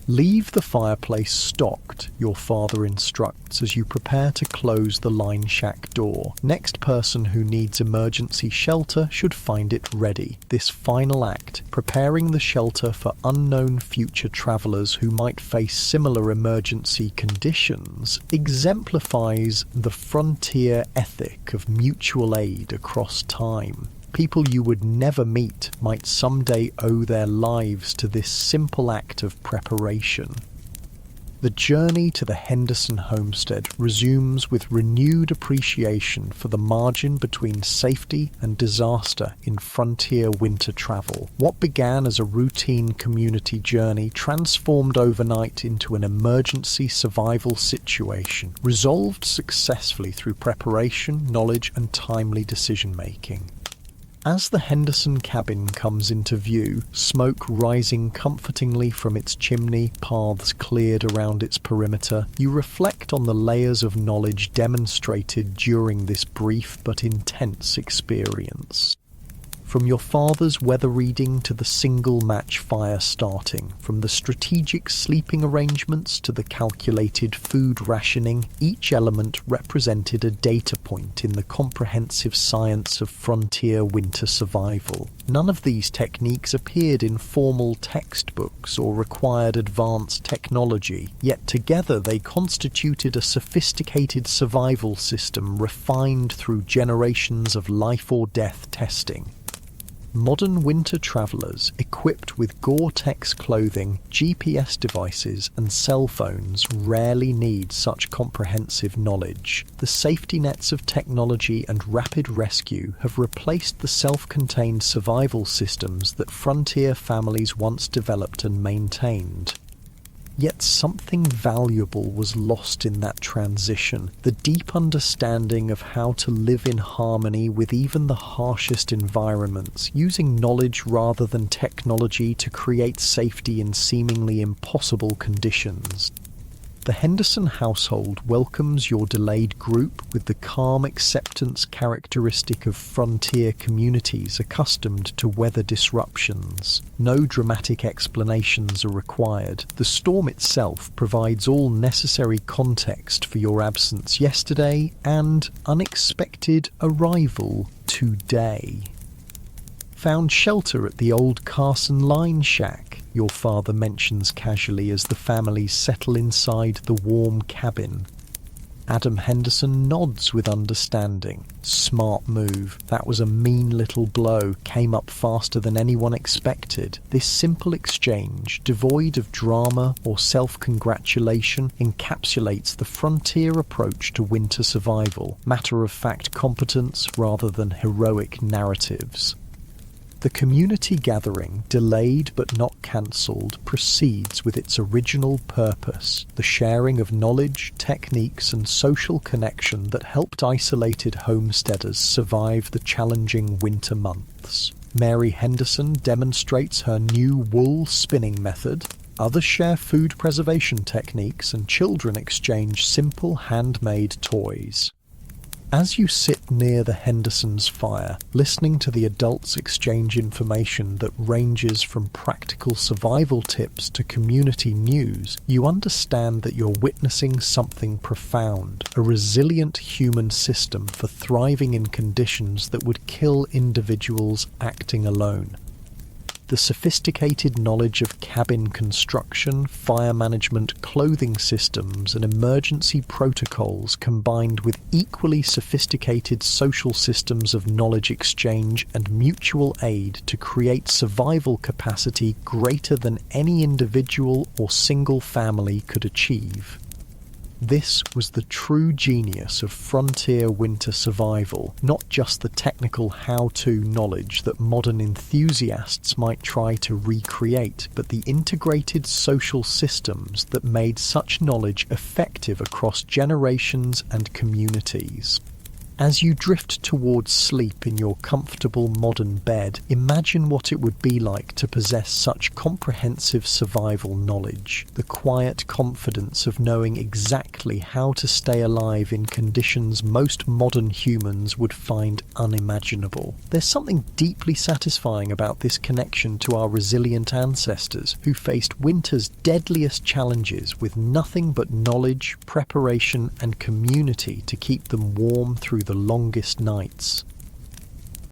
Leave the fireplace stocked, your father instructs as you prepare to close the line shack door. Next person who needs emergency shelter should find it ready. This final act, preparing the shelter for unknown future travelers who might face similar emergency conditions, exemplifies the frontier ethic of mutual aid across time. People you would never meet might someday owe their lives to this simple act of preparation. The journey to the Henderson homestead resumes with renewed appreciation for the margin between safety and disaster in frontier winter travel. What began as a routine community journey transformed overnight into an emergency survival situation, resolved successfully through preparation, knowledge, and timely decision-making. As the Henderson cabin comes into view, smoke rising comfortingly from its chimney, paths cleared around its perimeter, you reflect on the layers of knowledge demonstrated during this brief but intense experience. From your father's weather reading to the single match fire starting, from the strategic sleeping arrangements to the calculated food rationing, each element represented a data point in the comprehensive science of frontier winter survival. None of these techniques appeared in formal textbooks or required advanced technology, yet together they constituted a sophisticated survival system refined through generations of life-or-death testing. Modern winter travelers, equipped with Gore-Tex clothing, GPS devices, and cell phones, rarely need such comprehensive knowledge. The safety nets of technology and rapid rescue have replaced the self-contained survival systems that frontier families once developed and maintained. Yet something valuable was lost in that transition, the deep understanding of how to live in harmony with even the harshest environments, using knowledge rather than technology to create safety in seemingly impossible conditions. The Henderson household welcomes your delayed group with the calm acceptance characteristic of frontier communities accustomed to weather disruptions. No dramatic explanations are required. The storm itself provides all necessary context for your absence yesterday and unexpected arrival today. Found shelter at the old Carson line shack, your father mentions casually as the families settle inside the warm cabin. Adam Henderson nods with understanding. Smart move. That was a mean little blow. Came up faster than anyone expected. This simple exchange, devoid of drama or self-congratulation, encapsulates the frontier approach to winter survival. Matter-of-fact competence rather than heroic narratives. The community gathering, delayed but not cancelled, proceeds with its original purpose, the sharing of knowledge, techniques and social connection that helped isolated homesteaders survive the challenging winter months. Mary Henderson demonstrates her new wool spinning method. Others share food preservation techniques and children exchange simple handmade toys. As you sit near the Hendersons' fire, listening to the adults exchange information that ranges from practical survival tips to community news, you understand that you're witnessing something profound, a resilient human system for thriving in conditions that would kill individuals acting alone. The sophisticated knowledge of cabin construction, fire management, clothing systems, and emergency protocols combined with equally sophisticated social systems of knowledge exchange and mutual aid to create survival capacity greater than any individual or single family could achieve. This was the true genius of frontier winter survival, not just the technical how-to knowledge that modern enthusiasts might try to recreate, but the integrated social systems that made such knowledge effective across generations and communities. As you drift towards sleep in your comfortable modern bed, imagine what it would be like to possess such comprehensive survival knowledge, the quiet confidence of knowing exactly how to stay alive in conditions most modern humans would find unimaginable. There's something deeply satisfying about this connection to our resilient ancestors who faced winter's deadliest challenges with nothing but knowledge, preparation, and community to keep them warm through the longest nights.